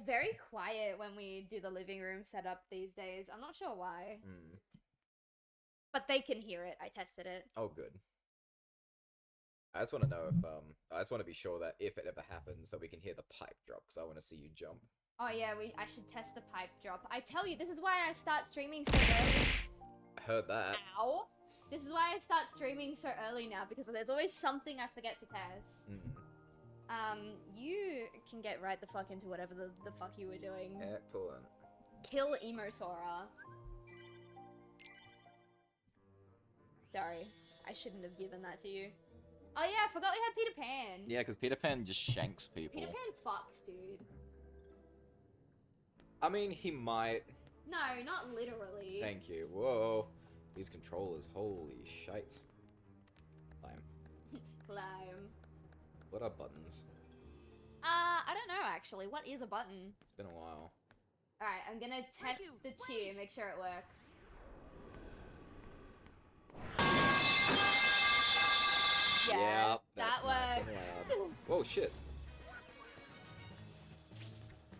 very quiet when we do the living room setup these days. I'm not sure why. But they can hear it. I tested it. Oh, good. I just want to know if I just want to be sure that if it ever happens, that we can hear the pipe drop, because I want to see you jump. Oh yeah, I should test the pipe drop. I tell you, this is why I start streaming so early. I heard that. Ow! This is why I start streaming so early now, because there's always something I forget to test. You can get right the fuck into whatever the fuck you were doing. Excellent. Kill Emosora. Sorry, I shouldn't have given that to you. Oh yeah, I forgot we had Peter Pan. Yeah, because Peter Pan just shanks people. Peter Pan fucks, dude. I mean, he might. No, not literally. Thank you. Whoa. These controllers, holy shite. Climb. Climb. What are buttons? I don't know actually. What is a button? It's been a while. Alright, I'm gonna test the cheer, make sure it works. Yeah, that worked. Nice. Whoa, shit.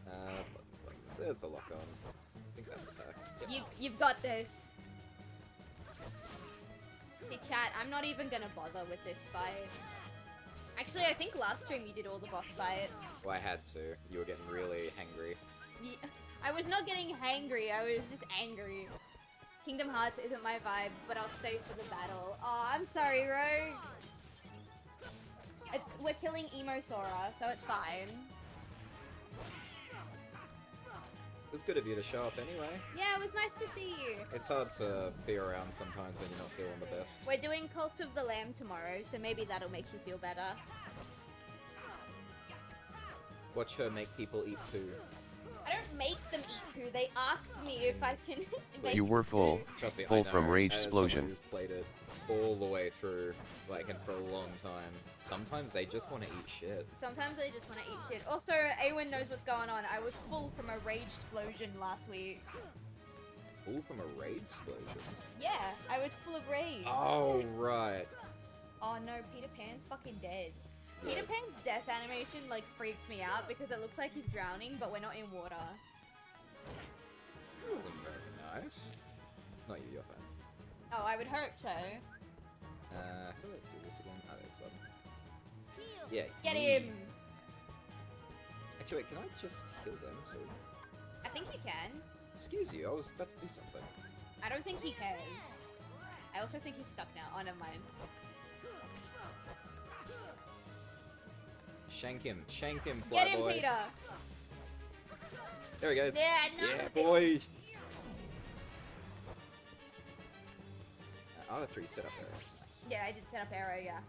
Buttons. There's the lock on. I think that's attack. Yep. You've got this. Hey chat, I'm not even gonna bother with this fight. Actually, I think last stream you did all the boss fights. Well, I had to. You were getting really hangry. Yeah, I was not getting hangry, I was just angry. Kingdom Hearts isn't my vibe, but I'll stay for the battle. Oh, I'm sorry, Rogue. We're killing Emosora, so it's fine. It was good of you to show up anyway. Yeah, it was nice to see you. It's hard to be around sometimes when you're not feeling the best. We're doing Cult of the Lamb tomorrow, so maybe that'll make you feel better. Watch her make people eat poo. I don't make them eat poo, they ask me if I can make You were full. Trust me, Full I know, from Rage as Explosion. someone who's played it all the way through, like, and for a long time. Sometimes they just want to eat shit. Sometimes they just want to eat shit. Also, Awen knows what's going on. I was full from a Rage Explosion last week. Full from a rage explosion? Yeah, I was full of rage. Oh, right. Oh no, Peter Pan's fucking dead. Yeah. Peter Pan's death animation, like, freaks me out because it looks like he's drowning, but we're not in water. That wasn't very nice. Not you, you're fine. Oh, I would hope so. How do I do this again? Oh, there's one. Yeah. Get him! Actually, wait, can I just heal them too? I think he can. Excuse you, I was about to do something. I don't think he cares. I also think he's stuck now. Oh, never mind. Shank him, Get him, boy. Peter! There he goes. Yeah, no. Yeah, boy. R3 set up there. Nice. Yeah, I did set up arrow, yeah.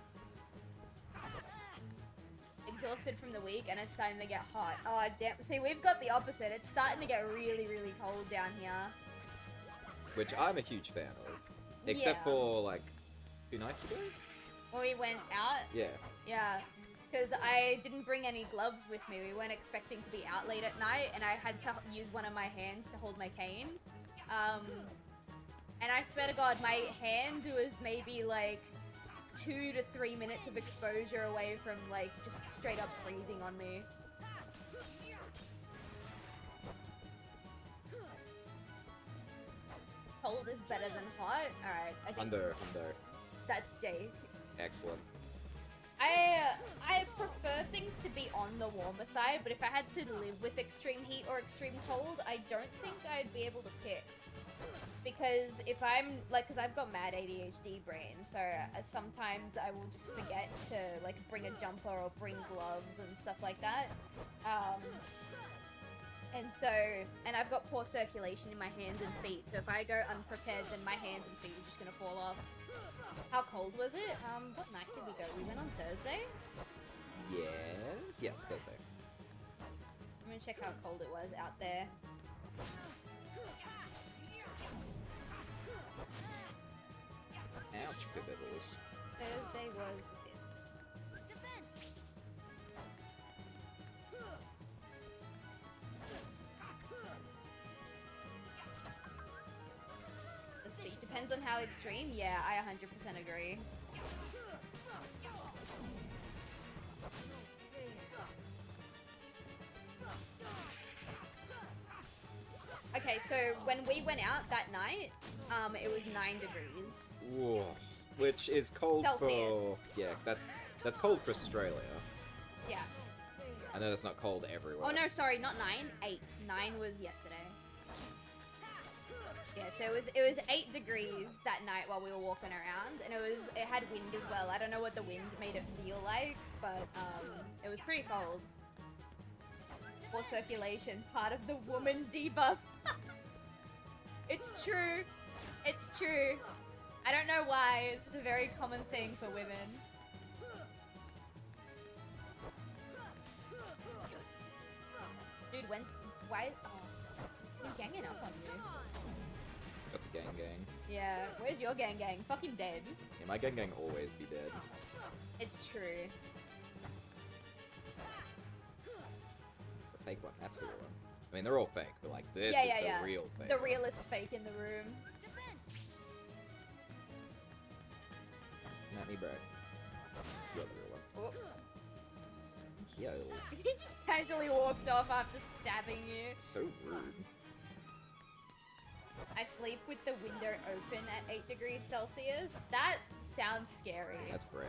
Exhausted from the week and it's starting to get hot. Oh, damn. See, we've got the opposite. It's starting to get really, really cold down here. Which I'm a huge fan of. Except Yeah. for, like, 2 nights ago? When we went out, Yeah. yeah. Because I didn't bring any gloves with me. We weren't expecting to be out late at night and I had to use one of my hands to hold my cane. And I swear to God, my hand was maybe like 2 to 3 minutes of exposure away from like just straight up freezing on me. Cold is better than hot? Alright, I think Under. that's Jay. Excellent. I prefer things to be on the warmer side, but if I had to live with extreme heat or extreme cold, I don't think I'd be able to pick. Because if I'm, like, because I've got mad ADHD brain, so sometimes I will just forget to, like, bring a jumper or bring gloves and stuff like that. And so, and I've got poor circulation in my hands and feet, so if I go unprepared, then my hands and feet are just gonna fall off. How cold was it? What night did we go? We went on Thursday? Yes, Thursday. I'm gonna check how cold it was out there. Ouch, pibbles. Thursday was the 5th. Let's see, depends on how extreme. Yeah, I 100% agree. Okay, so when we went out that night, it was 9 degrees. Whoa. Which is cold Celsius. for... Yeah, that's cold for Australia. Yeah. I know that's not cold everywhere. Oh no, sorry, not 9, 8. 9 was yesterday. Yeah, so it was 8 degrees that night while we were walking around, and it had wind as well. I don't know what the wind made it feel like, but it was pretty cold. Poor circulation, part of the woman debuff. It's true. It's true. I don't know why. It's just a very common thing for women. Dude, why? Oh, I'm ganging up on you. Got the gang. Yeah, where's your gang? Fucking dead. Yeah, my gang always be dead. It's true. It's the fake one, that's the real one. I mean, they're all fake, but like, this is the real fake. The realest fake in the room. Not me, bro. You're the real one. Oh. Yo. He just casually walks off after stabbing you. It's so rude. I sleep with the window open at 8 degrees Celsius. That sounds scary. That's brave.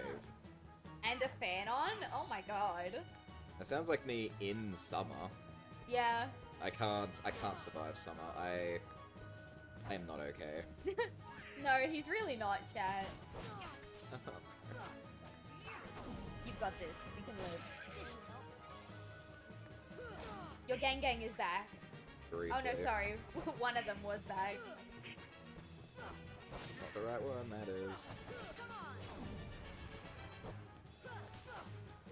And a fan on? Oh my god. That sounds like me in summer. Yeah. I can't survive summer. I am not okay. No, he's really not, chat. You've got this. You can live. Your gang is back. Briefly. Oh no, sorry. One of them was back. Not the right one, that is.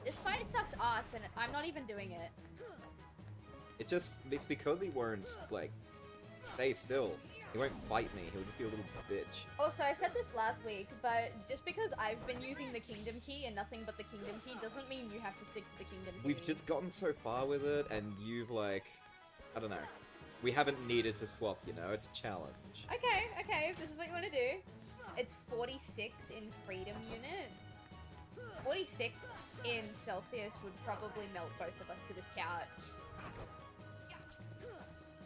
This fight sucks ass, and I'm not even doing it. It's because he won't, like, stay still. He won't fight me, he'll just be a little bitch. Also, I said this last week, but just because I've been using the Kingdom Key and nothing but the Kingdom Key doesn't mean you have to stick to the Kingdom Key. We've just gotten so far with it, and you've, like, I don't know. We haven't needed to swap, you know? It's a challenge. Okay, if this is what you want to do. It's 46 in freedom units. 46 in Celsius would probably melt both of us to this couch.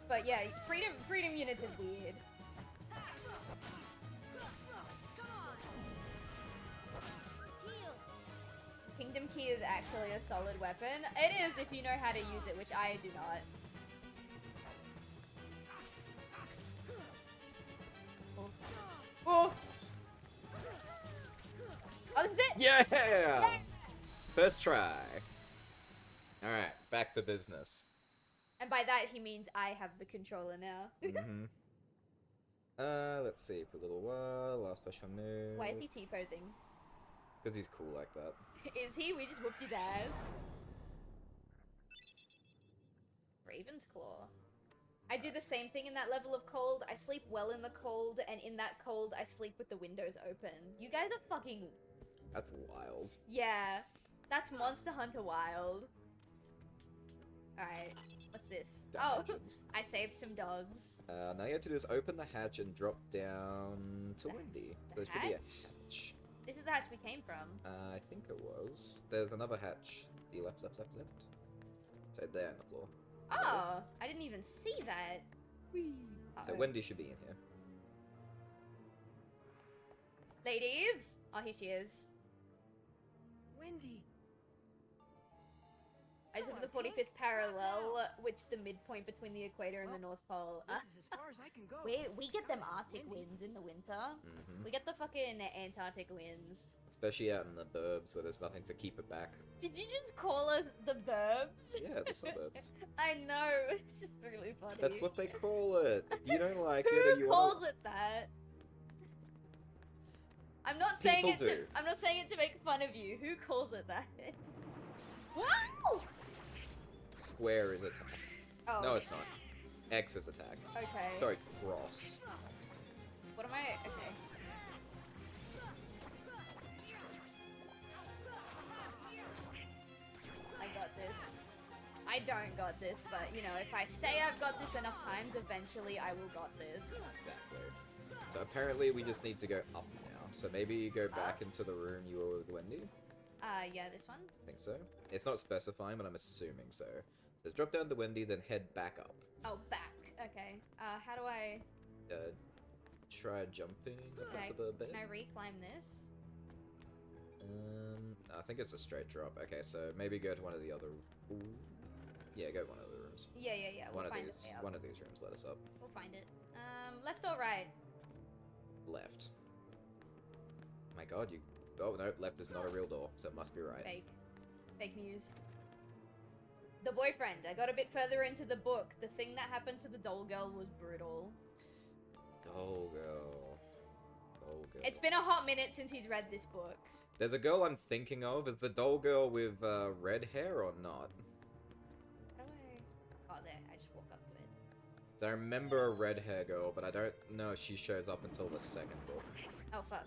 But yeah, freedom units is weird. Kingdom Key is actually a solid weapon. It is if you know how to use it, which I do not. Oh! Oh, this is it! Yeah! First try. Alright, back to business. And by that, he means I have the controller now. Mm-hmm. Let's see for a little while. Last special move. Why is he T-posing? Because he's cool like that. Is he? We just whooped his ass. Raven's Claw. I do the same thing in that level of cold. I sleep well in the cold, and in that cold, I sleep with the windows open. You guys are fucking... That's wild. Yeah. That's Monster Hunter wild. Alright. What's this? Dimensions. Oh, I saved some dogs. Now you have to do is open the hatch and drop down to Wendy. So there should be a hatch. This is the hatch we came from. I think it was. There's another hatch. The left. So there on the floor. Oh, I didn't even see that. Whee! So Wendy should be in here. Ladies! Oh, here she is. Wendy. I just have the 45th parallel, which the midpoint between the equator and the North Pole. This is as far as I can go. We get them Arctic winds in the winter. Mm-hmm. We get the fucking Antarctic winds. Especially out in the burbs where there's nothing to keep it back. Did you just call us the burbs? Yeah, the suburbs. I know, it's just really funny. That's what they call it. If you don't like it, Who or you calls want it that? I'm not saying People it to. do. I'm not saying it to make fun of you. Who calls it that? Wow! square is attack. Oh. No, it's not. X is attack. Okay. Sorry, cross. What am I? Okay. I got this. I don't got this, but you know, if I say I've got this enough times, eventually I will got this. Exactly. So apparently we just need to go up now. So maybe you go back Up? into the room you were with Wendy. Yeah, this one. I think so. It's not specifying, but I'm assuming so. Says drop down to Wendy, then head back up. Oh, back. Okay. How do I... Try jumping up Okay, into the bed. can I reclimb this? I think it's a straight drop. Okay, so maybe go to one of the other... Ooh. Yeah, go to one of the rooms. Yeah. We'll find it. One of these rooms let us up. We'll find it. Left or right? Left. My god, you... Oh, no, left is not a real door, so it must be right. Fake. Fake news. The boyfriend. I got a bit further into the book. The thing that happened to the doll girl was brutal. Doll girl. Doll girl. It's been a hot minute since he's read this book. There's a girl I'm thinking of. Is the doll girl with red hair or not? How do I... Oh, there. I just walk up to it. So I remember a red hair girl, but I don't know if she shows up until the second book. Oh, fuck.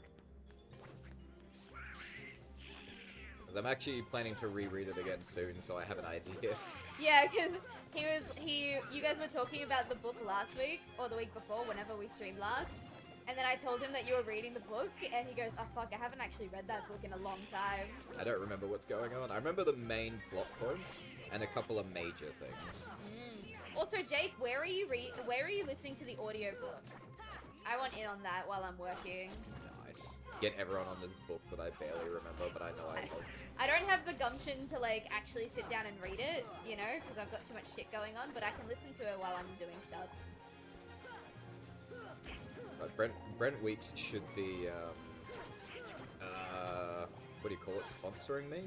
'Cause I'm actually planning to reread it again soon, so I have an idea. Yeah, because you guys were talking about the book last week, or the week before, whenever we streamed last. And then I told him that you were reading the book, and he goes, oh fuck, I haven't actually read that book in a long time. I don't remember what's going on. I remember the main plot points and a couple of major things. Also, Jake, where are you listening to the audiobook? I want in on that while I'm working. Nice. Get everyone on this book that I barely remember, but I know I loved. I don't have the gumption to, like, actually sit down and read it, you know, because I've got too much shit going on, but I can listen to it while I'm doing stuff. But Brent Weeks should be, what do you call it, sponsoring me?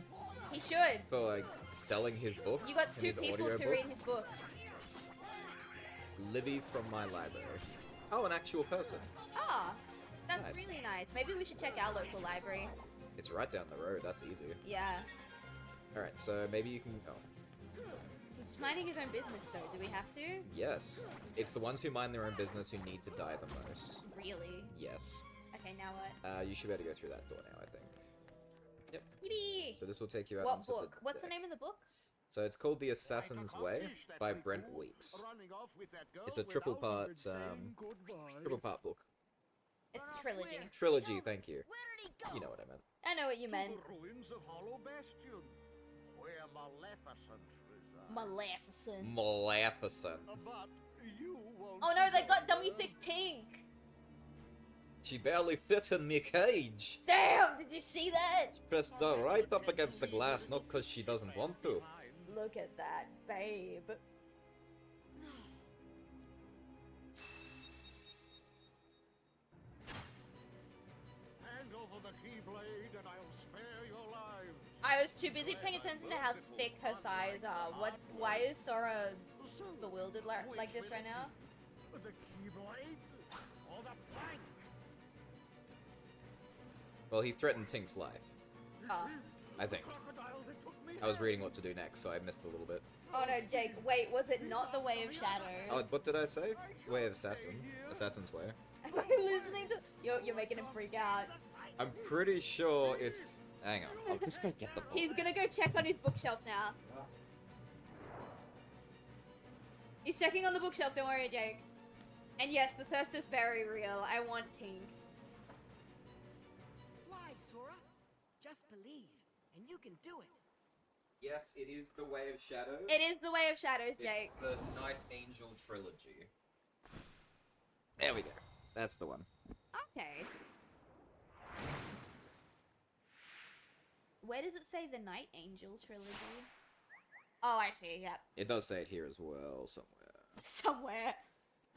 He should. For, like, selling his books. You got and two his people audio to read books. his book. Livy from my library. Oh, an actual person. Ah, that's Nice. really nice. Maybe we should check our local library. It's right down the road, that's easy. Yeah. Alright, so maybe you can... Oh. He's minding his own business, though. Do we have to? Yes. It's the ones who mind their own business who need to die the most. Really? Yes. Okay, now what? You should be able to go through that door now, I think. Yep. Yippee! So this will take you out What onto book? the What's the deck. name of the book? So it's called The Assassin's Way by Brent Weeks. It's a triple part book. It's a trilogy. Trilogy, thank you. Where did he go? You know what I meant. I know what you meant. The ruins of Hollow Bastion, where Maleficent resides. Maleficent. Maleficent. But you won't Oh no, they know got dummy her. thick Tink! She barely fit in me cage. Damn, did you see that? Pressed her right up against the glass, not because she doesn't want to. Look at that, babe. Hand over the keyblade and I'll spare your lives. I was too busy paying attention to how thick her thighs are. Why is Sora So, bewildered like this right now? the keyblade or the plank? Well, he threatened Tink's life, Oh. I think. Crocodile that took me I was down. reading what to do next, so I missed a little bit. Oh no, Jake, wait, was it not the Way of Shadows? Oh, what did I say? Way of Assassin. Assassin's Way. Am I listening to... You're making him freak out. I'm pretty sure it's... Hang on, I'll just go get the book. He's gonna go check on his bookshelf now. He's checking on the bookshelf, don't worry, Jake. And yes, the thirst is very real. I want Tink. Fly, Sora. Just believe, and you can do it. Yes, it is the Way of Shadows. It is the Way of Shadows, Jake. It's the Night Angel trilogy. There we go. That's the one. Okay. Where does it say the Night Angel trilogy? Oh, I see, yep. It does say it here as well, somewhere. Somewhere.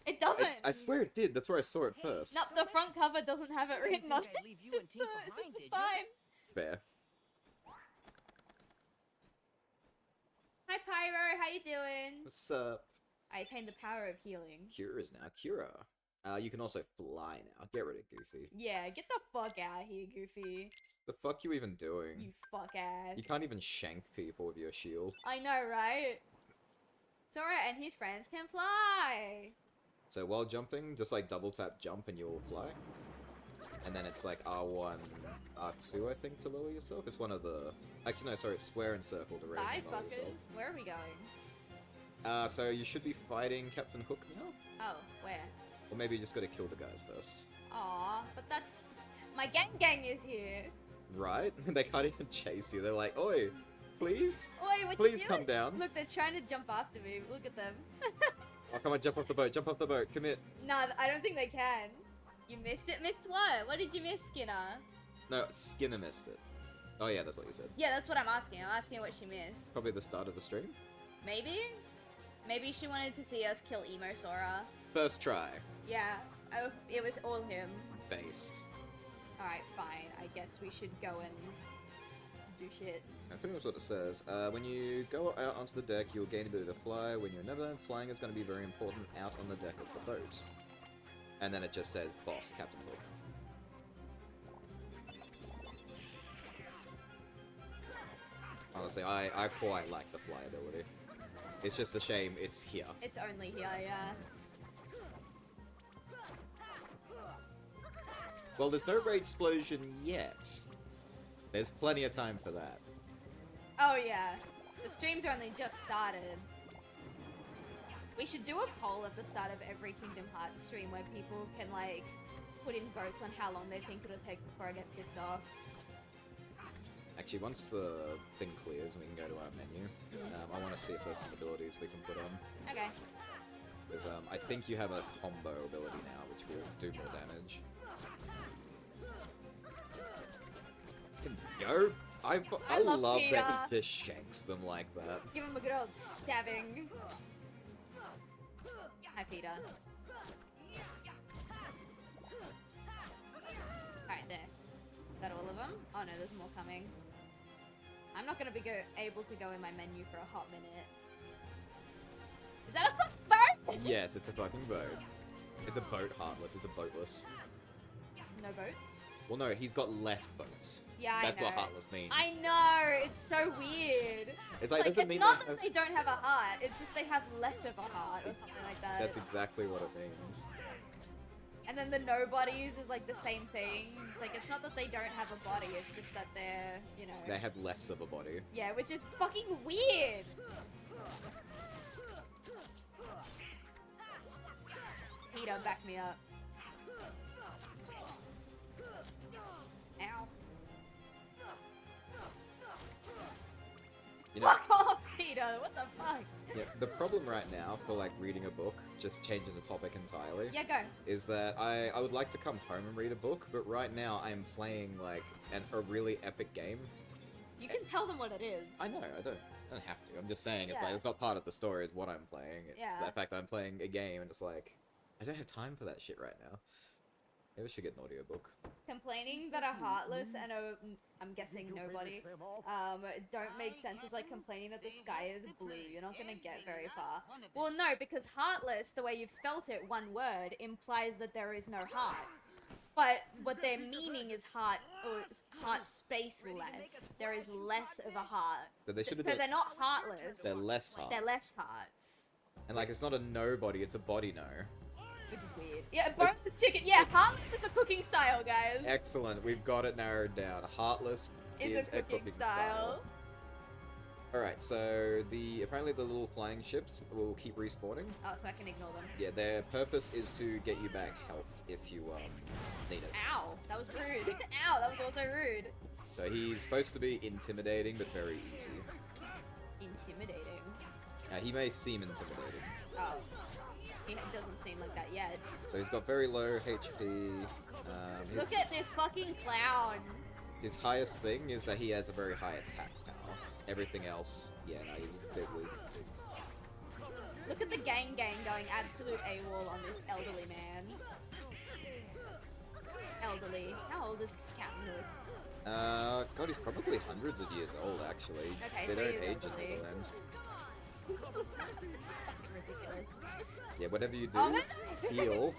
It doesn't. I swear it did. That's where I saw it first. No, the front cover doesn't have it written on it. think I'd leave you It's and just Tink it's just behind, the did ya? sign. Fair. Hi, Pyro. How you doing? What's up? I attained the power of healing. Cura is now Cura. You can also fly now. Get rid of Goofy. Yeah, get the fuck out of here, Goofy. The fuck you even doing? You fuck ass. You can't even shank people with your shield. I know, right? Sora and his friends can fly. So while jumping, just like double tap jump and you'll fly. And then it's like R1, R2 I think to lower yourself. It's one of the... Actually no, sorry, it's square and circle to raise Bye, and lower yourself. fuckers. Where are we going? So you should be fighting Captain Hook now? Oh, where? Or maybe you just gotta kill the guys first. Aw, but that's... My gang is here. Right? They can't even chase you. They're like, oi, please? Oi, what Please you come doing? down. Look, they're trying to jump after me. Look at them. Oh, come on, jump off the boat, jump off the boat, commit. Nah, I don't think they can. You missed it? Missed what? What did you miss, Skinner? No, Skinner missed it. Oh yeah, that's what you said. Yeah, that's what I'm asking. I'm asking what she missed. Probably the start of the stream. Maybe? Maybe she wanted to see us kill Emo Sora. First try. Yeah, it was all him. Based. Alright, fine. I guess we should go and do shit. That's pretty much what it says. When you go out onto the deck, you'll gain ability to fly. When you're in Neverland, flying is going to be very important out on the deck of the boat. And then it just says, Boss, Captain Hook. Honestly, I quite like the flyability. It's just a shame it's here. It's only here, yeah. Well, there's no rage explosion yet. There's plenty of time for that. Oh yeah, the stream's only just started. We should do a poll at the start of every Kingdom Hearts stream where people can like put in votes on how long they think it'll take before I get pissed off. Actually, once the thing clears and we can go to our menu, I want to see if there's some abilities we can put on. Okay. Because I think you have a combo ability now, which will do more damage. Yo, I love Peter. that he just shanks them like that. Give him a good old stabbing. Hi, Peter. Alright, there. Is that all of them? Oh no, there's more coming. I'm not gonna be able to go in my menu for a hot minute. Is that a fucking boat? Yes, it's a fucking boat. It's a boat, Heartless. It's a boatless. No boats? Well, no, he's got less boats. Yeah, That's I know. what Heartless means. I know, it's so weird. It's like, doesn't it's mean not they that have... they don't have a heart, it's just they have less of a heart or something like that. That's exactly what it means. And then the nobodies is like the same thing. It's like, it's not that they don't have a body, it's just that they're, you know... They have less of a body. Yeah, which is fucking weird! Peter, back me up. Ow. You know, Fuck off, Peter! What the fuck? yeah, the problem right now for like reading a book, just changing the topic entirely, Yeah, go. is that I would like to come home and read a book, but right now I'm playing like a really epic game. You can tell them what it is. I know, I don't have to. I'm just saying it's Yeah. like it's not part of the story. It's what I'm playing. It's Yeah. the fact I'm playing a game and it's like I don't have time for that shit right now. Maybe I should get an audiobook. Complaining that a heartless and a, I'm guessing nobody, don't make sense is like complaining that the sky is blue. You're not gonna get very far. Well, no, because heartless, the way you've spelt it, one word, implies that there is no heart. But what they're meaning is heart, or heart space less. There is less of a heart. So they should have So they're not heartless. They're less hard. They're less hearts. And like it's not a nobody, it's a body no. Which is weird. Yeah, both the chicken. Yeah, heartless is the cooking style, guys. Excellent, we've got it narrowed down. Heartless Is a cooking style. Alright, so apparently the little flying ships will keep respawning. Oh, so I can ignore them. Yeah, their purpose is to get you back health if you need it. Ow, that was rude. Ow, that was also rude. So he's supposed to be intimidating, but very easy. Intimidating. He may seem intimidating. Oh. It doesn't seem like that yet. So he's got very low HP. Look at this fucking clown. His highest thing is that he has a very high attack power. Everything else, yeah, no, he's a bit weak. Look at the gang going absolute AWOL on this elderly man. Elderly. How old is Captain Hook? God, he's probably hundreds of years old, actually. Okay, They so don't he's age elderly. until then. Fucking ridiculous. Yeah, whatever you do, Oh, heal.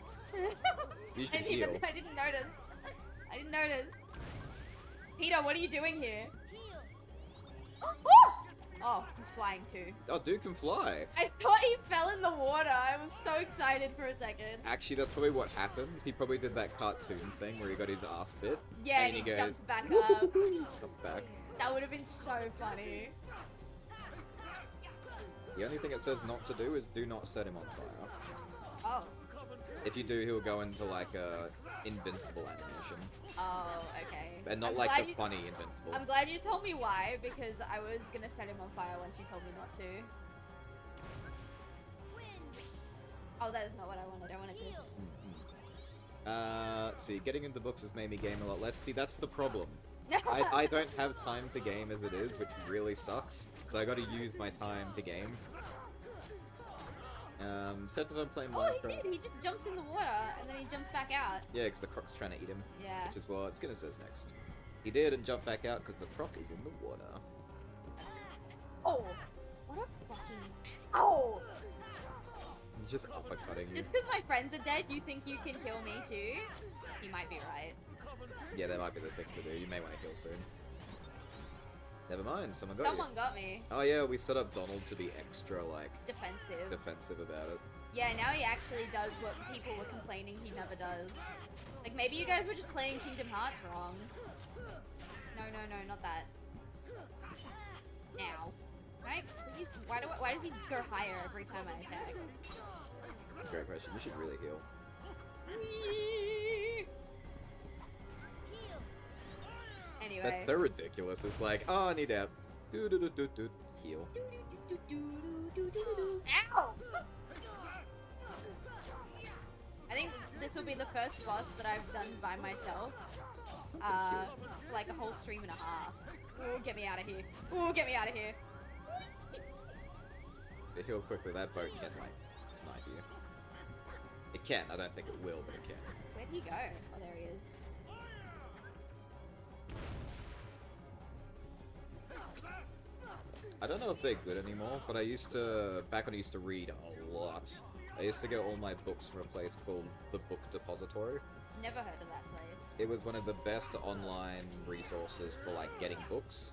You should heal. I didn't notice. I didn't notice. Peter, what are you doing here? Oh, he's flying too. Oh, dude can fly. I thought he fell in the water. I was so excited for a second. Actually, that's probably what happened. He probably did that cartoon thing where he got his ass bit. Yeah, and and he goes, jumped back up. comes back. That would have been so funny. The only thing it says not to do is do not set him on fire. Oh. If you do, he'll go into like a invincible animation. Oh, okay. And not I'm like glad the you- funny invincible. I'm glad you told me why, because I was gonna set him on fire once you told me not to. Oh, that is not what I wanted. I wanted this. Let's see, getting into books has made me game a lot less. See, that's the problem. I don't have time to game as it is, which really sucks. So I gotta use my time to game. Instead of playing Minecraft... Oh, he did! He just jumps in the water, and then he jumps back out. Yeah, because the croc's trying to eat him. Yeah. Which is what Skinner says next. He did and jumped back out because the croc is in the water. Oh! What a fucking... Ow! He's just uppercutting you. Just because my friends are dead, you think you can kill me too? He might be right. Yeah, that might be the thing to do. You may want to heal soon. Never mind, someone got Someone got me. Oh yeah, we set up Donald to be extra, like... Defensive. about it. Yeah, now he actually does what people were complaining he never does. Like, maybe you guys were just playing Kingdom Hearts wrong. No, not that. Ow. Right? Please? Why does he go higher every time I attack? Great question. You should really heal. Anyway. They're ridiculous. It's like, oh, I need help. Do. Heal. Ow! I think this will be the first boss that I've done by myself. Like a whole stream and a half. Ooh, get me out of here. Ooh, get me out of here. Heal quickly. That boat can, like, snipe you. It can. I don't think it will, but it can. Where'd he go? Oh, there he is. I don't know if they're good anymore, but I used to, back when I used to read a lot, I used to get all my books from a place called the Book Depository. Never heard of that place. It was one of the best online resources for, like, getting books.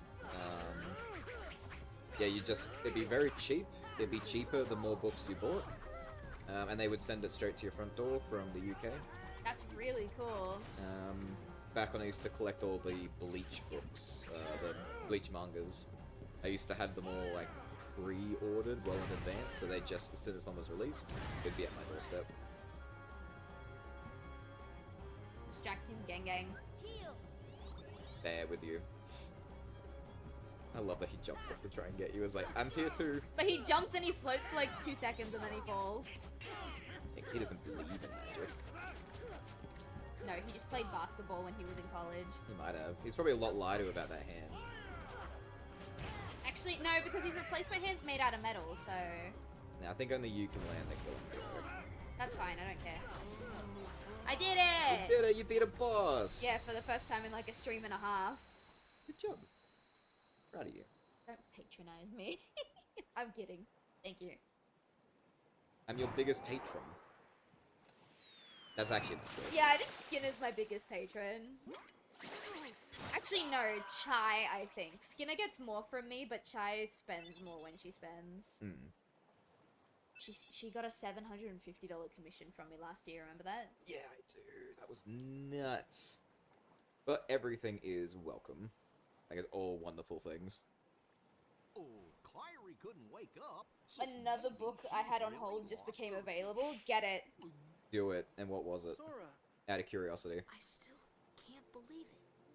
Yeah, it'd be very cheap. It'd be cheaper the more books you bought. And they would send it straight to your front door from the UK. That's really cool. Back when I used to collect all the Bleach books, the Bleach mangas, I used to have them all, like, pre-ordered well in advance, so they just, as soon as one was released, it'd be at my doorstep. Distract him, gang. There with you. I love that he jumps up to try and get you. It's like, I'm here too. But he jumps and he floats for like 2 seconds and then he falls. He doesn't believe in magic. No, he just played basketball when he was in college. He might have. He's probably a lot lighter about that hand. Actually, no, because his replacement hand's made out of metal, so... Now, I think only you can land the killing blow. That's fine, I don't care. I did it! You did it! You beat a boss! Yeah, for the first time in like a stream and a half. Good job. Proud of you. Don't patronize me. I'm kidding. Thank you. I'm your biggest patron. That's actually not true. Yeah, I think Skinner's my biggest patron. Actually, no, Chai, I think. Skinner gets more from me, but Chai spends more when she spends. She got a $750 commission from me last year, remember that? Yeah, I do. That was nuts. But everything is welcome. Like, it's all wonderful things. Oh, Kyrie couldn't wake up. Another book I had on hold just became available. Get it. Do it. And what was it? Sora, Out of curiosity. I still can't believe it.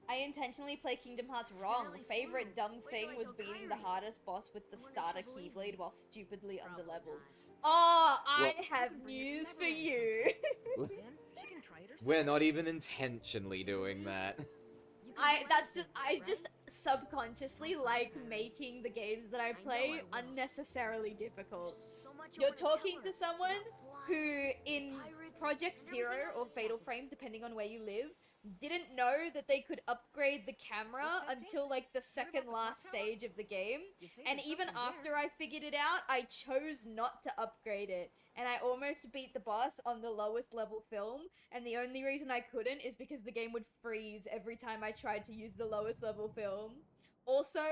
I intentionally play Kingdom Hearts wrong. Favorite dumb thing was beating the hardest boss with the starter Keyblade while stupidly underleveled. Oh, I have news for you. Then she can try it herself. We're not even intentionally doing that. You can learn something, I right? just subconsciously like making the games that I play I will. unnecessarily difficult. So much You're over the talking tower. to someone Fly. who in Pirates, Project and Zero everything or else is Fatal happening. Frame, depending on where you live, didn't know that they could upgrade the camera What's that until like the second the last clock tower? stage of the game. You see, And there's even something after there. I figured it out, I chose not to upgrade it. And I almost beat the boss on the lowest level film. And the only reason I couldn't is because the game would freeze every time I tried to use the lowest level film. Also,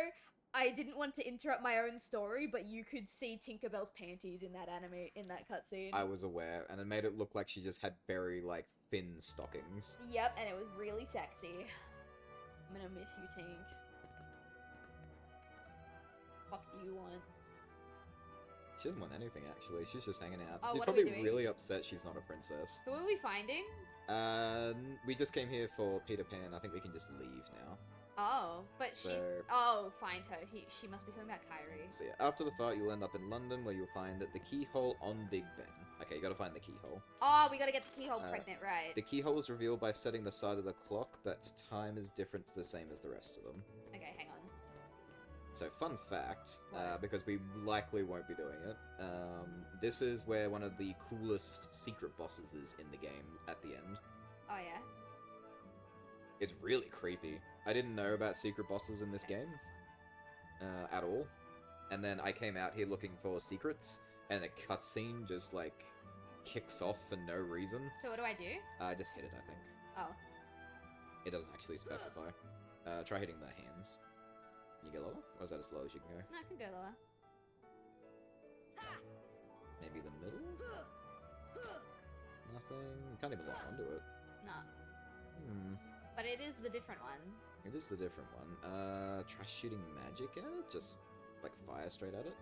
I didn't want to interrupt my own story, but you could see Tinkerbell's panties in that anime, in that cutscene. I was aware, and it made it look like she just had very, like, thin stockings. Yep, and it was really sexy. I'm gonna miss you, Tink. Fuck do you want? She doesn't want anything, actually. She's just hanging out. Oh, She's what are we probably doing? really upset she's not a princess. Who are we finding? We just came here for Peter Pan. I think we can just leave now. Oh, but she's... So- Oh, find her. She must be talking about Kyrie. So yeah, after the fight, you'll end up in London, where you'll find the keyhole on Big Ben. Okay, you gotta find the keyhole. Oh, we gotta get the keyhole Uh, pregnant, right? The keyhole is revealed by setting the side of the clock that's time is different to the same as the rest of them. Okay, hang on. So, fun fact, What? because we likely won't be doing it, this is where one of the coolest secret bosses is in the game at the end. Oh, yeah? It's really creepy. I didn't know about secret bosses in this Okay, game it's at all. And then I came out here looking for secrets, and a cutscene just, like, kicks off for no reason. So what do I do? I just hit it, I think. Oh. It doesn't actually specify. Try hitting the hands. Can you get lower? Or is that as low as you can go? No, I can go lower. Maybe the middle? Nothing. Can't even lock onto it. No. Hmm. But it is the different one. It is the different one. Try shooting magic at it? Just, like, fire straight at it?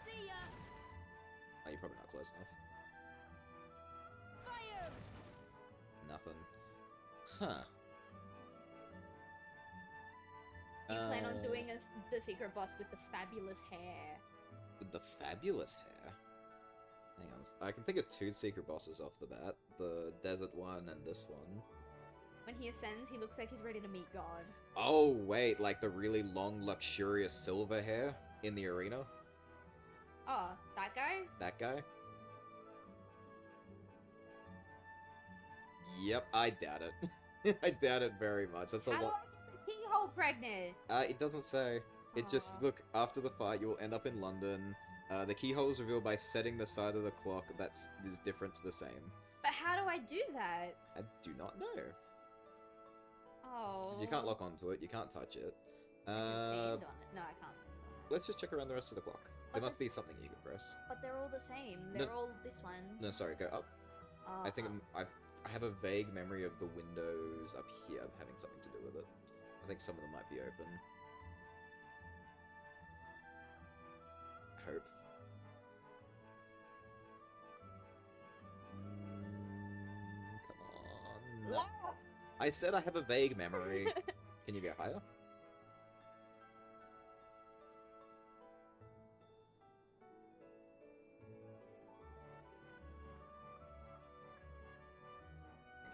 See ya! Oh, you're probably not close enough. Fire! Nothing. Huh. You plan on doing the secret boss with the fabulous hair. With the fabulous hair? Hang on. I can think of 2 secret bosses off the bat. The desert one and this one. When he ascends, he looks like he's ready to meet God. Oh, wait, like the really long, luxurious silver hair in the arena? Oh, that guy? That guy? Yep, I doubt it. I doubt it very much. That's a How do lot. I get the keyhole pregnant? It doesn't say. It just, Aw. look, after the fight, you'll end up in London. The keyhole is revealed by setting the side of the clock that is different to the same. But how do I do that? I do not know. Oh. 'Cause you can't lock onto it, you can't touch it. I can stand on it. No, I can't stand on it. Let's just check around the rest of the clock. There But must be something you can press. But they're all the same. No- They're all this one. No, sorry, go up. I think up. I have a vague memory of the windows up here having something to do with it. I think some of them might be open. I hope. Come on. I said I have a vague memory. Can you go higher?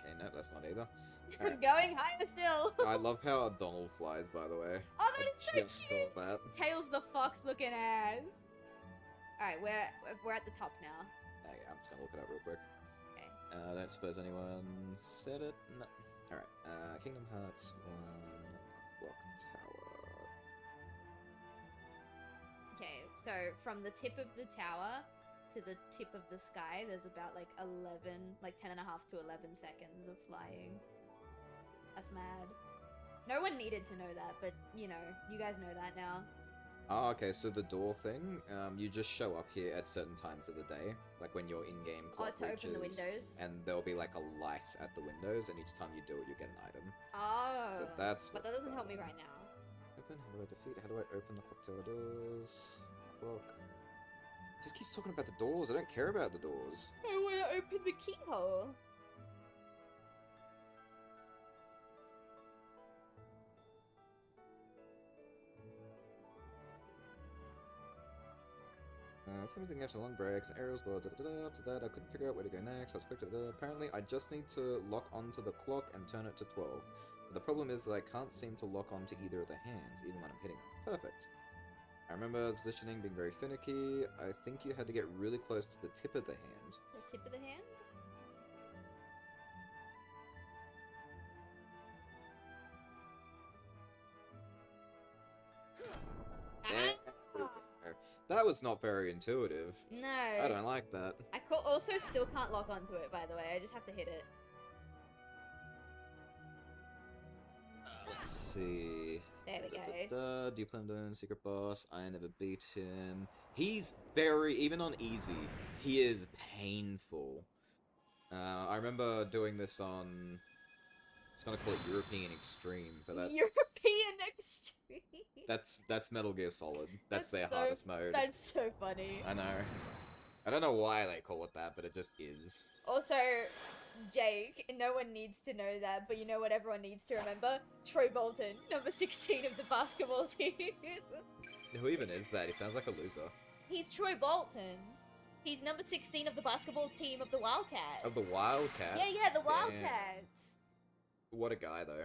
Okay, no, that's not either. I'm Alright. going higher still. I love how Donald flies, by the way. Oh, that I is so just cute. saw that. Tails the fox looking ass. Alright, we're at the top now. Okay, I'm just gonna look it up real quick. Okay. I don't suppose anyone said it? No. Alright, Kingdom Hearts 1 Clock Tower. Okay, so from the tip of the tower to the tip of the sky, there's about like 10 and a half to 11 seconds of flying. That's mad. No one needed to know that, but you know, you guys know that now. Oh, okay, so the door thing, you just show up here at certain times of the day, like when your in-game Oh, clock to open the reaches, windows. and there'll be like a light at the windows, and each time you do it, you get an item. Oh. So that's But what's that doesn't help me fun. right now. Open, how do I defeat, how do I open the clock tower doors? Clock. Just keeps talking about the doors, I don't care about the doors. I want to open the keyhole. Something after a long break, arrows, blah, da, da, da, after that I couldn't figure out where to go next, I was quick to, apparently I just need to lock onto the clock and turn it to 12. But the problem is that I can't seem to lock onto either of the hands, even when I'm hitting. Perfect. I remember positioning being very finicky, I think you had to get really close to the tip of the hand. The tip of the hand? There we go. That was not very intuitive. No. I don't like that. I also still can't lock onto it, by the way. I just have to hit it. Let's see. There we go. Do you plan on doing Secret Boss? I never beat him. He's very, even on easy, he is painful. I remember doing this on, it's gonna call it European Extreme, but that's, European Extreme. that's Metal Gear Solid. That's their so- hardest mode. That's so funny. I know. I don't know why they call it that, but it just is. Also, Jake, no one needs to know that, but you know what everyone needs to remember? Troy Bolton, number 16 of the basketball team. Who even is that? He sounds like a loser. He's Troy Bolton. He's number 16 of the basketball team of the Wildcats. Of the Wildcat? Yeah, the Damn. Wildcats. What a guy, though.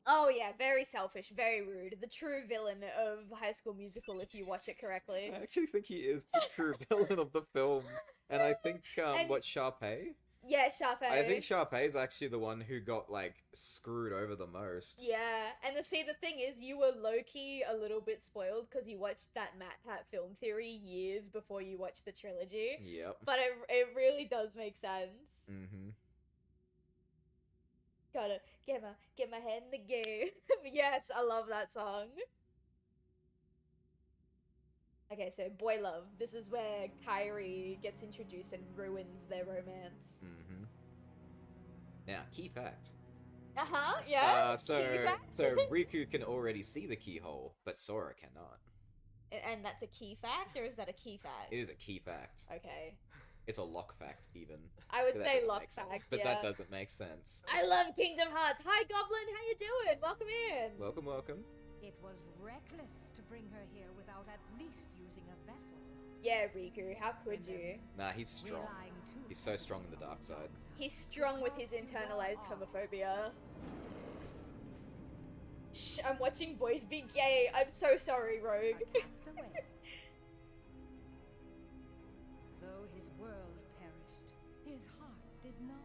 Oh yeah, very selfish, very rude. The true villain of High School Musical if you watch it correctly. I actually think he is the true villain of the film. And I think, And- what, Sharpay? Yeah, Sharpay. I think Sharpay is actually the one who got, like, screwed over the most. Yeah, and the thing is, you were low-key a little bit spoiled because you watched that MatPat film theory years before you watched the trilogy. Yep. But it really does make sense. Mm-hmm. Gotta get my head in the game. Yes, I love that song. Okay, so boy love. This is where Kairi gets introduced and ruins their romance. Mm-hmm. Now, key fact. Uh-huh, yeah. So key fact. Riku can already see the keyhole, but Sora cannot. And that's a key fact, or is that a key fact? It is a key fact. Okay. It's a lock fact, even. I would But that say doesn't lock make sense. fact, But yeah. that doesn't make sense. I love Kingdom Hearts. Hi, Goblin. How you doing? Welcome in. Welcome, welcome. It was reckless to bring her here without at least using a vessel. Yeah, Riku. How could you? Nah, he's strong. Relying too He's so strong in the dark side. He's strong with his internalized homophobia. Shh, I'm watching boys be gay. I'm so sorry, are Rogue. cast away. Though his world perished, his heart did not.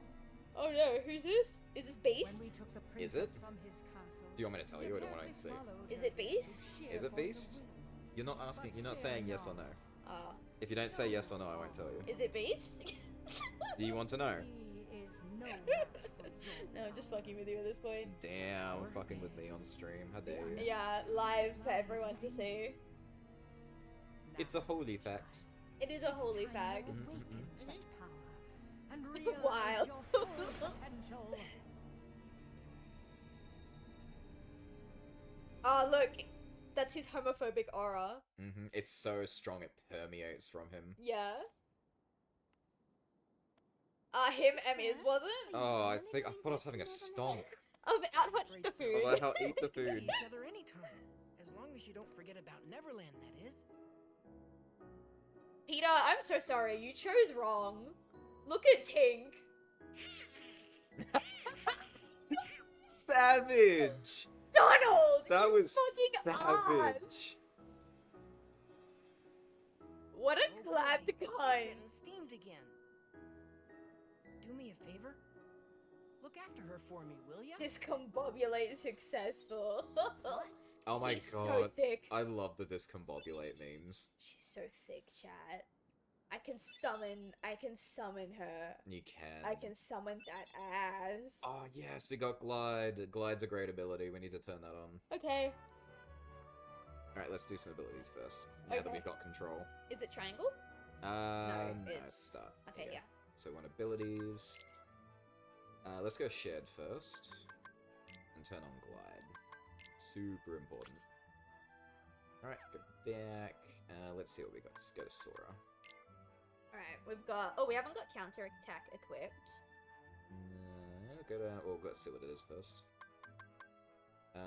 Oh no, who's this? Is this When Beast? we took the Is princess it? from his castle, Do you want me to tell you, or do you want to see? Is it Beast? Is it Beast? You're not asking. You're not saying yes or no. Ah, If you don't say yes or no, I won't tell you. is it Beast? Do you want to know? He is no match for your No, I'm just fucking with you at this point. Damn, fucking with me on stream. How dare you? Yeah, live for everyone to see. It's a holy fact. It is a holy fact. Awaken that power and Wild. realize your full potential. Oh, look. That's his homophobic aura. Mm-hmm. It's so strong it permeates from him. Yeah. Him and Iz wasn't? Oh, I thought I was having a stonk. Oh, but out eat the food. About how eat the See food. each other anytime. As long as you don't forget about Neverland, that is. Peter, I'm so sorry. You chose wrong. Look at Tink. Savage! Donald! That you was fucking savage. ass. What a Oh boy, clapped it's cunt. getting steamed again. Do me a favor. Look after her for me, will ya? Discombobulate successful. Oh my She's god. so thick. I love the discombobulate memes. She's so thick, chat. I can summon her. You can. I can summon that ass. Oh yes, we got Glide. Glide's a great ability. We need to turn that on. Okay. Alright, let's do some abilities first. Now that Okay. we've got control. Is it triangle? No, it's... start. Okay, yeah. So we want abilities. Let's go shared first. And turn on glide. Super important. Alright, go back. Let's see what we got. Let's go to Sora. Alright, we've got... Oh, we haven't got counterattack equipped. Go down. Well, let's see what it is first.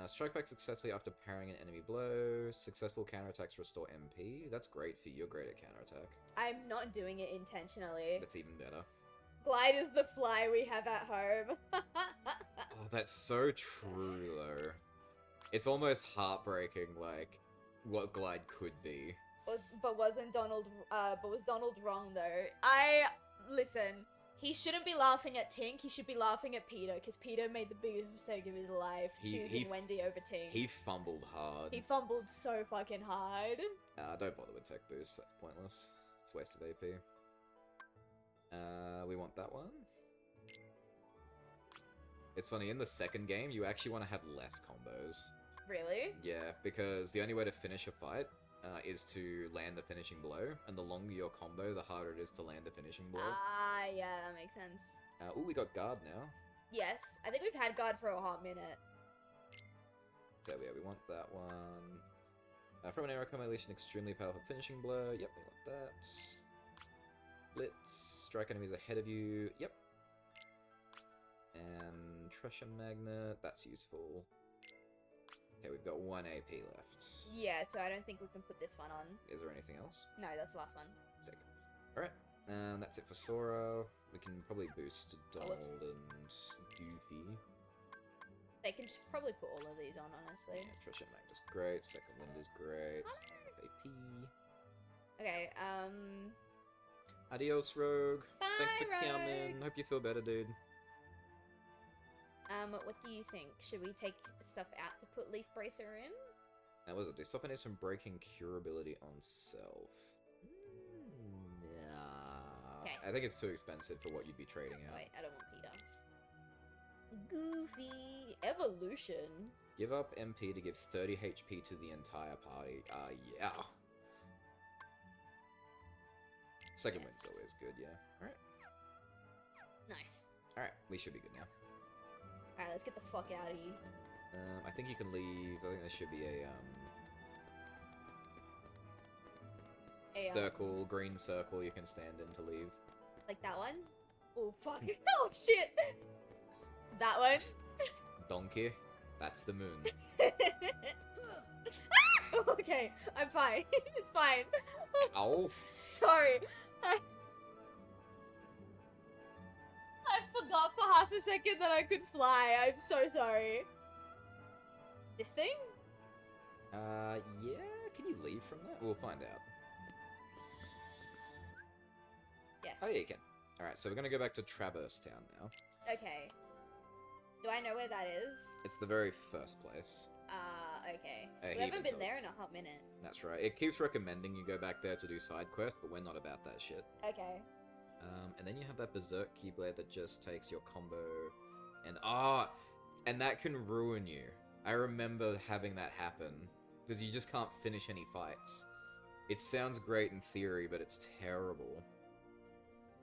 Strike back successfully after parrying an enemy blow. Successful counterattacks restore MP. That's great for you. You're great at counterattack. I'm not doing it intentionally. That's even better. Glide is the fly we have at home. Oh, that's so true, though. It's almost heartbreaking, like, what Glide could be. was Donald wrong though? Listen, he shouldn't be laughing at Tink, he should be laughing at Peter, because Peter made the biggest mistake of his life, choosing Wendy over Tink. He fumbled hard. He fumbled so fucking hard. Don't bother with tech boost, that's pointless. It's a waste of AP. We want that one. It's funny, in the second game, you actually want to have less combos. Really? Yeah, because the only way to finish a fight is to land the finishing blow, and the longer your combo, the harder it is to land the finishing blow. Ah, yeah, that makes sense. Oh, we got guard now. Yes, I think we've had guard for a hot minute. So yeah, we want that one. From an arrow combo, unleash an extremely powerful finishing blow. Yep, we want that. Blitz. Strike enemies ahead of you. Yep. And Treasure Magnet. That's useful. Okay, we've got 1 AP left. Yeah, so I don't think we can put this one on. Is there anything else? No, that's the last one. Sick. Alright. And that's it for Sora. We can probably boost Donald whoops. and Goofy. They can just probably put all of these on, honestly. Yeah, Trisha Magda's great. Second Wind is great. AP. Okay, Adios, Rogue. Thanks for Bye, coming. Rogue. Hope you feel better, dude. what do you think? Should we take stuff out to put Leaf Bracer in? Now, what is it? Do stop enemies from breaking cure ability on self. Nah. Okay. I think it's too expensive for what you'd be trading Oh, out. wait, I don't want Peter. Goofy evolution. Give up MP to give 30 HP to the entire party. Yeah. Second Yes. wind's always good, yeah. Alright. Nice. Alright, we should be good now. Alright, let's get the fuck out of here. I think you can leave. I think there should be a circle, green circle you can stand in to leave. Like that one? Oh, fuck. Oh, shit! That one? Donkey, that's the moon. Okay, I'm fine. It's fine. Ow! Sorry. I forgot for half a second that I could fly. I'm so sorry. This thing? Yeah, can you leave from that? We'll find out. Yes. Oh yeah, you can. Alright, so we're gonna go back to Traverse Town now. Okay. Do I know where that is? It's the very first place. Okay. He We haven't even been tells there us. in a hot minute. That's right. It keeps recommending you go back there to do side quests, but we're not about that shit. Okay. And then you have that Berserk Keyblade that just takes your combo, and that can ruin you. I remember having that happen, because you just can't finish any fights. It sounds great in theory, but it's terrible.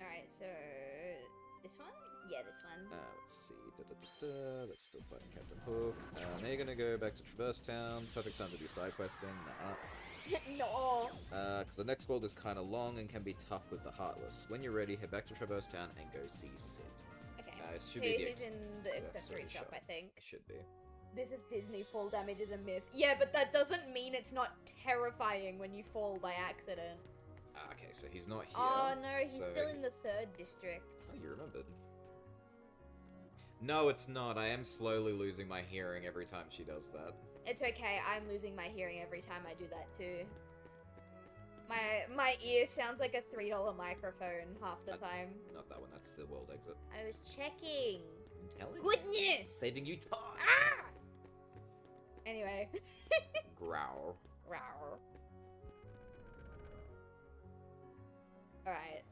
Alright, so... This one? Yeah, this one. Let's see. Let's still fight Captain Hook. Now you're gonna go back to Traverse Town. Perfect time to do side questing. Nah. No! Because the next world is kind of long and can be tough with the Heartless. When you're ready, head back to Traverse Town and go see Sid. Okay. It So should be the he's in the accessory shop, I think. It should be. This is Disney, fall damage is a myth. Yeah, but that doesn't mean it's not terrifying when you fall by accident. Okay, so he's not here. Oh no, he's so still in the 3rd district. Oh, you remembered. No, it's not. I am slowly losing my hearing every time she does that. It's okay, I'm losing my hearing every time I do that too. My ear sounds like a $3 microphone half the time. Not that one, that's the world exit. I was checking. I'm telling you. Goodness! Saving you time. Ah! Anyway. Growl. Rawr. Alright.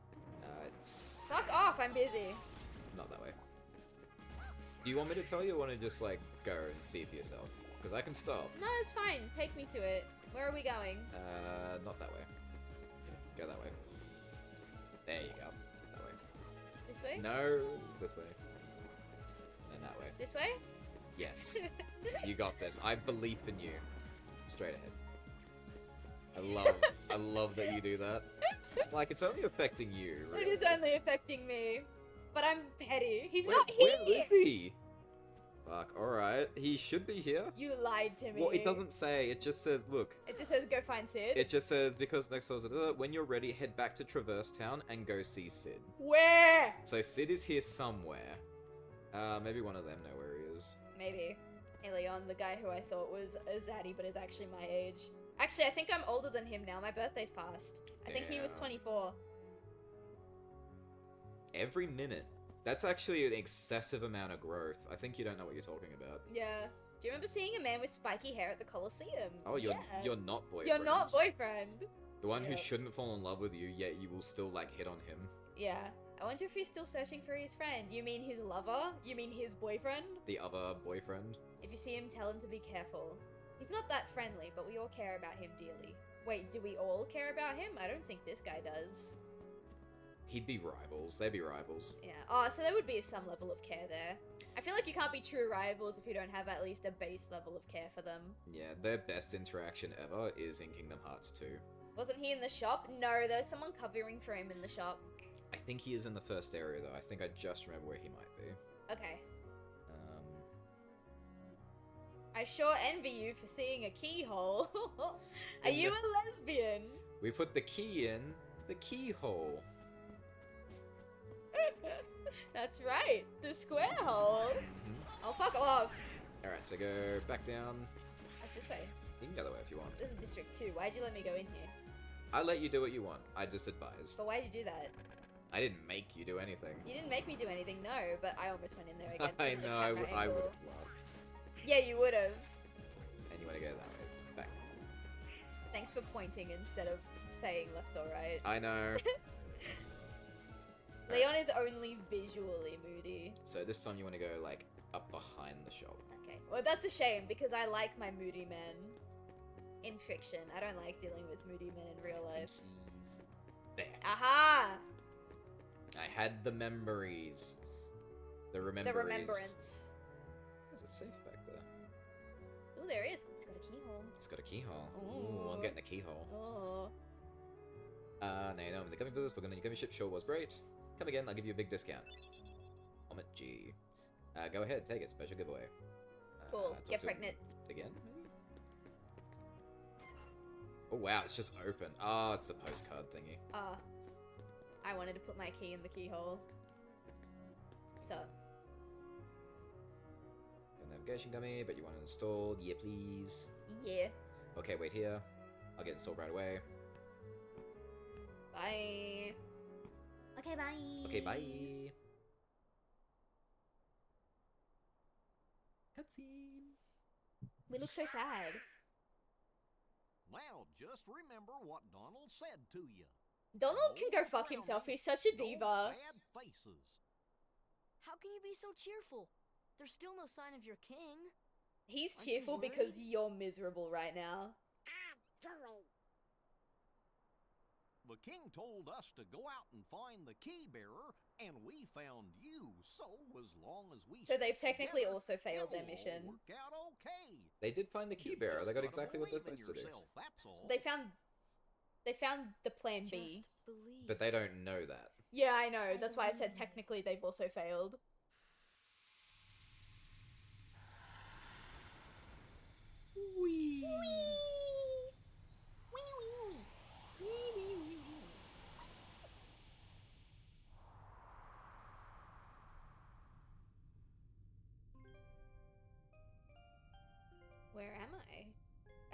It's Fuck off, I'm busy. not that way. Do you want me to tell you or want to just, like, go and see for yourself? Because I can stop. No, it's fine. Take me to it. Where are we going? Not that way. Go that way. There you go. That way. This way? No, this way. And that way. This way? Yes. You got this. I believe in you. Straight ahead. I love that you do that. Like, it's only affecting you, It really. is only affecting me. But I'm petty. He's Where- not here! Where is he? Fuck, alright. He should be here. You lied to me. Well, it doesn't say. It just says, look. It just says go find Sid. It just says, because next door's when you're ready, head back to Traverse Town and go see Sid. Where? So Sid is here somewhere. Maybe one of them know where he is. Maybe. Hey Leon, the guy who I thought was a zaddy but is actually my age. Actually, I think I'm older than him now. My birthday's passed. I think he was Damn. 24. Every minute. That's actually an excessive amount of growth. I think you don't know what you're talking about. Yeah. Do you remember seeing a man with spiky hair at the Colosseum? Oh, you're Yeah. not boyfriend. You're not boyfriend. The one who Yep. shouldn't fall in love with you, yet you will still, like, hit on him. Yeah. I wonder if he's still searching for his friend. You mean his lover? You mean his boyfriend? The other boyfriend. If you see him, tell him to be careful. He's not that friendly, but we all care about him dearly. Wait, do we all care about him? I don't think this guy does. He'd be rivals. They'd be rivals. Yeah. Oh, so there would be some level of care there. I feel like you can't be true rivals if you don't have at least a base level of care for them. Yeah, their best interaction ever is in Kingdom Hearts 2. Wasn't he in the shop? No, there was someone covering for him in the shop. I think he is in the first area, though. I think I just remember where he might be. Okay. Um, I sure envy you for seeing a keyhole. Are In you the- a lesbian? we put the key in the keyhole. That's right. The square hole. Mm-hmm. Oh, fuck off. Alright, so go back down. That's this way. You can go the other way if you want. This is District 2. Why'd you let me go in here? I let you do what you want. I just advise. But why'd you do that? I didn't make you do anything. You didn't make me do anything, no, but I almost went in there again. I because of the know, I would camera have angle. loved. Yeah, you would have. And you want to go that way. Back. Thanks for pointing instead of saying left or right. I know. Leon is only visually moody. So this time you want to go, like, up behind the shop. Okay. Well, that's a shame because I like my moody men in fiction. I don't like dealing with moody men in real life. He's there. Aha! I had the memories. The rememberies. The remembrance. There's a safe back there. Oh, there is. It's got a keyhole. It's got a keyhole. Ooh. Ooh, I'm getting a keyhole. Oh. No, the gummy brothers, we're gonna gummy ship sure was great. Come again, I'll give you a big discount. Omit G. Go ahead, take it. Special giveaway. Cool. talk Get to pregnant. Again, maybe? Oh wow, it's just open. Oh, it's the postcard thingy. I wanted to put my key in the keyhole. So. A navigation gummy, but you want it installed? Yeah, please. Yeah. Okay, wait here. I'll get it installed right away. Bye. Okay, bye. Okay, bye. Cutscene. We look so sad. Now, just remember what Donald said to you. Donald can go fuck himself. He's such a diva. No sad faces. How can you be so cheerful? There's still no sign of your king. He's Aren't you cheerful because worried? you're miserable right now. The king told us to go out and find the key bearer, and we found you. So as long as we So they've stick technically together, also failed their it'll all mission. Work out okay. They did find the key You bearer. They just got gotta exactly what they're believe in supposed to do. yourself, that's all. They found the plan B. Just believe. But they don't know that. Yeah, I know. That's why I said technically they've also failed. Whee! Where am I?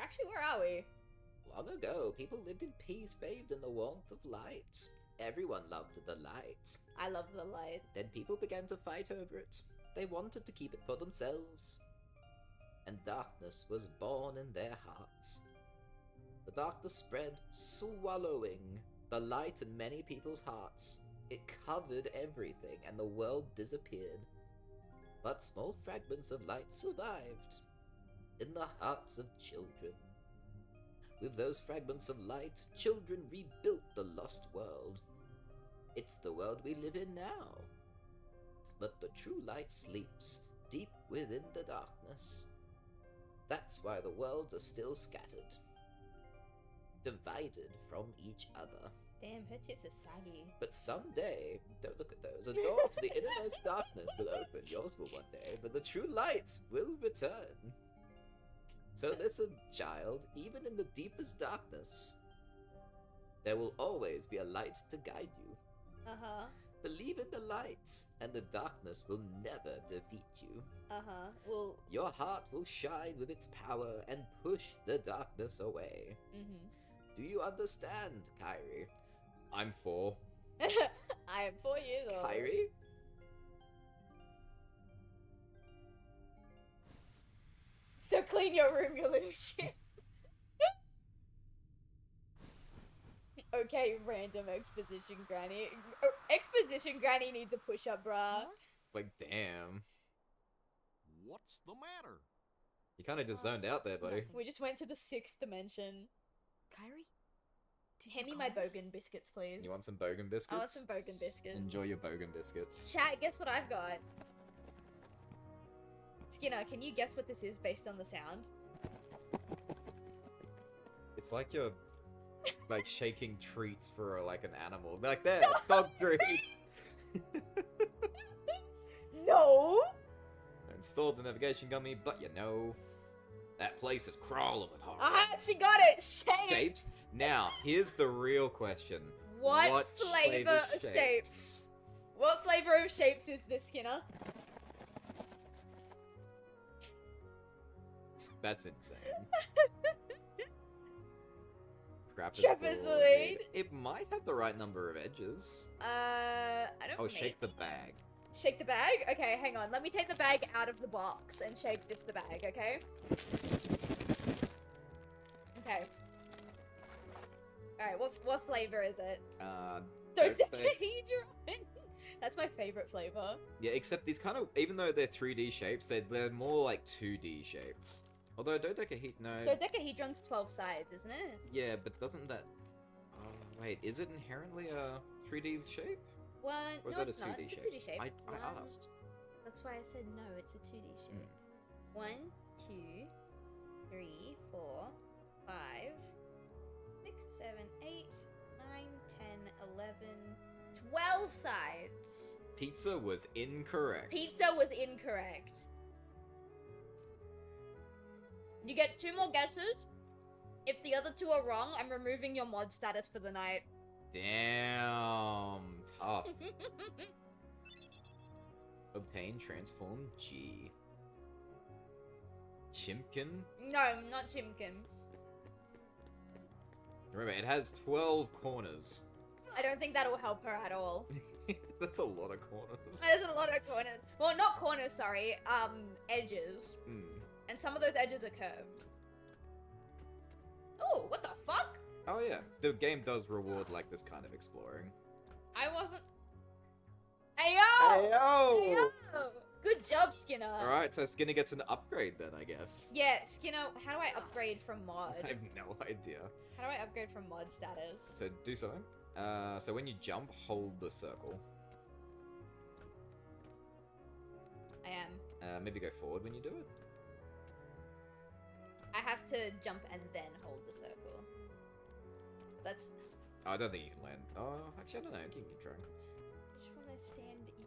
Actually, where are we? Long ago, people lived in peace, bathed in the warmth of light. Everyone loved the light. I love the light. Then people began to fight over it. They wanted to keep it for themselves. And darkness was born in their hearts. The darkness spread, swallowing the light in many people's hearts. It covered everything, and the world disappeared. But small fragments of light survived in the hearts of children. With those fragments of light, children rebuilt the lost world. It's the world we live in now. But the true light sleeps deep within the darkness. That's why the worlds are still scattered, divided from each other. Damn, her tits are saggy. But someday, don't look at those, a door to the innermost darkness will open. Yours will one day, but the true light will return. So listen, child, even in the deepest darkness, there will always be a light to guide you. Uh-huh. Believe in the light, and the darkness will never defeat you. Uh-huh. Well, Your heart will shine with its power and push the darkness away. mm-hmm. Do you understand, Kyrie? I'm 4. I am 4 years old. Kyrie? So clean your room, you little shit. Okay, random exposition granny. Exposition granny needs a push-up, bruh. Like, damn. What's the matter? You kind of just zoned out there, buddy. We just went to the 6th dimension. Kyrie? Did Hand you me my call? bogan biscuits, please. You want some bogan biscuits? I want some bogan biscuits. Enjoy your bogan biscuits. Chat, guess what I've got? Skinner, can you guess what this is based on the sound? It's like you're like shaking treats for like an animal. Like that, dog treats. No! Installed the navigation gummy, but you know, that place is crawling with horror. Ah, she got it! Shapes! Shapes. Now, here's the real question. What flavor shapes? shapes? What flavor of shapes is this, Skinner? That's insane. Trapezoid. It might have the right number of edges. I don't. Oh, shake the bag. Shake the bag? Okay, hang on. Let me take the bag out of the box and shake just the bag, okay? Okay. Alright, what flavor is it? Dodecahedron! That's my favorite flavor. Yeah, except these kind of, even though they're 3D shapes, they're more like 2D shapes. Although Dodecahedron's 12 sides, isn't it? Yeah, but doesn't that... wait, is it inherently a 3D shape? Well, Or is no, that it's a 2D not. It's a shape? 2D shape. I asked. That's why I said no, it's a 2D shape. 1, 2, 3, 4, 5, 6, 7, 8, 9, 10, 11, 12 sides. Pizza was incorrect. Pizza was incorrect. You get 2 more guesses. If the other 2 are wrong, I'm removing your mod status for the night. Damn. Tough. Obtain transform G. Chimkin? No, not Chimkin. Remember, it has 12 corners. I don't think that'll help her at all. That's a lot of corners. There's a lot of corners. Well, not corners, sorry. Edges. And some of those edges are curved. Oh, what the fuck? Oh yeah, the game does reward like this kind of exploring. I wasn't... Ayo! Ayo! Ayo! Good job, Skinner. Alright, so Skinner gets an upgrade then, I guess. Yeah, Skinner, how do I upgrade from mod? I have no idea. How do I upgrade from mod status? So do something. So when you jump, hold the circle. I am. Maybe go forward when you do it. I have to jump and then hold the circle. That's... Oh, I don't think you can land. Oh, actually, I don't know. You can try. I just want to stand in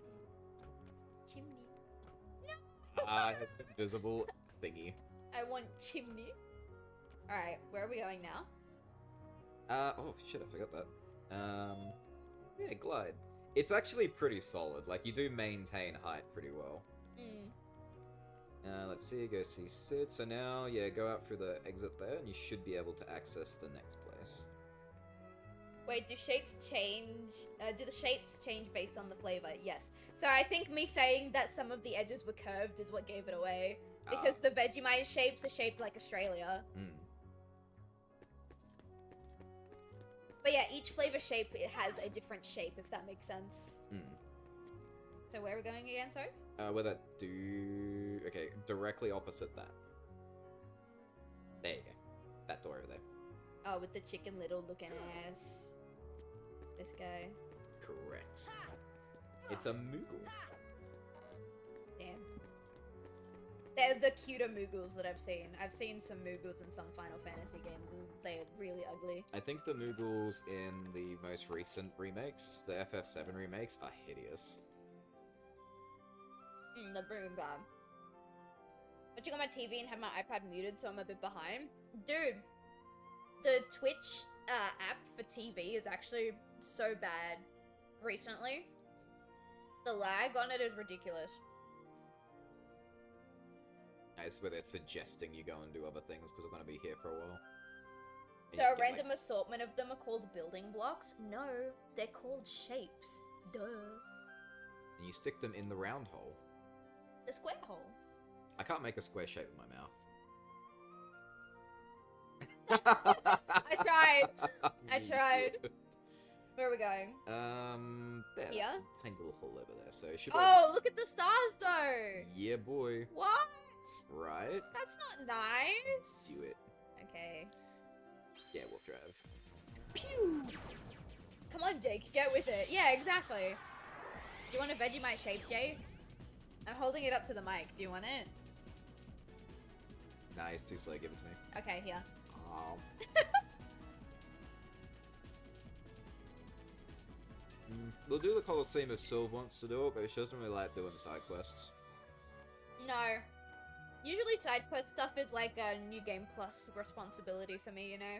a chimney. It has an invisible thingy. I want chimney. Alright, where are we going now? Oh shit, I forgot that. Yeah, glide. It's actually pretty solid. Like, you do maintain height pretty well. Let's see, go see Sid. So now, yeah, go out through the exit there, and you should be able to access the next place. Wait, do shapes change? Do the shapes change based on the flavor? Yes. So I think me saying that some of the edges were curved is what gave it away. Because the Vegemite shapes are shaped like Australia. But yeah, each flavor shape it has a different shape, if that makes sense. So where are we going again, sorry? Where that do... Okay, directly opposite that. There you go. That door over there. Oh, with the Chicken Little looking ass. This guy. Correct. It's a Moogle. Damn. They're the cuter Moogles that I've seen. I've seen some Moogles in some Final Fantasy games, and they're really ugly. I think the Moogles in the most recent remakes, the FF7 remakes, are hideous. They're pretty bad. Watching on my TV and have my iPad muted, so I'm a bit behind. Dude, the Twitch app for TV is actually so bad recently. The lag on it is ridiculous. It's where they're suggesting you go and do other things because we're going to be here for a while. And So you a get, random assortment of them are called building blocks? No, they're called shapes. Duh. and you stick them in the round hole. The square hole. I can't make a square shape with my mouth. I tried. I tried. Where are we going? There. Here? Tiny little hole over there. So it should. Oh, look at the stars though. Yeah, boy. What? Right. That's not nice. Do it. Okay. Yeah, we'll drive. Pew! Come on, Jake, get with it. Yeah, exactly. Do you want a Vegemite shape, Jake? I'm holding it up to the mic. Do you want it? Nah, he's too slow. Give it to me. Okay, here. We'll do the Colosseum if Sylve wants to do it, but she doesn't really like doing the side quests. No. Usually side quest stuff is like a New Game Plus responsibility for me, you know?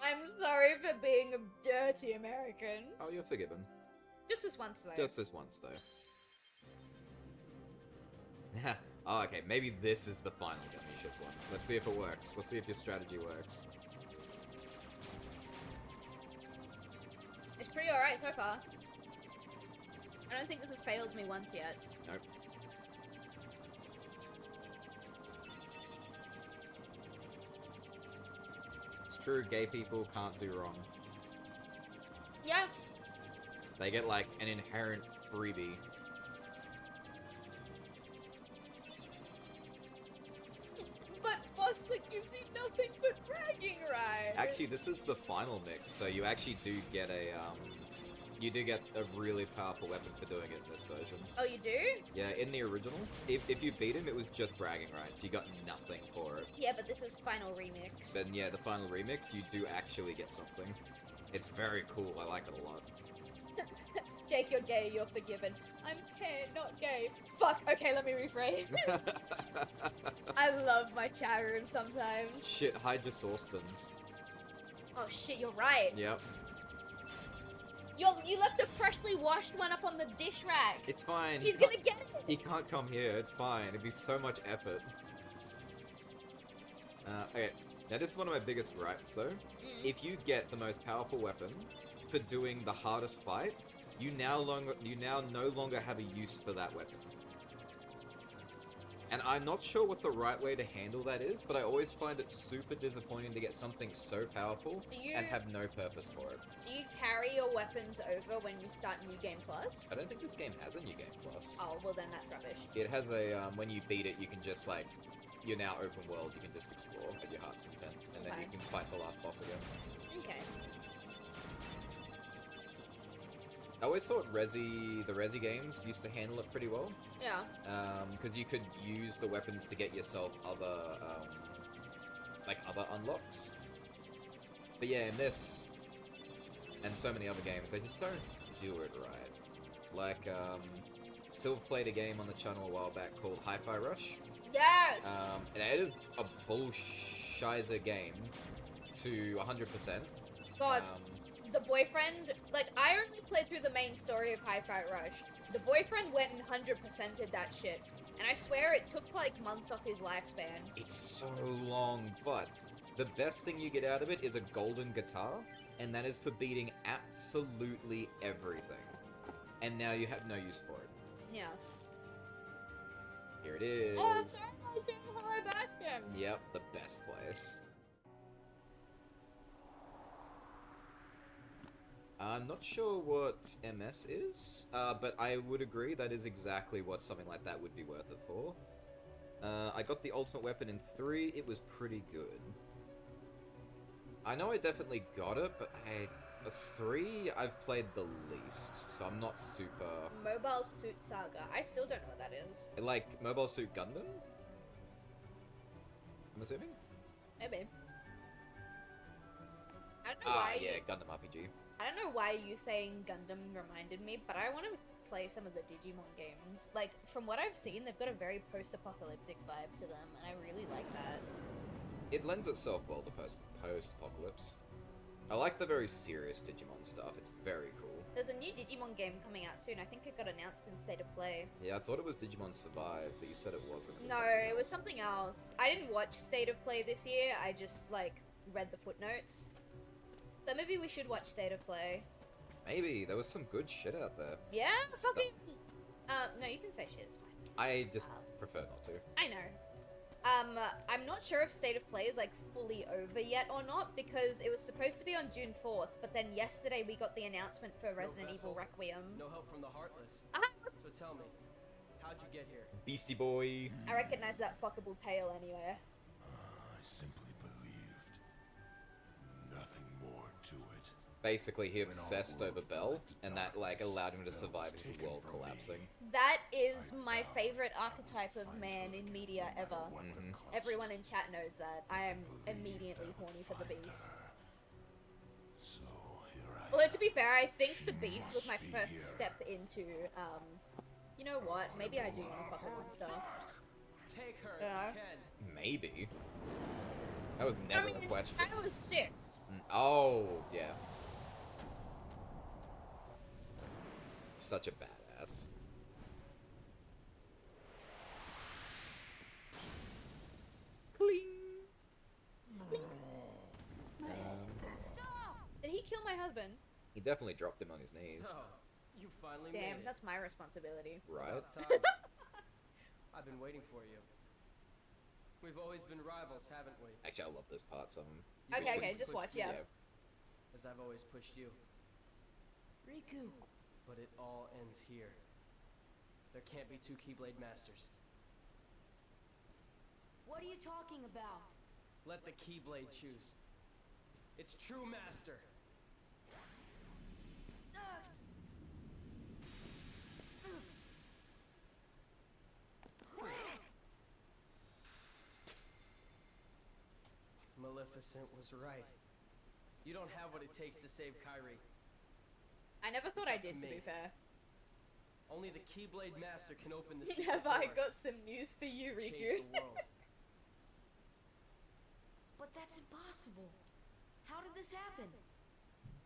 I'm sorry for being a dirty American. Oh, you're forgiven. Just this once, though. Just this once, though. Oh, okay, maybe this is the final gummy ship one. Let's see if it works. Let's see if your strategy works. It's pretty alright so far. I don't think this has failed me once yet. Nope. It's true, gay people can't do wrong. Yeah. They get, like, an inherent freebie. But boss, that gives you nothing but bragging rights. Actually, this is the final mix, so you actually do get a, you do get a really powerful weapon for doing it in this version. Oh, you do? Yeah, in the original, if you beat him, it was just bragging rights. You got nothing for it. Yeah, but this is final remix. Then, yeah, the final remix, you do actually get something. It's very cool. I like it a lot. Jake, you're gay, you're forgiven. I'm gay, not gay. Fuck, okay, let me rephrase. I love my chat room sometimes. Shit, hide your saucepans. Oh shit, you're right. Yep. You left a freshly washed one up on the dish rack. It's fine. He's gonna get it. He can't come here. It's fine. It'd be so much effort. Okay. Now this is one of my biggest gripes, though. If you get the most powerful weapon for doing the hardest fight, you now no longer have a use for that weapon. And I'm not sure what the right way to handle that is, but I always find it super disappointing to get something so powerful and have no purpose for it. Do you carry your weapons over when you start New Game Plus? I don't think this game has a New Game Plus. Oh, well then that's rubbish. It has a, when you beat it, you can just, like, you're now open world, you can just explore at your heart's content, and then you can fight the last boss again. Okay. I always thought the Resi games used to handle it pretty well. Yeah. Because you could use the weapons to get yourself other, other unlocks. But yeah, in this, and so many other games, they just don't do it right. Like, Silver played a game on the channel a while back called Hi-Fi Rush. Yes! And it is a bullshizer game to 100%. God. The boyfriend, like, I only played through the main story of Hi-Fi Rush. The boyfriend went and 100%ed that shit. And I swear it took, like, months off his lifespan. It's so long, but the best thing you get out of it is a golden guitar, and that is for beating absolutely everything. And now you have no use for it. Yeah. Here it is. Oh, it's High Bastion! Yep, the best place. I'm not sure what MS is, but I would agree that is exactly what something like that would be worth it for. I got the ultimate weapon in 3, it was pretty good. I know I definitely got it, but 3 I've played the least, so I'm not super... Mobile Suit Saga. I still don't know what that is. Like, Mobile Suit Gundam? I'm assuming? Maybe. I don't know why yeah, Gundam RPG. I don't know why you saying Gundam reminded me, but I want to play some of the Digimon games. Like, from what I've seen, they've got a very post-apocalyptic vibe to them, and I really like that. It lends itself well to post-apocalypse. I like the very serious Digimon stuff, it's very cool. There's a new Digimon game coming out soon. I think it got announced in State of Play. Yeah, I thought it was Digimon Survive, but you said it wasn't. No, it was something else. I didn't watch State of Play this year, I just, like, read the footnotes. But maybe we should watch State of Play. Maybe. There was some good shit out there. Yeah? Fucking... no, you can say shit, it's fine. I just prefer not to. I know. I'm not sure if State of Play is, like, fully over yet or not, because it was supposed to be on June 4th, but then yesterday we got the announcement for Resident Evil Requiem. No help from the Heartless. So tell me, how'd you get here? Beastie Boy. I recognize that fuckable tail anywhere. I simply believed. Nothing more to it. Basically, he obsessed over Belle, and that, like, allowed him to survive his world collapsing. That is my favorite archetype of man in media ever. Mm-hmm. Everyone in chat knows that. I am immediately horny for the Beast. So here I Although, to be fair, I think the Beast was my first step into, you know what? Maybe I do want to fuck her and stuff. Take her, Yeah. if you can. Maybe. That was never a question. I was 6. Oh, yeah. Such a badass. Cling. Did he kill my husband? He definitely dropped him on his knees. So, you finally Damn, made it. that's my responsibility. Right? About time. I've been waiting for you. We've always been rivals, haven't we? Actually, I love this part. Some. You've Okay, always okay, just pushed watch, me, yeah. As I've always pushed you. Riku. But it all ends here. There can't be two Keyblade Masters. What are you talking about? Let the Keyblade choose. Its true master. Maleficent was right. You don't have what it takes to save Kairi. I never thought It's I up to did, to me. be fair. Only the Keyblade Master can open the secret Have I door, got some news for you, change Riku? the world. But that's impossible. How did this happen?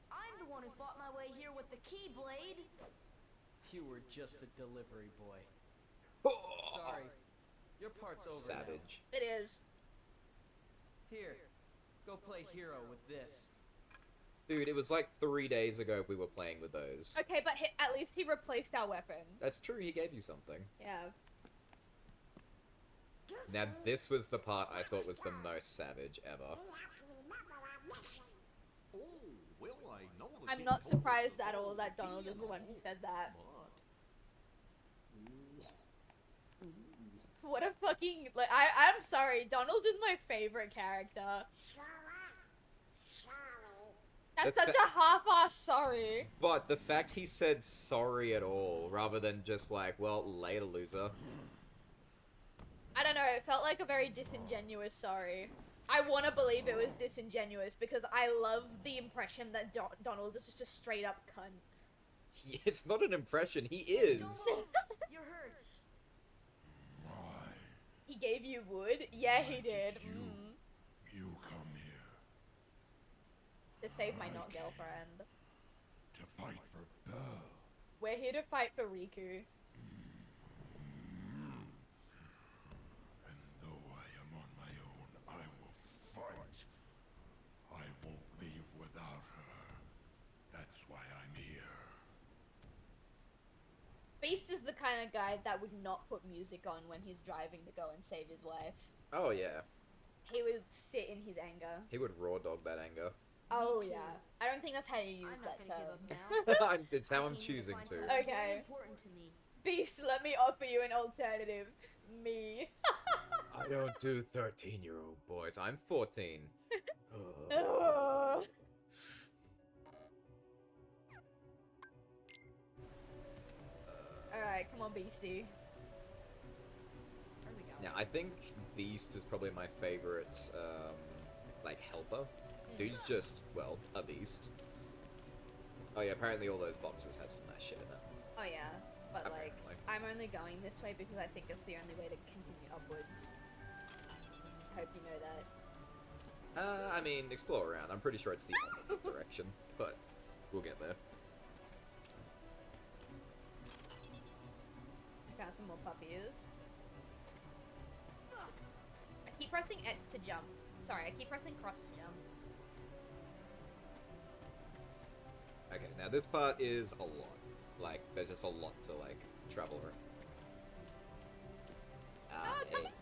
I'm the one who fought my way here with the Keyblade. You were just the delivery boy. Sorry. Your part's over now. Savage. It is. Here, go play hero with this. Dude, it was like 3 days ago we were playing with those. Okay, but at least he replaced our weapon. That's true, he gave you something. Yeah. Now, this was the part I thought was the most savage ever. Oh, well, I know the I'm king not told us surprised to at all follow that the Donald is the one who said that. but- What a fucking... Like, I'm sorry, Donald is my favorite character. That's That's such a half-ass sorry. But the fact he said sorry at all, rather than just like, well, later, loser. I don't know, it felt like a very disingenuous sorry. I want to believe it was disingenuous because I love the impression that Donald is just a straight-up cunt. It's not an impression, he is. You're hurt. He gave you wood? Yeah, he did. Mm. You come here To save my not girlfriend. to fight for Pearl. We're here to fight for Riku. And though I am on my own, I will fight. I won't leave without her. That's why I'm here. Beast is the kind of guy that would not put music on when he's driving to go and save his wife. Oh, yeah. He would sit in his anger. He would raw dog that anger. Oh, too. yeah. I don't think that's how you use I'm not that gonna term. give up now. It's how I'm I came here to choosing find to. something very Okay. important to me. Beast, let me offer you an alternative. Me. I don't do 13-year-old boys, I'm 14. Ugh. Alright, come on, Beastie. Where are we going? Now, I think Beast is probably my favorite, like, helper. Dude's just, well, a beast. Oh yeah, apparently all those boxes had some nice shit in it. Oh yeah, but like, Apparently. I'm only going this way because I think it's the only way to continue upwards. Hope you know that. I mean, explore around. I'm pretty sure it's the opposite direction, but we'll get there. I found some more puppies. I keep pressing X to jump. Sorry, I keep pressing cross to jump. Okay, now this part is a lot. Like, there's just a lot to, like, travel around. come on.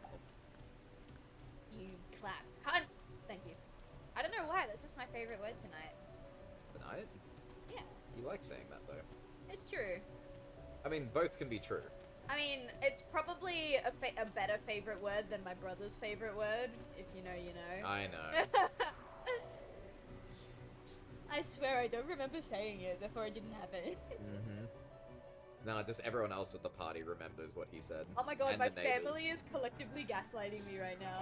You clap. Cunt! Thank you. I don't know why, that's just my favorite word tonight. Tonight? Yeah, You like saying that, though. it's true. I mean, both can be true. I mean, it's probably a better favorite word than my brother's favorite word. If you know, you know. I know. I swear I don't remember saying it, therefore it didn't happen. Mm-hmm. No, just everyone else at the party remembers what he said. Oh my god, and my the neighbors. family is collectively gaslighting me right now.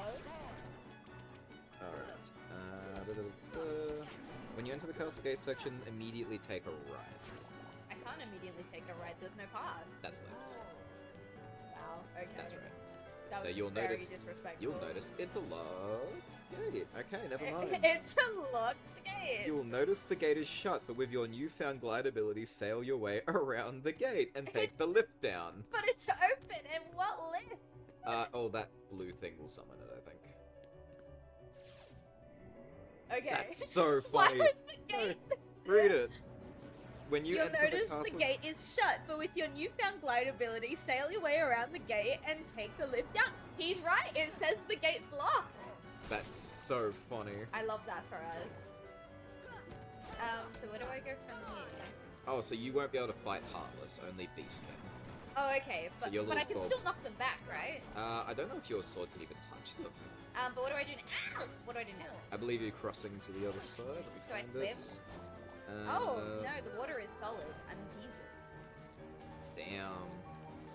Alright. When you enter the Castle Gate section, immediately take a right. I can't immediately take a right, there's no path. That's left. Wow, okay. That's right. That So was you'll very notice. disrespectful. You'll notice it's a locked gate. Okay, never mind. It's a locked gate. You will notice the gate is shut, but with your newfound glide ability, sail your way around the gate and take the lift down. But it's open, and what lift? Oh, that blue thing will summon it, I think. Okay. That's so Why funny. was the gate? No, read it. When you You'll enter notice the the castle, gate is shut, but with your newfound glide ability, sail your way around the gate and take the lift down. He's right. It says the gate's locked. That's so funny. I love that for us. So where do I go from here? Oh, so you won't be able to fight Heartless, only Beast can. Oh, okay. So But, your but I little can sword- still knock them back, right? I don't know if your sword can even touch them. But what do I do now? Ow! What do I do now? I believe you're crossing to the other side. Let me So I find swim? it. Oh, no, the water is solid. I'm Jesus. Damn.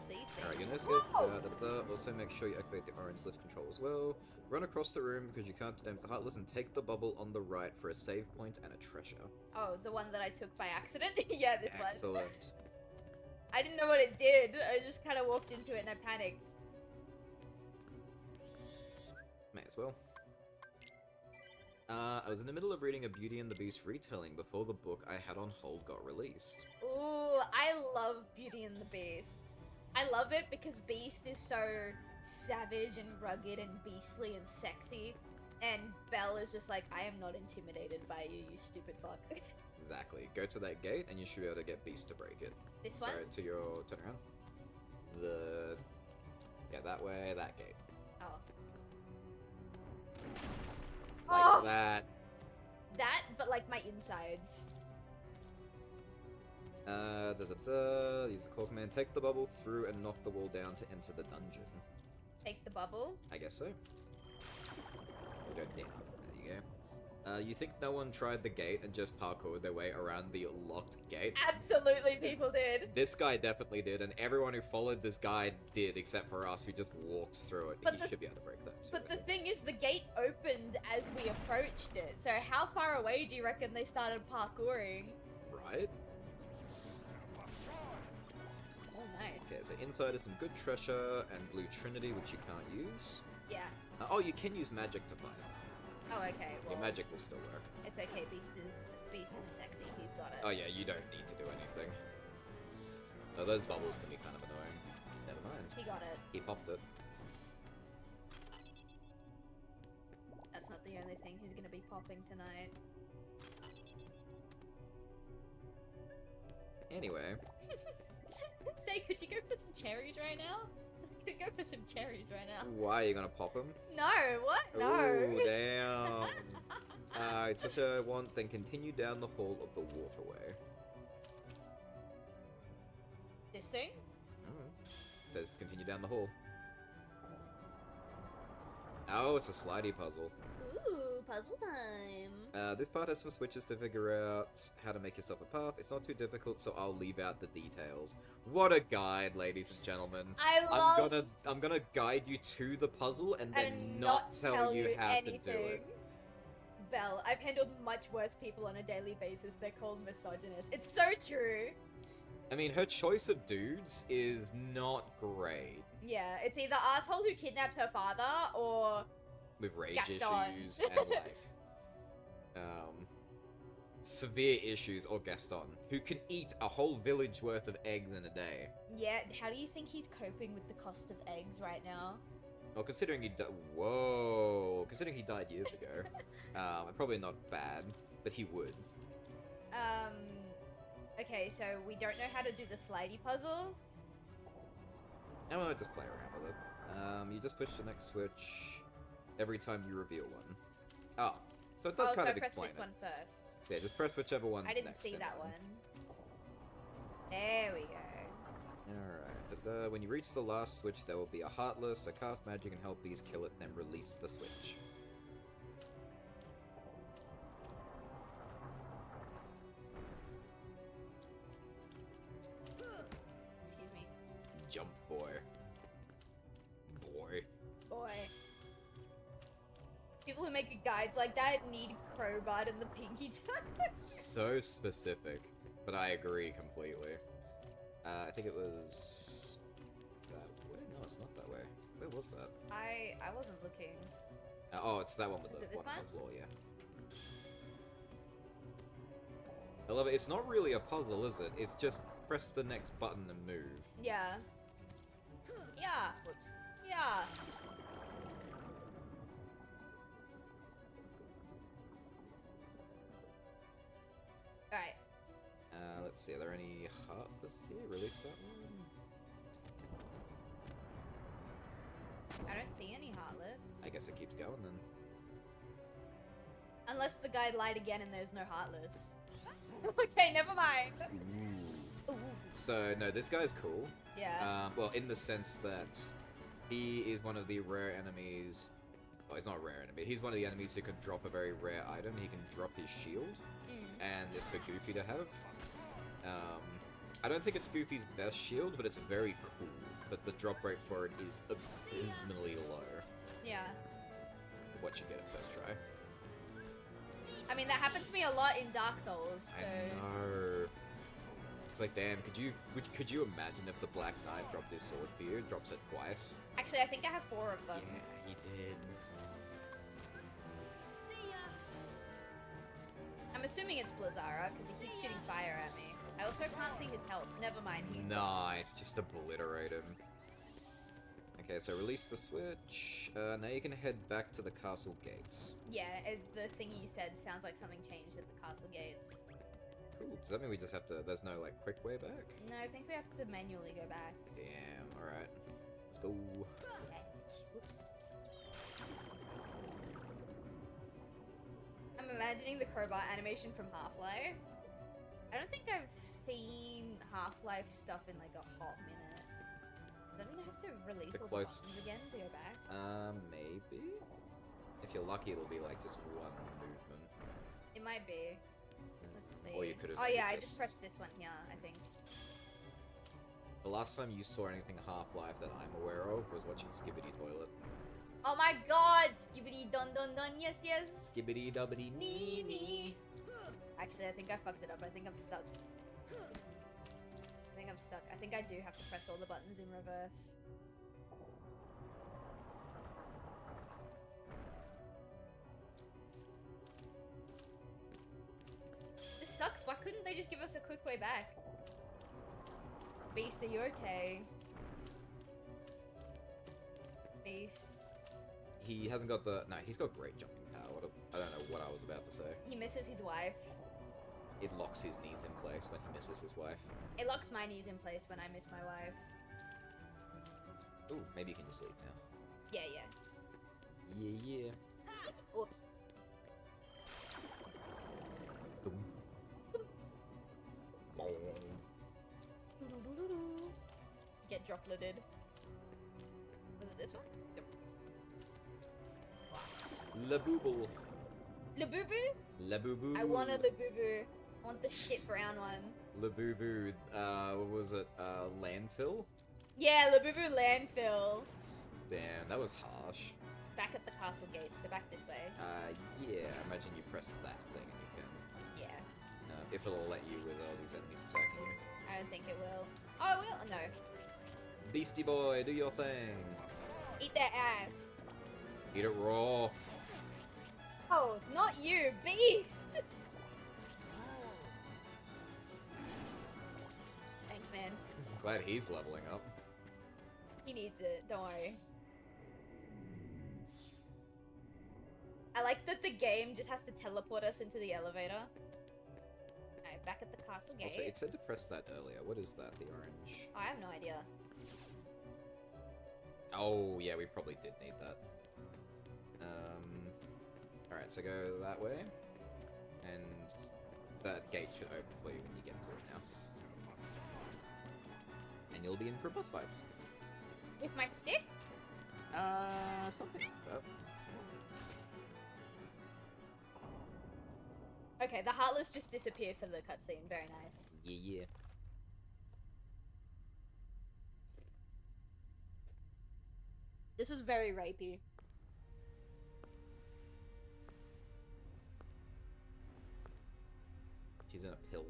These Alright, things. you're Whoa! good. Also make sure you activate the orange lift control as well. Run across the room because you can't damage the Heartless and take the bubble on the right for a save point and a treasure. Oh, the one that I took by accident? Yeah, this one. Excellent. I didn't know what it did. I just kind of walked into it and I panicked. May as well. I was in the middle of reading a Beauty and the Beast retelling before the book I had on hold got released. Ooh, I love Beauty and the Beast. I love it because Beast is so savage and rugged and beastly and sexy. And Belle is just like, I am not intimidated by you, you stupid fuck. Exactly. Go to that gate and you should be able to get Beast to break it. This one? So, to your... turn around. Yeah, that way, that gate. Oh. Like Oh! that. That, but like my insides. Use the call command. Take the bubble through and knock the wall down to enter the dungeon. Take the bubble. I guess so. You go down. There you go. You think no one tried the gate and just parkoured their way around the locked gate? Absolutely, people did. This guy definitely did, and everyone who followed this guy did, except for us who just walked through it. But He should be able to break that too. But I the think. thing is, the gate opened as we approached it. So how far away do you reckon they started parkouring? Right? Oh, nice. Okay, so inside is some good treasure and Blue Trinity, which you can't use. Yeah. Oh, you can use magic to fight. Oh, okay. Well, Your magic will still work. it's okay. Beast is sexy. He's got it. Oh yeah, you don't need to do anything. Oh, those bubbles can be kind of annoying. Never mind. He got it. He popped it. That's not the only thing he's gonna be popping tonight. Anyway. Say, could you go for some cherries right now? Could go for some cherries right now. Why are you gonna pop him? No, what? No. Ooh, damn. It's what I want, then continue down the hall of the waterway. This thing? It says continue down the hall. Oh, it's a slidey puzzle. Ooh, puzzle time. This part has some switches to figure out how to make yourself a path. It's not too difficult, so I'll leave out the details. What a guide, ladies and gentlemen. I'm gonna guide you to the puzzle and then not tell you how to do it. Belle, I've handled much worse people on a daily basis. They're called misogynist. It's so true. I mean, her choice of dudes is not great. Yeah, it's either asshole who kidnapped her father or With rage Gaston. issues and like severe issues, or Gaston, who can eat a whole village worth of eggs in a day. Yeah, how do you think he's coping with the cost of eggs right now? Well, considering he considering he died years ago, probably not bad, but he would. Okay, so we don't know how to do the slidey puzzle. I'm gonna just play around with it. You just push the next switch every time you reveal one. Oh, so it does kind of press explain this it. one first. So yeah, just press whichever one's I didn't next see in that line. one. There we go. Alright, when you reach the last switch, there will be a Heartless, so cast magic and help these kill it, then release the switch. Excuse me. Jump, boy. Boy. People who make guides like that need crowbar and the pinky toe. So specific, but I agree completely. I think it was that way. No, it's not that way. Where was that? I wasn't looking. Oh, it's that one with Is the it this one on one? the floor, yeah. I love it. It's not really a puzzle, is it? It's just press the next button and move. Yeah. Yeah. Whoops. Yeah. Alright. Let's see, are there any Heartless here? Release that one? I don't see any Heartless. I guess it keeps going then. Unless the guy lied again and there's no Heartless. Okay, never mind. Ooh. So, no, this guy's cool. Yeah. Well, in the sense that he is one of the rare enemies. Well, he's not a rare enemy. He's one of the enemies who can drop a very rare item. He can drop his shield, and it's for Goofy to have. I don't think it's Goofy's best shield, but it's very cool. But the drop rate for it is abysmally low. Yeah. What you get at first try. I mean, that happened to me a lot in Dark Souls, so... I know. It's like, damn, could you imagine if the Black Knight dropped his sword for you? Drops it twice. Actually, I think I have 4 of them. Yeah, he did. I'm assuming it's Blizzara, because he keeps shooting fire at me. I also can't see his health. Never mind. Nice, just obliterate him. Okay, so release the switch. Now you can head back to the castle gates. Yeah, the thing you said sounds like something changed at the castle gates. Cool. Does that mean we just have to... There's no, like, quick way back? No, I think we have to manually go back. Damn, alright. Let's go. Savage. Whoops. I'm imagining the crowbar animation from Half-Life. I don't think I've seen Half-Life stuff in, like, a hot minute. Then I'm gonna have to release all the buttons again to go back. Maybe? If you're lucky, it'll be, like, just one movement. It might be. Let's see. Or you could've Oh yeah, I just- just pressed this one here, I think. The last time you saw anything Half-Life that I'm aware of was watching Skibbity Toilet. Oh my god! Skibbity dun dun dun, yes yes! Skibbity dubbity Nee nee! Actually, I think I fucked it up. I think I'm stuck. I think I'm stuck. I think I do have to press all the buttons in reverse. This sucks. Why couldn't they just give us a quick way back? Beast, are you okay? Beast. He hasn't got the... No, he's got great jumping power. I don't know what I was about to say. He misses his wife. It locks his knees in place when he misses his wife. It locks my knees in place when I miss my wife. Ooh, maybe you can just sleep now. Yeah, yeah. Yeah, yeah. Oops. Boom. Boom. Get dropleted. Was it this one? Yep. Labooble. Labubu? Laboobu. I want a Labubu. I want the shit brown one. Laboobu, what was it? Landfill? Yeah, Labubu landfill. Damn, that was harsh. Back at the castle gates, so back this way. Yeah, imagine you press that thing and you can... Yeah. If it'll let you with all these enemies attacking you. I don't think it will. Oh, it will? No. Beastie boy, do your thing. Eat that ass. Eat it raw. Oh, not you, beast! Thanks, man. Glad he's leveling up. He needs it, don't worry. I like that the game just has to teleport us into the elevator. Alright, back at the castle gates. Also, it said to press that earlier. What is that? The orange? I have no idea. Oh, yeah, we probably did need that. Alright, so go that way. And that gate should open for you when you get to it now. And you'll be in for a boss fight. With my stick? Something like that. Okay, the Heartless just disappeared for the cutscene. Very nice. Yeah, yeah. This is very rapey. She's in a pill.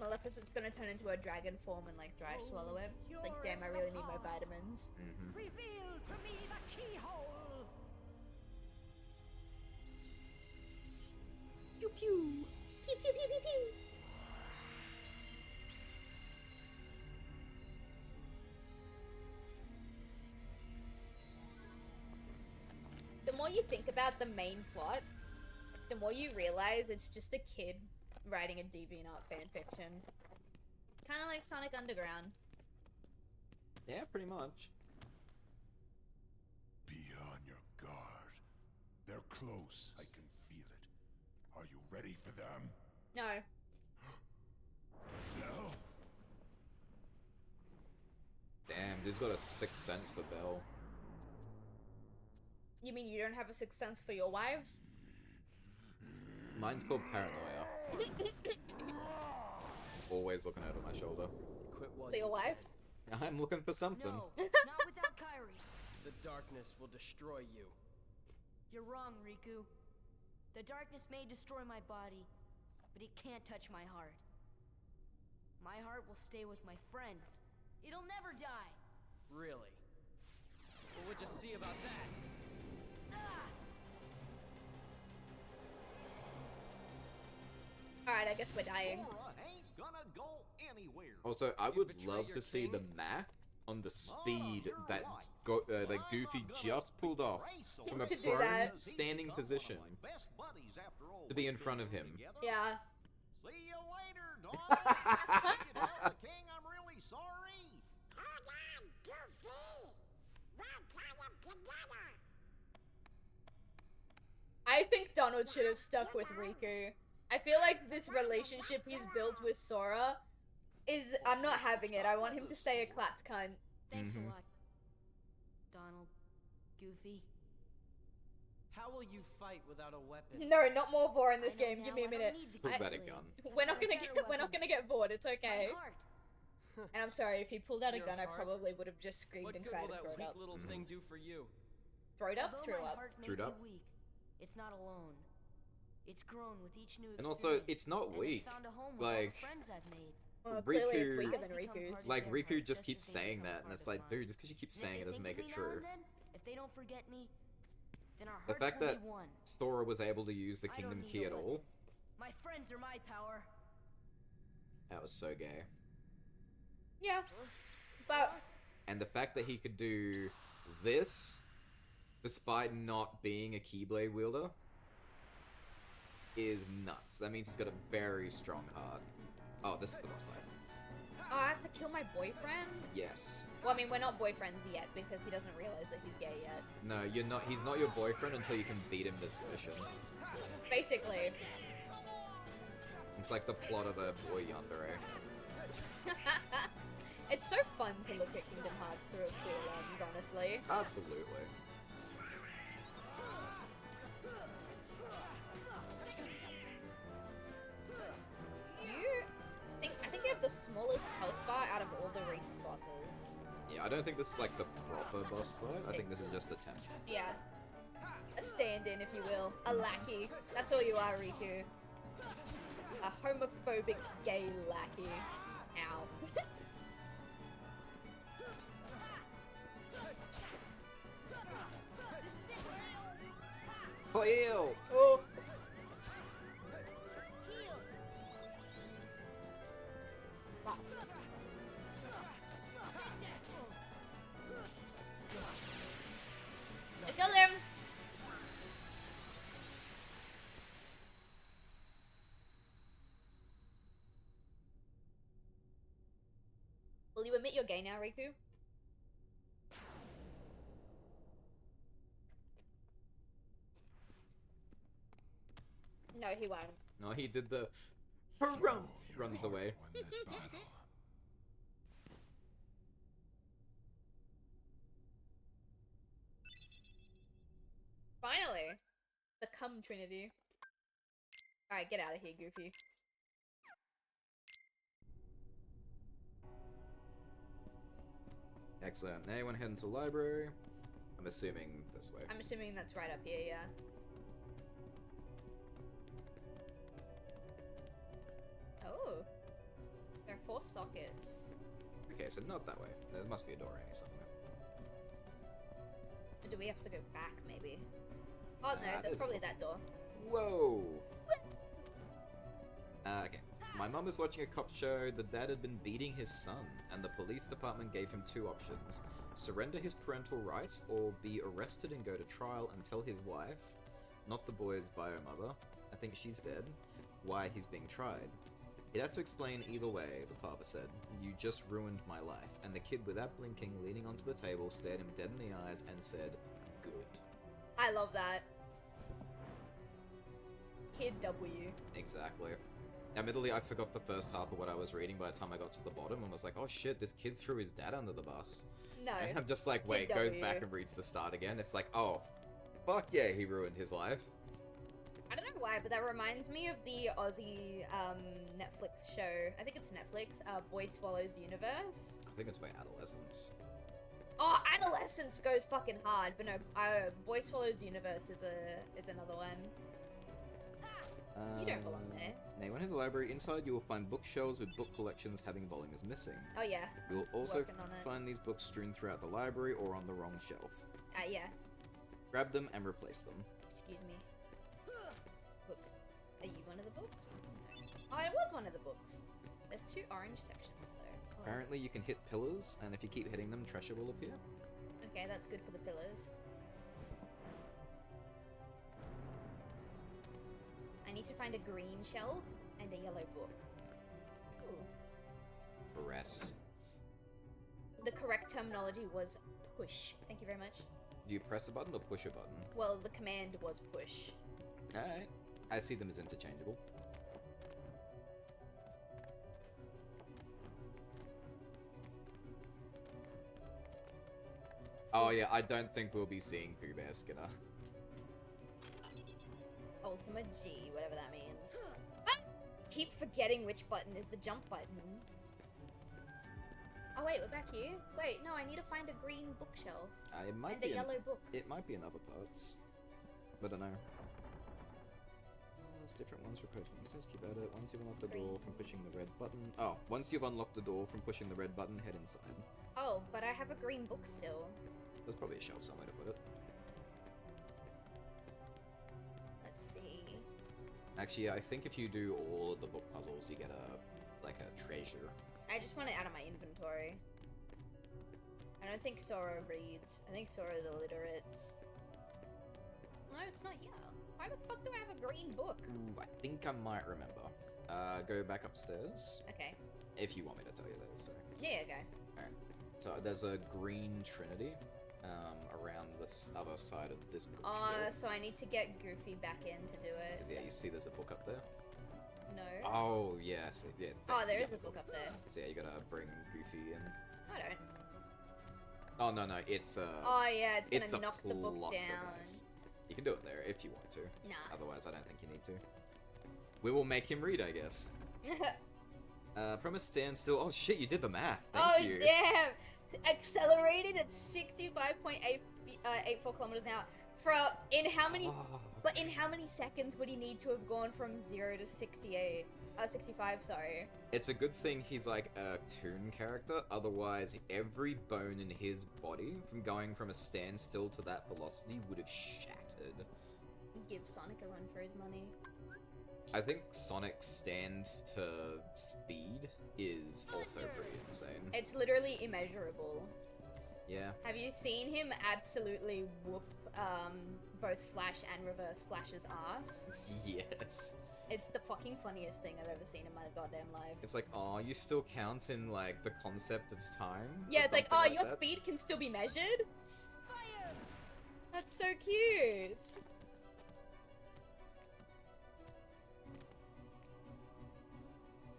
Maleficent's gonna turn into a dragon form and like dry swallow it. Like, damn, I really need my vitamins. Reveal to me the keyhole. Pew pew. Pew pew pew pew pew. The more you think about the main plot, the more you realize it's just a kid writing a DeviantArt fanfiction. Kind of like Sonic Underground. Yeah, pretty much. Be on your guard. They're close. I can feel it. Are you ready for them? No. No. Damn, dude's got a sixth sense for Belle. You mean you don't have a sixth sense for your wives? Mine's called paranoia. Always looking over my shoulder. Quit while For your you wife? I'm looking for something. No, not without Kyrie. The darkness will destroy you. You're wrong, Riku. The darkness may destroy my body, but it can't touch my heart. My heart will stay with my friends. It'll never die. Really? Well, we'll just see about that. Alright, I guess we're dying. Sora ain't gonna go anywhere. Also, I You would betray love your to see king? the math on the speed you're that right. like Goofy just pulled off from a To do prone that. standing Become one of position my best buddies after all to be in we've front been of him. together. Yeah. See you later, Donald. Need to tell the king I'm really sorry. Hold on, Goofy! We'll tie them together! I think Donald should have stuck with Riku. I feel like this relationship he's built with Sora is... I'm not having it. I want him to stay a clapped cunt. Thanks Mhm. a lot, Donald. Goofy. How will you fight without a weapon? No, not more vor in this I know game. now Give me a I don't minute. need the Pull that a Keyblade. gun. We're not I've gonna got a get weapon. bored. It's okay. My heart. And I'm sorry, if he pulled out a Your gun, I heart? probably would have just screamed What and good cried will and that thrown weak up. little thing do for you? Throwed up, Although threw my up. heart may Threw be up? weak, it's not alone. It's grown with each new And also, experience, it's not and weak. It's found a home with all Like, the friends I've made. Well, clearly it's Riku- weaker than I've become Riku's. part of Like, their Riku heart, just as keeps they saying become that, and part it's of like, mine. dude, just because you keep And if saying they it doesn't think make of it me now true. and then, if they don't forget me, then our The hearts fact will that be one. Sora was able to use the I don't Kingdom need Key a at all, weapon. My friends are my power. that was so gay. Yeah. But And the fact that he could do this, despite not being a Keyblade wielder, is nuts. That means he's got a very strong heart. Oh, this is the boss fight. oh, I have to kill my boyfriend? Yes. Well, I mean, we're not boyfriends yet because he doesn't realize that he's gay yet. No, you're not. He's not your boyfriend until you can beat him to submission. Basically. It's like the plot of a Boy Yandere. It's so fun to look at Kingdom Hearts through a queer lens, honestly. Absolutely. I think you have the smallest health bar out of all the recent bosses. Yeah, I don't think this is like the proper boss fight. I think this is just a temp. Yeah. A stand-in, if you will. A lackey. That's all you are, Riku. A homophobic gay lackey. Ow. Heal! Oh. Wow. I killed him! Will you admit you're gay now, Riku? No, he won't. No, he did the run. You Runs won't away. win this battle. Finally! The cum trinity. Alright, get out of here, Goofy. Excellent. Now you want to head into the library. I'm assuming this way. I'm assuming that's right up here, yeah. Oh. pockets. Okay, so not that way. There must be a door around here somewhere. Or do we have to go back, maybe? Oh, no, that's there's a probably door. that door. Whoa! Okay. My mum was watching a cop show. The dad had been beating his son, and the police department gave him 2 options. Surrender his parental rights, or be arrested and go to trial and tell his wife, not the boy's bio mother, I think she's dead, why he's being tried. He'd have to explain either way, the father said. You just ruined my life. And the kid, without blinking, leaning onto the table, stared him dead in the eyes and said, good. I love that. Kid W. Exactly. Admittedly, I forgot the first half of what I was reading by the time I got to the bottom and was like, oh shit, this kid threw his dad under the bus. No. And I'm just like, wait, Kid goes W. back and reads the start again. It's like, oh, fuck yeah, he ruined his life. I don't know why, but that reminds me of the Aussie Netflix show. I think it's Netflix. Boy Swallows Universe. I think it's by Adolescence. Oh, Adolescence goes fucking hard, but no, Boy Swallows Universe is another one. You don't belong there. Now you enter the library. Inside, you will find bookshelves with book collections having volumes missing. Oh yeah. You will also Working on it. find these books strewn throughout the library or on the wrong shelf. Yeah. Grab them and replace them. Excuse me. Whoops. Are you one of the books? Oh, it was one of the books. There's 2 orange sections though. Oh. Apparently, you can hit pillars, and if you keep hitting them, treasure will appear. Okay, that's good for the pillars. I need to find a green shelf and a yellow book. Ooh. Press. The correct terminology was push. Thank you very much. Do you press a button or push a button? Well, the command was push. Alright. I see them as interchangeable. Oh yeah, I don't think we'll be seeing Pooh Bear Skinner. Ultima G, whatever that means. Ah! Keep forgetting which button is the jump button. Oh wait, we're back here. Wait, no, I need to find a green bookshelf. It might And be a yellow book. It might be in other parts. I don't know. There's different ones for questions. Says keep at it. Once you've unlocked the door from pushing the red button. Oh, once you've unlocked the door from pushing the red button, head inside. Oh, but I have a green book still. There's probably a shelf somewhere to put it. Let's see. Actually, I think if you do all of the book puzzles, you get a treasure. I just want it out of my inventory. I don't think Sora reads. I think Sora's illiterate. No, it's not here. Why the fuck do I have a green book? Ooh, I think I might remember. Go back upstairs. Okay. If you want me to tell you that, sorry. Yeah, go. Alright. So there's a green trinity around this other side of this bookshelf. So I need to get Goofy back in to do it. Because, yeah, you see there's a book up there? No. Oh, yeah, so, yeah. Oh, there is a book up there. So, yeah, you gotta bring Goofy in. I don't. Oh, no, it's Oh, yeah, it's gonna a knock the book plot down. device. You can do it there if you want to. Nah. Otherwise, I don't think you need to. We will make him read, I guess. From a standstill. Oh, shit, you did the math. Thank you. Damn! Accelerated at 65.84 kilometers an hour. In how many? But in how many seconds would he need to have gone from 0 to 68? 65, sorry. It's a good thing he's like a toon character, otherwise every bone in his body from going from a standstill to that velocity would have shattered. Give Sonic a run for his money. I think Sonic's stand to speed is also pretty insane. It's literally immeasurable. Yeah. Have you seen him absolutely whoop both Flash and Reverse Flash's ass? Yes. It's the fucking funniest thing I've ever seen in my goddamn life. It's like, oh, you still count in, like, the concept of time? Yeah, it's like, oh, your that? speed can still be measured? Fire! That's so cute!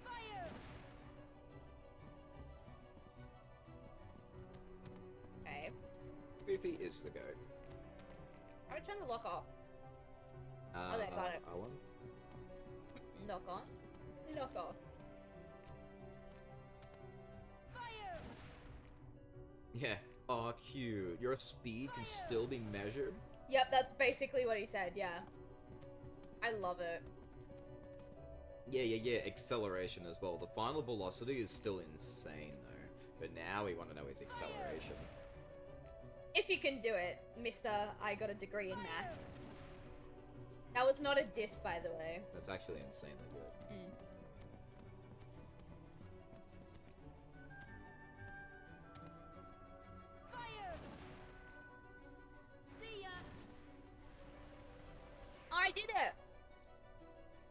Fire! Okay. Goofy is the goat. How do I turn the lock off? Oh, there, got it. R1? Lock on. Lock off. Fire! Yeah. Oh, cute. Your speed can still be measured? Yep, that's basically what he said, yeah. I love it. Yeah. Acceleration as well. The final velocity is still insane, though. But now we want to know his acceleration. If you can do it, Mister, I got a degree in math. That was not a diss, by the way. That's actually insanely good. Fire! See ya! I did it!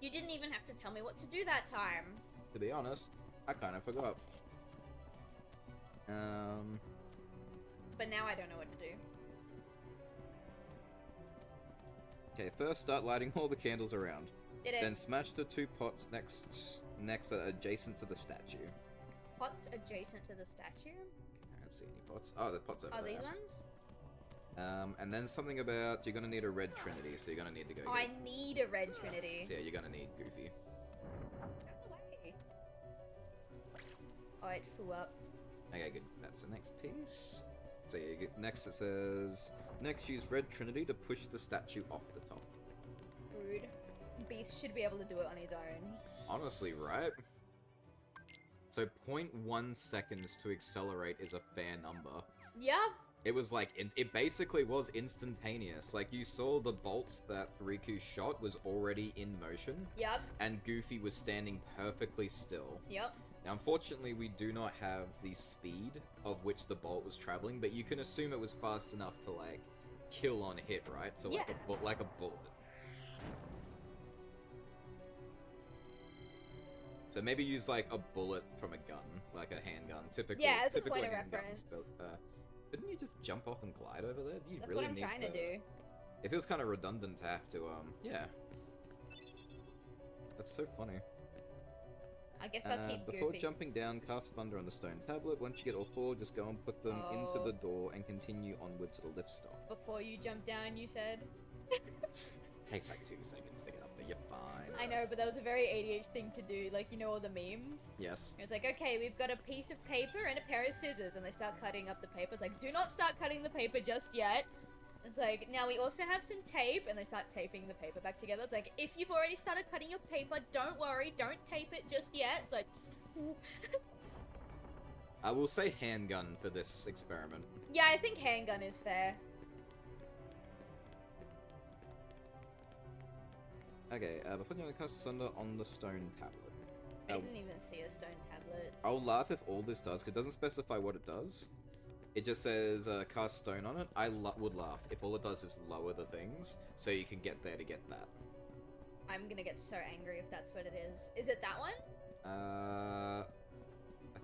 You didn't even have to tell me what to do that time. To be honest, I kind of forgot. But now I don't know what to do. Okay, first start lighting all the candles around. Did it? Then smash the 2 pots next adjacent to the statue. Pots adjacent to the statue? I don't see any pots. Oh, the pots over Oh, there. these ones? And then something about you're gonna need a red trinity, so you're gonna need to go. Oh, I need a red trinity. So yeah, you're gonna need Goofy. Out the way. Oh, it flew up. Okay, good. That's the next piece. So yeah, next it says, next use red trinity to push the statue off the top. Rude. Beast should be able to do it on his own. Honestly, right? So 0.1 seconds to accelerate is a fair number. Yeah. It was like, it basically was instantaneous. Like, you saw the bolts that Riku shot was already in motion. Yep. And Goofy was standing perfectly still. Yep. Now, unfortunately, we do not have the speed of which the bolt was traveling, but you can assume it was fast enough to, like, kill on hit, right? So, like, Yeah. like a bullet. So maybe use, like, a bullet from a gun, like a handgun. Typically, Yeah, as a typically point of handguns, reference. But, couldn't you just jump off and glide over there? Do you That's really what I'm need trying to do. It feels kind of redundant to have to, yeah. That's so funny. I guess I'll keep Before Goofy. jumping down, cast Thunder on the stone tablet. Once you get all 4, just go and put them into the door and continue onward to the lift stop. Before you jump down, you said? Takes like 2 seconds to get up there, you're fine. I know, but that was a very ADH thing to do. Like, you know all the memes? Yes. It's like, okay, we've got a piece of paper and a pair of scissors, and they start cutting up the paper. It's like, do not start cutting the paper just yet. It's like, now we also have some tape, and they start taping the paper back together. It's like, if you've already started cutting your paper, don't worry, don't tape it just yet. It's like... I will say handgun for this experiment. Yeah, I think handgun is fair. Okay, before you cast Thunder on the stone tablet. I didn't even see a stone tablet. I'll laugh if all this does, because it doesn't specify what it does. It just says cast stone on it. I would laugh if all it does is lower the things, so you can get there to get that. I'm gonna get so angry if that's what it is. Is it that one? I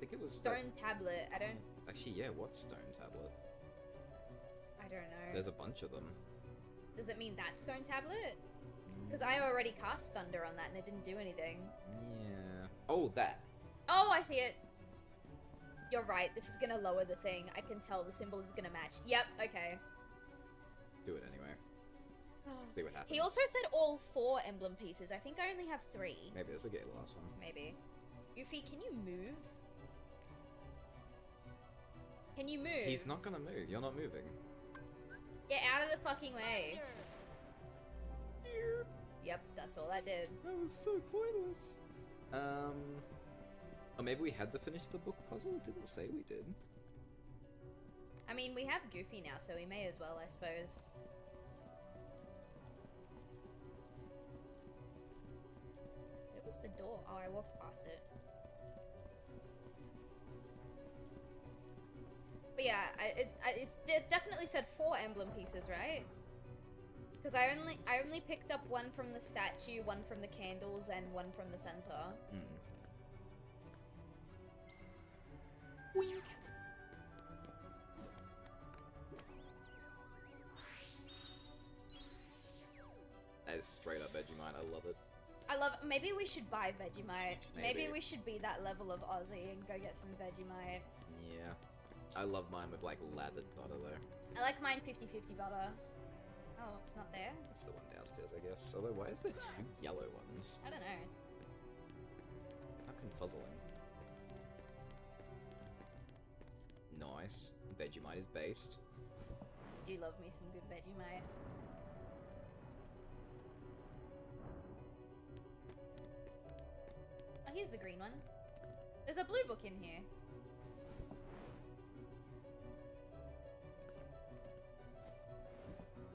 think it was... Stone tablet, I don't... Actually, yeah, what stone tablet? I don't know. There's a bunch of them. Does it mean that stone tablet? Because I already cast Thunder on that and it didn't do anything. Yeah. Oh, that. Oh, I see it. You're right, this is gonna lower the thing. I can tell the symbol is gonna match. Yep, okay. Do it anyway. Just see what happens. He also said all 4 emblem pieces. I think I only have 3. Maybe this will get the last one. Maybe. Goofy, can you move? Can you move? He's not gonna move. You're not moving. Get out of the fucking way. Yep, that's all I did. That was so pointless. Or maybe we had to finish the book puzzle? It didn't say we did. I mean, we have Goofy now, so we may as well, I suppose. Where was the door? Oh, I walked past it. But yeah, it definitely said 4 emblem pieces, right? Because I only picked up 1 from the statue, 1 from the candles, and 1 from the center. Wink. That is straight up Vegemite. I love it. I love. Maybe we should buy Vegemite. Maybe Maybe. we should be that level of Aussie and go get some Vegemite. Yeah. I love mine with like lathered butter though. I like mine 50-50 butter. Oh, it's not there? It's the one downstairs, I guess. Although, why is there 2 yellow ones? I don't know. How confuzzling. Nice. Vegemite is based. Do love me some good Vegemite. here's the green one. There's a blue book in here.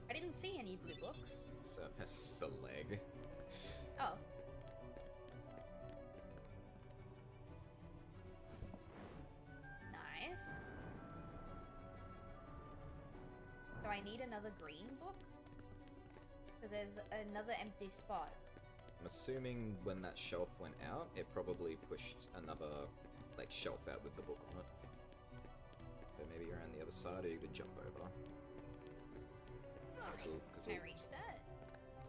I didn't see any blue books. So that's a leg. Oh. Nice. So I need another green book? Because there's another empty spot. I'm assuming when that shelf went out, it probably pushed another, like, shelf out with the book on it. But maybe you're on the other side, or you could jump over. Can I reach that?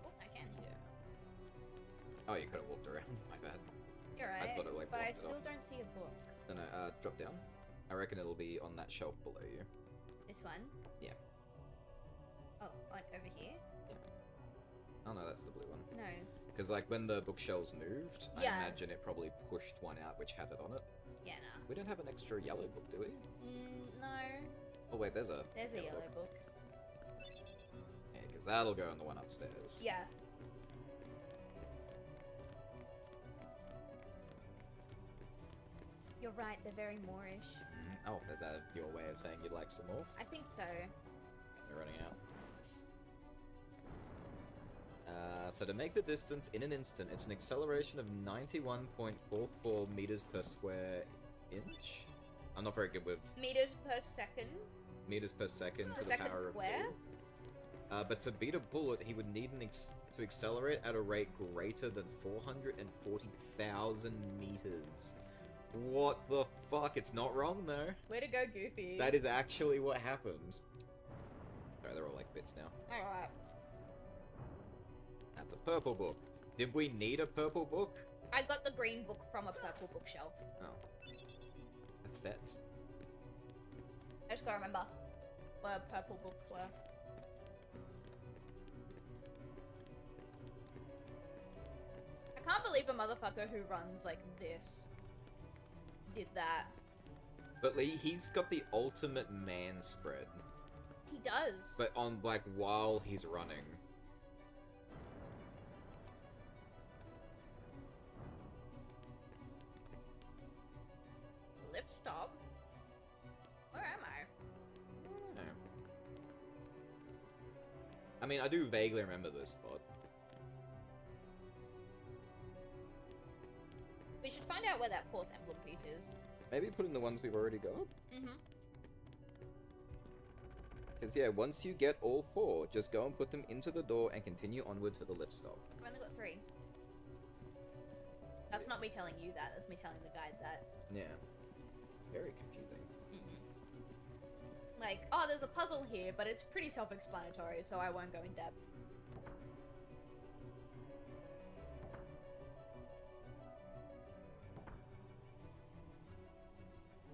Oh, I can. Yeah. Oh, you could have walked around. My bad. You're right. I thought it, like, but I blocked it still off. don't see a book. No, drop down. I reckon it'll be on that shelf below you. This one? Yeah. Oh, over here? Oh no, that's the blue one. No. Because, like, when the bookshelves moved, Yeah. I imagine it probably pushed one out which had it on it. Yeah, no. We don't have an extra yellow book, do we? No. Oh wait, there's a yellow book. Yeah, because that'll go on the one upstairs. Yeah. You're right, they're very Moorish. Oh, is that your way of saying you'd like some more? I think so. We're running out. So to make the distance in an instant, it's an acceleration of 91.44 meters per square inch. I'm not very good with Meters per second. meters per second Per to the second power square? of 2. But to beat a bullet, he would need to accelerate at a rate greater than 440,000 meters. What the fuck? It's not wrong though. Way to go, Goofy. That is actually what happened. Sorry, they're all like bits now. Alright. That's a purple book. Did we need a purple book? I got the green book from a purple bookshelf. Oh. That's... I just gotta remember where purple books were. I can't believe a motherfucker who runs like this did that. But he's got the ultimate man spread. He does. But on, like, while he's running. Lift stop. Where am I? No. I mean, I do vaguely remember this spot. We should find out where that fourth emblem piece is. Maybe put in the ones we've already got? Mm-hmm. Because, yeah, once you get all 4, just go and put them into the door and continue onward to the lift stop. I've only got 3. That's not me telling you that, that's me telling the guide that. Yeah. It's very confusing. Like, oh, there's a puzzle here, but it's pretty self-explanatory, so I won't go in depth.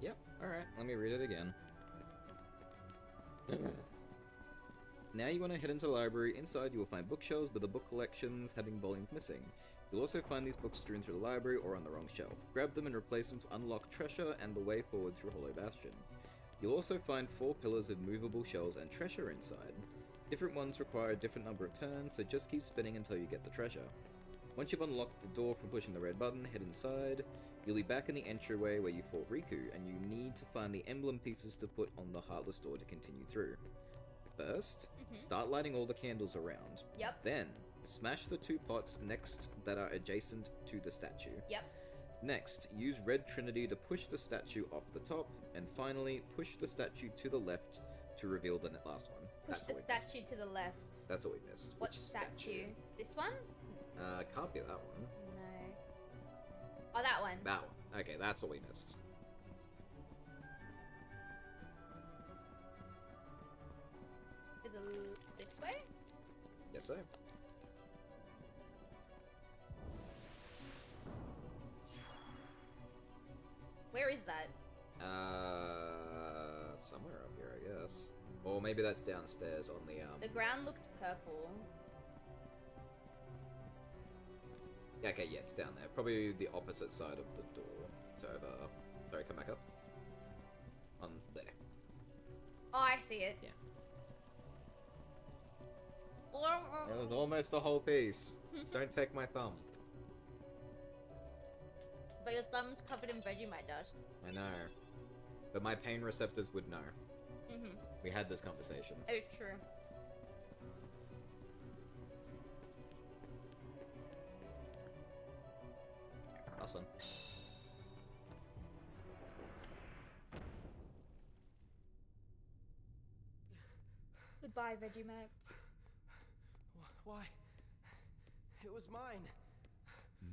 Yep, alright, let me read it again. Now you want to head into the library. Inside you will find bookshelves with the book collections having volumes missing. You'll also find these books strewn through the library or on the wrong shelf. Grab them and replace them to unlock treasure and the way forward through Hollow Bastion. You'll also find 4 pillars with movable shelves and treasure inside. Different ones require a different number of turns, so just keep spinning until you get the treasure. Once you've unlocked the door from pushing the red button, head inside. You'll be back in the entryway where you fought Riku, and you need to find the emblem pieces to put on the Heartless door to continue through. First, start lighting all the candles around. Yep. Then, smash the 2 pots next that are adjacent to the statue. Yep. Next, use Red Trinity to push the statue off the top, and finally, push the statue to the left to reveal the last one. Push That's the what we missed. statue to the left. That's what we missed. What Which statue? This one? Can't be that one. No. Oh, that one. That one. Okay, that's what we missed. This way? Yes, sir. Where is that? Somewhere up here, I guess. Or maybe that's downstairs on the, The ground looked purple. Yeah, okay, yeah, it's down there. Probably the opposite side of the door. So over... Sorry, come back up. On there. Oh, I see it. Yeah. It was almost the whole piece. Don't take my thumb. But your thumb's covered in Vegemite dust. I know. But my pain receptors would know. Mm-hmm. We had this conversation. It's true. Last one. Goodbye, Vegemite. Why? It was mine.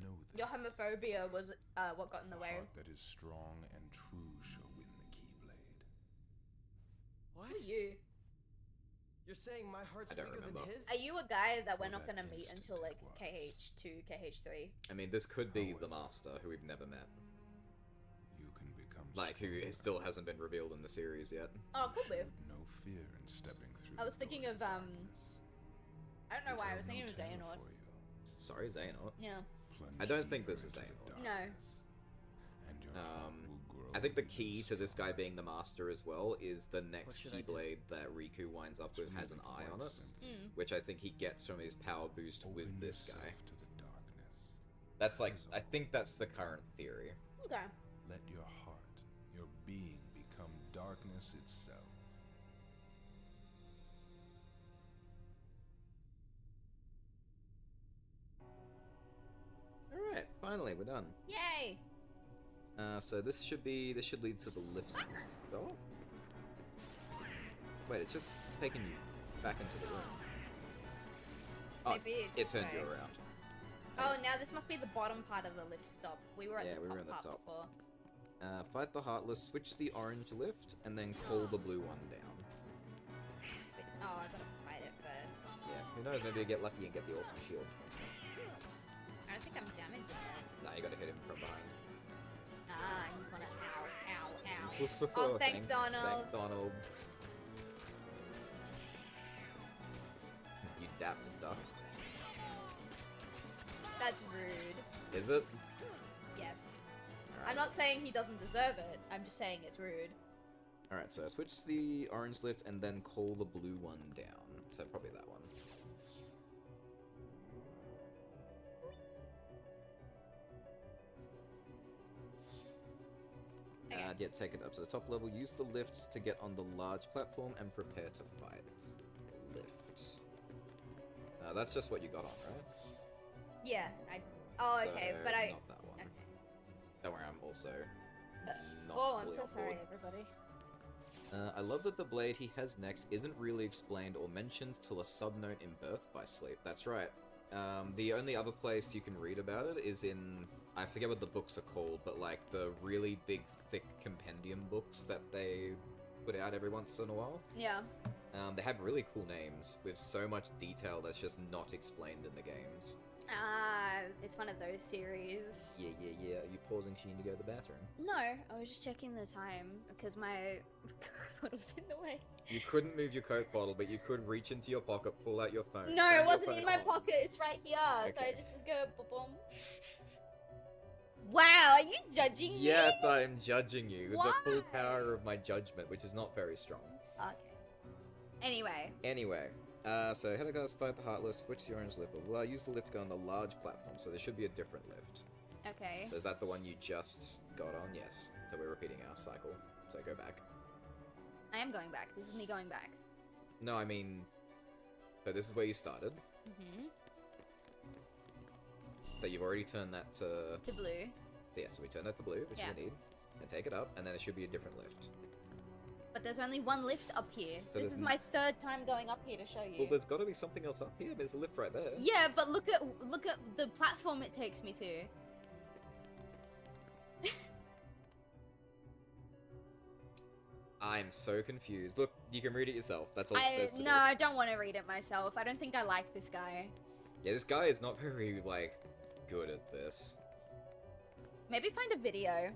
Know Your this. homophobia was what got in the The way. heart that is strong and true shall win the Keyblade. What? Who are you? You're saying my heart's I don't bigger remember. than his? Are you a guy that we're For not that gonna meet instant until like it was. KH2, KH3? I mean, this could be the However, Master, who we've never met. You can become Like, who stronger. still hasn't been revealed in the series yet. Oh, You could be. showed no fear in stepping through I was the thinking door of, darkness. I don't know It why I held was thinking no of terror Xehanort. for you. Sorry, Xehanort. Yeah. Plunge I don't think deeper this is into the Xehanort. No. darkness, and your heart will grow I think the even key to this guy being the Master as well is the next should I do? Keyblade that Riku winds up with It's has an really eye on quite it, simple. which I think he gets from his power boost with Open this yourself guy. to the darkness. That's like, That is I all. think that's the current theory. Okay. Let your heart, your being, become darkness itself. Alright, finally, we're done. Yay! So this should lead to the lift stop. Wait, it's just taking you back into the room. Oh, Maybe it's it this turned way. you around. Oh, now this must be the bottom part of the lift stop. We were at Yeah, the we top were at the part top. before. Fight the Heartless, switch the orange lift, and then call the blue one down. Oh, I gotta fight it first. Yeah, who knows, maybe you get lucky and get the awesome shield. I don't think I'm damaging it. Nah, you gotta hit him from behind. Ah, he's gonna ow, ow, ow. Oh, thanks, Donald. Thanks, Donald. You dapped and duck. That's rude. Is it? Yes. Alright. I'm not saying he doesn't deserve it. I'm just saying it's rude. Alright, so switch the orange lift and then call the blue one down. So probably that one. Okay. Yeah, take it up to the top level. Use the lift to get on the large platform and prepare to fight. Lift. That's just what you got on, right? Yeah, Oh, okay, So, but I... Not that one. Okay. Don't worry, I'm also not Oh, I'm fully so on sorry, board. everybody. I love that the blade he has next isn't really explained or mentioned till a sub-note in Birth by Sleep. That's right. The only other place you can read about it is in... I forget what the books are called, but like the really big, thick compendium books that they put out every once in a while. Yeah. They have really cool names with so much detail that's just not explained in the games. Ah, it's one of those series. Yeah. Are you pausing because you need to go to the bathroom? No, I was just checking the time because my bottle was in the way. You couldn't move your Coke bottle, but you could reach into your pocket, pull out your phone. No, turn it your wasn't phone in my on. pocket. It's right here. So I Okay. just go boom. Wow, are you judging me? Yes, I am judging you with the full Why? power of my judgment, which is not very strong. Okay. Anyway. Anyway, so head guys, fight the Heartless, switch the orange lift. Well, use the lift to go on the large platform, so there should be a different lift. Okay. So is that the one you just got on? Yes. So we're repeating our cycle. So go back. I am going back. This is me going back. No, I mean... So this is where you started. Mm-hmm. So you've already turned that to... To blue. So yeah, so we turn that to blue, which Yeah. we need. And take it up, and then it should be a different lift. But there's only one lift up here. So This there's is my third time going up here to show you. Well, there's got to be something else up here. There's a lift right there. Yeah, but look at the platform it takes me to. I'm so confused. Look, you can read it yourself. That's all it says to No, do. I don't want to read it myself. I don't think I like this guy. Yeah, this guy is not very, like, good at this. Maybe find a video. Yeah,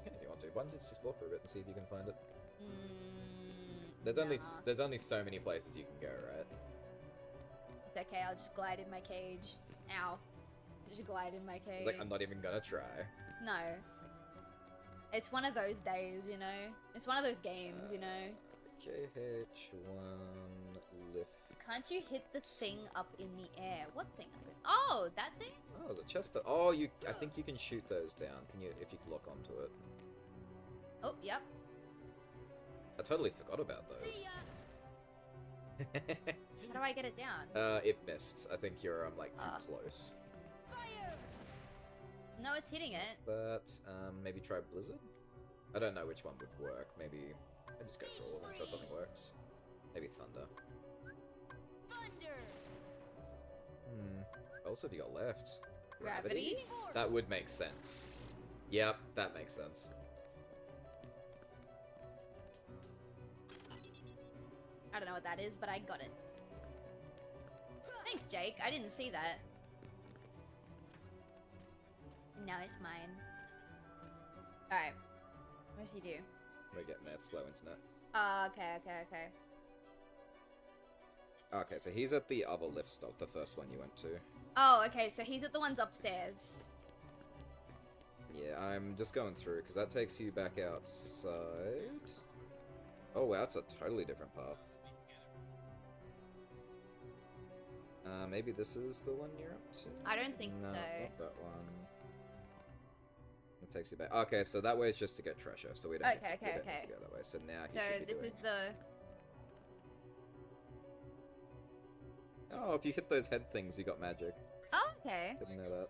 if you want to. Why don't you just explore for a bit and see if you can find it? Mm, There's only so many places you can go, right? It's okay, I'll just glide in my cage. Ow. Just glide in my cage. It's like, I'm not even gonna try. No. It's one of those days, you know? It's one of those games, you know? KH1 lift. Can't you hit the thing up in the air? What thing up in? Oh, that thing? Oh, there's a chest. Oh, you. I think you can shoot those down. Can you? If you lock onto it. Oh, yep. I totally forgot about those. See ya. How do I get it down? It missed. I think you're like too close. Fire! No, it's hitting it. But maybe try Blizzard. I don't know which one would work. Maybe I just go through all of them until something works. Maybe Thunder. Thunder! What else have you got left? Gravity? That would make sense. Yep, that makes sense. I don't know what that is, but I got it. Thanks, Jake. I didn't see that. And now it's mine. Alright. What does he do? We're getting that slow internet. Okay. Okay, so he's at the other lift stop, the first one you went to. Oh, okay, so he's at the ones upstairs. Yeah, I'm just going through, because that takes you back outside. Oh wow, it's a totally different path. Maybe this is the one you're up to? I don't think no, so. Not that one. It takes you back. Okay, so that way is just to get treasure, so we don't, Okay, need, okay, we don't okay. need to go that way. So now he So should be this doing... is the... Oh, if you hit those head things, you got magic. Oh, okay. Didn't know that.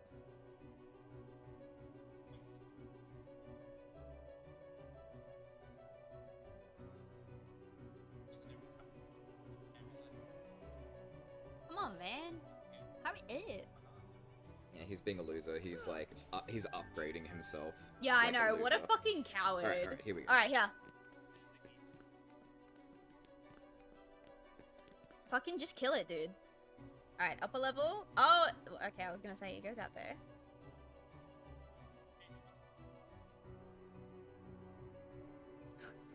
Come on, man. Hurry it. Yeah, he's being a loser. He's like, he's upgrading himself. Yeah, I like know. What a loser. fucking coward. Alright, here we go. Alright, here. Fucking just kill it, dude. Alright, upper level. Oh, okay, I was gonna say it goes out there.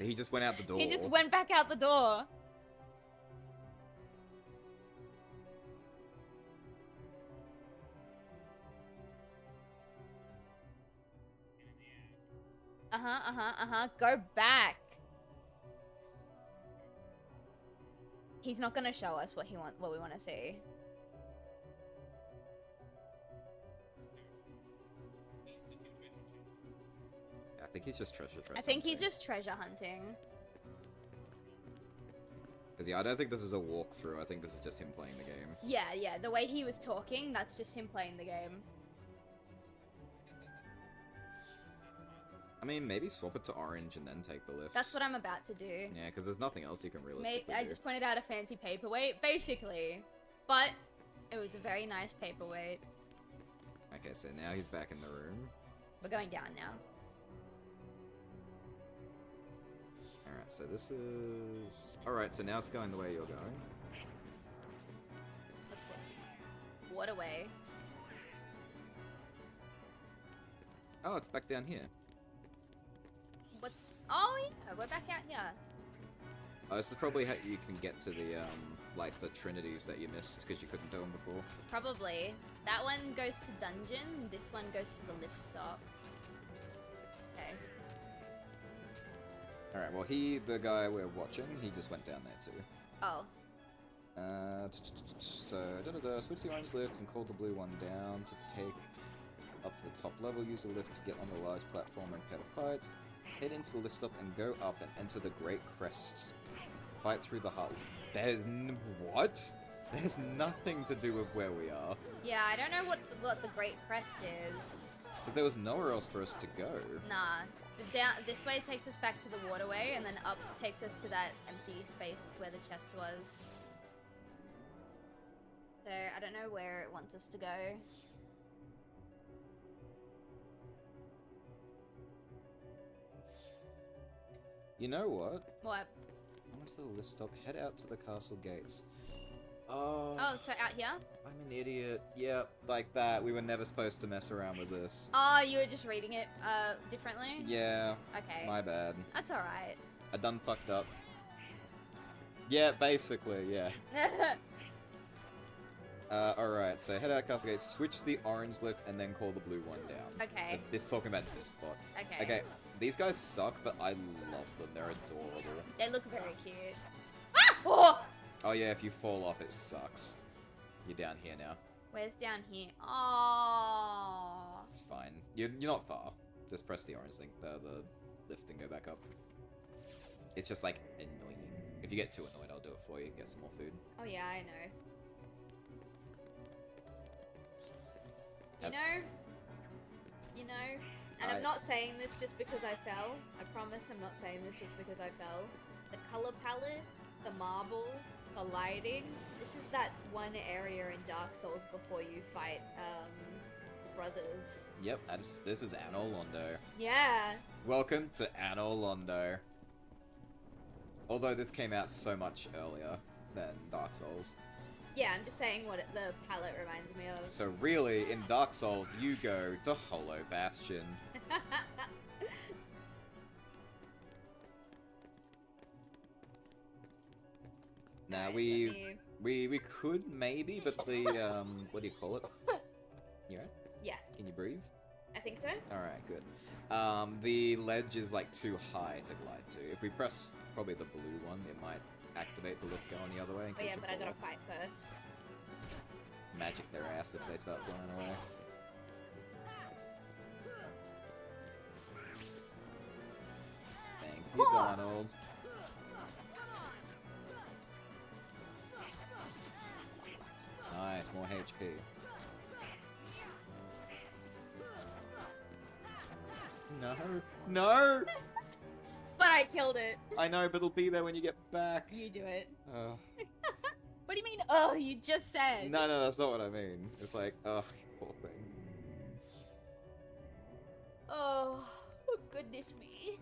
He just went out the door. He just went back out the door. Go back. He's not gonna show us what we want to see. I think he's just treasure I think he's just treasure hunting. Because yeah, I don't think this is a walkthrough. I think this is just him playing the game. Yeah. The way he was talking, that's just him playing the game. I mean, maybe swap it to orange and then take the lift. That's what I'm about to do. Yeah, because there's nothing else you can realistically I do. just pointed out a fancy paperweight, basically. But it was a very nice paperweight. Okay, so now he's back in the room. We're going down now. Alright, so this is... Alright, so now it's going the way you're going. What's this? Waterway. Oh, it's back down here. What's... Oh, yeah, we're back out here. Oh, this is probably how you can get to the, like, the trinities that you missed, because you couldn't do them before. Probably. That one goes to dungeon, this one goes to the lift stop. Okay. Alright, well the guy we're watching, he just went down there too. Oh. So, switch the orange lift and call the blue one down to take up to the top level. Use the lift to get on the large platform and prepare to fight. Head into the lift stop and go up and enter the Great Crest. Fight through the Heartless. What? There's nothing to do with where we are. Yeah, I don't know what the Great Crest is. But there was nowhere else for us to go. Nah. Down this way takes us back to the waterway, and then up takes us to that empty space where the chest was. So, I don't know where it wants us to go. You know what? What? Once the lift stop, head out to the castle gates. Oh. Oh, so out here? I'm an idiot. Yep, like that. We were never supposed to mess around with this. Oh, you were just reading it, differently? Yeah. Okay. My bad. That's alright. I done fucked up. Yeah, basically, yeah. Alright, so head out castle gates, switch the orange lift, and then call the blue one down. Okay. So this talking about this spot. Okay. Okay, these guys suck, but I love them. They're adorable. They look very cute. Ah! Oh! Oh yeah, if you fall off, it sucks. You're down here now. Where's down here? Oh. It's fine. You're not far. Just press the orange thing, the lift, and go back up. It's just like annoying. If you get too annoyed, I'll do it for you. Get some more food. Oh yeah, I know. You know, and I'm not saying this just because I fell. I promise I'm not saying this just because I fell. The color palette, the marble, the lighting. This is that one area in Dark Souls before you fight brothers. Yep, this is Anor Londo. Yeah. Welcome to Anor Londo. Although this came out so much earlier than Dark Souls. Yeah, I'm just saying what the palette reminds me of. So really, in Dark Souls, you go to Hollow Bastion. Now we could maybe, but the what do you call it? You right? Yeah. Can you breathe? I think so. All right, good. The ledge is like too high to glide to. If we press probably the blue one, it might activate the lift going the other way. Oh yeah, but I gotta fight first. Magic their ass if they start flying away. Thank you, Donald. Nice, more HP. No, no! But I killed it. I know, but it'll be there when you get back. You do it. What do you mean, oh, you just said? No, that's not what I mean. It's like, ugh, poor thing. Oh, goodness me.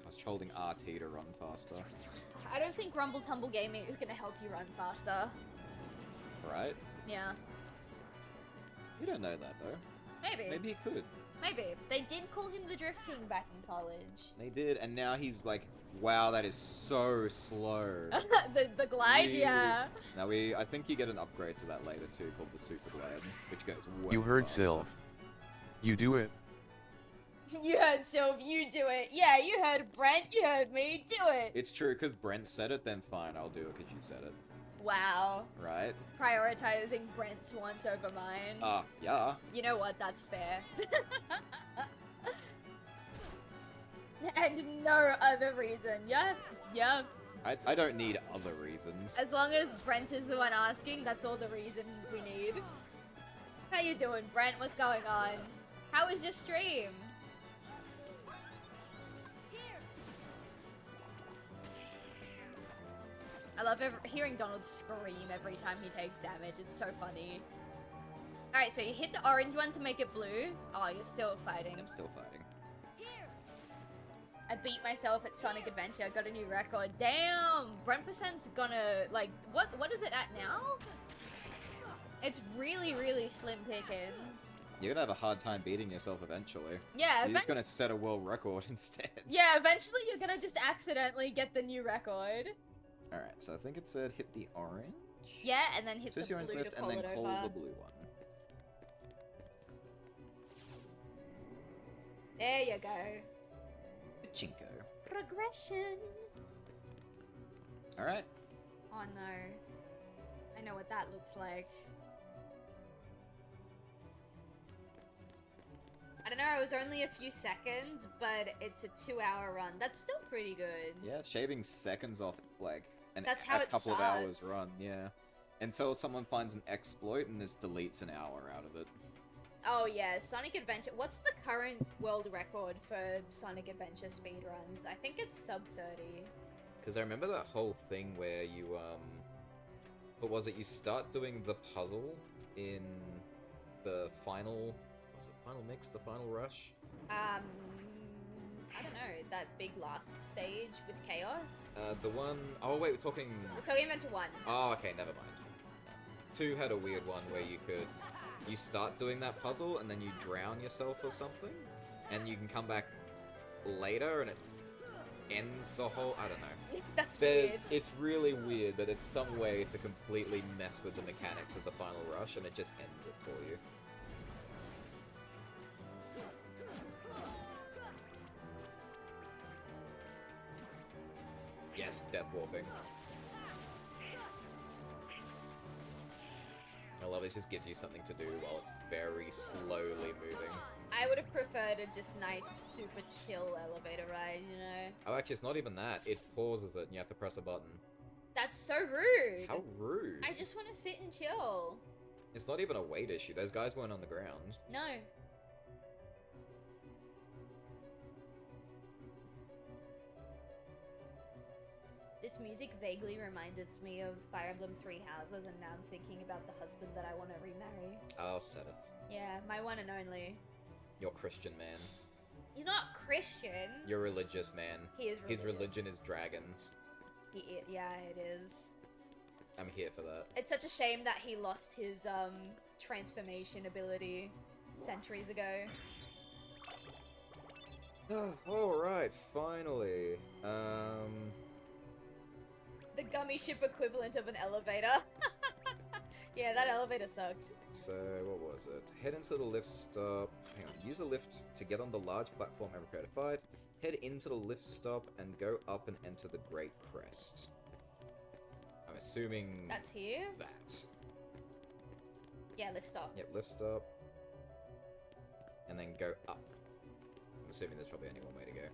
I was holding RT to run faster. I don't think Rumble Tumble Gaming is gonna help you run faster. Right? Yeah. You don't know that, though. Maybe. Maybe he could. Maybe. They did call him the Drift King back in college. They did, and now he's like, wow, that is so slow. the glide, yeah. Now I think you get an upgrade to that later too, called the Super Glide, which goes way You heard faster. Sylv. You do it. You heard Sylv, you do it. Yeah, you heard Brent, you heard me, do it. It's true, because Brent said it, then fine, I'll do it because you said it. Wow. Right? Prioritizing Brent's wants over mine. Yeah. You know what, that's fair. And no other reason. Yeah. I don't need other reasons. As long as Brent is the one asking, that's all the reason we need. How you doing, Brent? What's going on? How was your stream? I love hearing Donald scream every time he takes damage. It's so funny. Alright, so you hit the orange one to make it blue. Oh, you're still fighting. I'm still fighting. I beat myself at Sonic Adventure. I got a new record. Damn! Brent percent's gonna, like, what is it at now? It's really, really slim pickings. You're gonna have a hard time beating yourself eventually. Yeah, You're just gonna set a world record instead. Yeah, eventually you're gonna just accidentally get the new record. Alright, so I think it said hit the orange. Yeah, and then hit Choose the your blue orange to lift pull and it then over. hold the blue one. There you go. Pachinko. Progression. Alright. Oh no. I know what that looks like. I don't know, it was only a few seconds, but it's a 2-hour run. That's still pretty good. Yeah, shaving seconds off like That's how a it couple of hours starts. run, yeah. Until someone finds an exploit and just deletes an hour out of it. Oh yeah, Sonic Adventure. What's the current world record for Sonic Adventure speedruns? I think it's sub 30. Because I remember that whole thing where you, what was it? You start doing the puzzle in the final, was it final mix, the final rush? I don't know, that big last stage with Chaos? The one, oh wait, we're talking Adventure 1. Oh, okay, never mind. 2 had a weird one where you start doing that puzzle and then you drown yourself or something, and you can come back later and it ends the whole, I don't know. That's weird. It's really weird, but it's some way to completely mess with the mechanics of the final rush and it just ends it for you. Yes, death warping. love it just gives you something to do while it's very slowly moving. I would have preferred a just nice, super chill elevator ride, you know? Oh, actually, it's not even that. It pauses it and you have to press a button. That's so rude! How rude. I just want to sit and chill. It's not even a weight issue. Those guys weren't on the ground. No. This music vaguely reminded me of Fire Emblem Three Houses, and now I'm thinking about the husband that I want to remarry. Oh, Seth. Yeah, my one and only. You're Christian, man. He's not Christian. You're religious, man. He is religious. His religion is dragons. Yeah, it is. I'm here for that. It's such a shame that he lost his transformation ability centuries ago. Alright, finally. The gummy ship equivalent of an elevator. Yeah, that elevator sucked. So, what was it? Head into the lift stop. Hang on. Use a lift to get on the large platform and prepare to fight. Head into the lift stop and go up and enter the Great Crest. I'm assuming... That's here? That. Yeah, lift stop. Yep, lift stop. And then go up. I'm assuming there's probably only one way to go.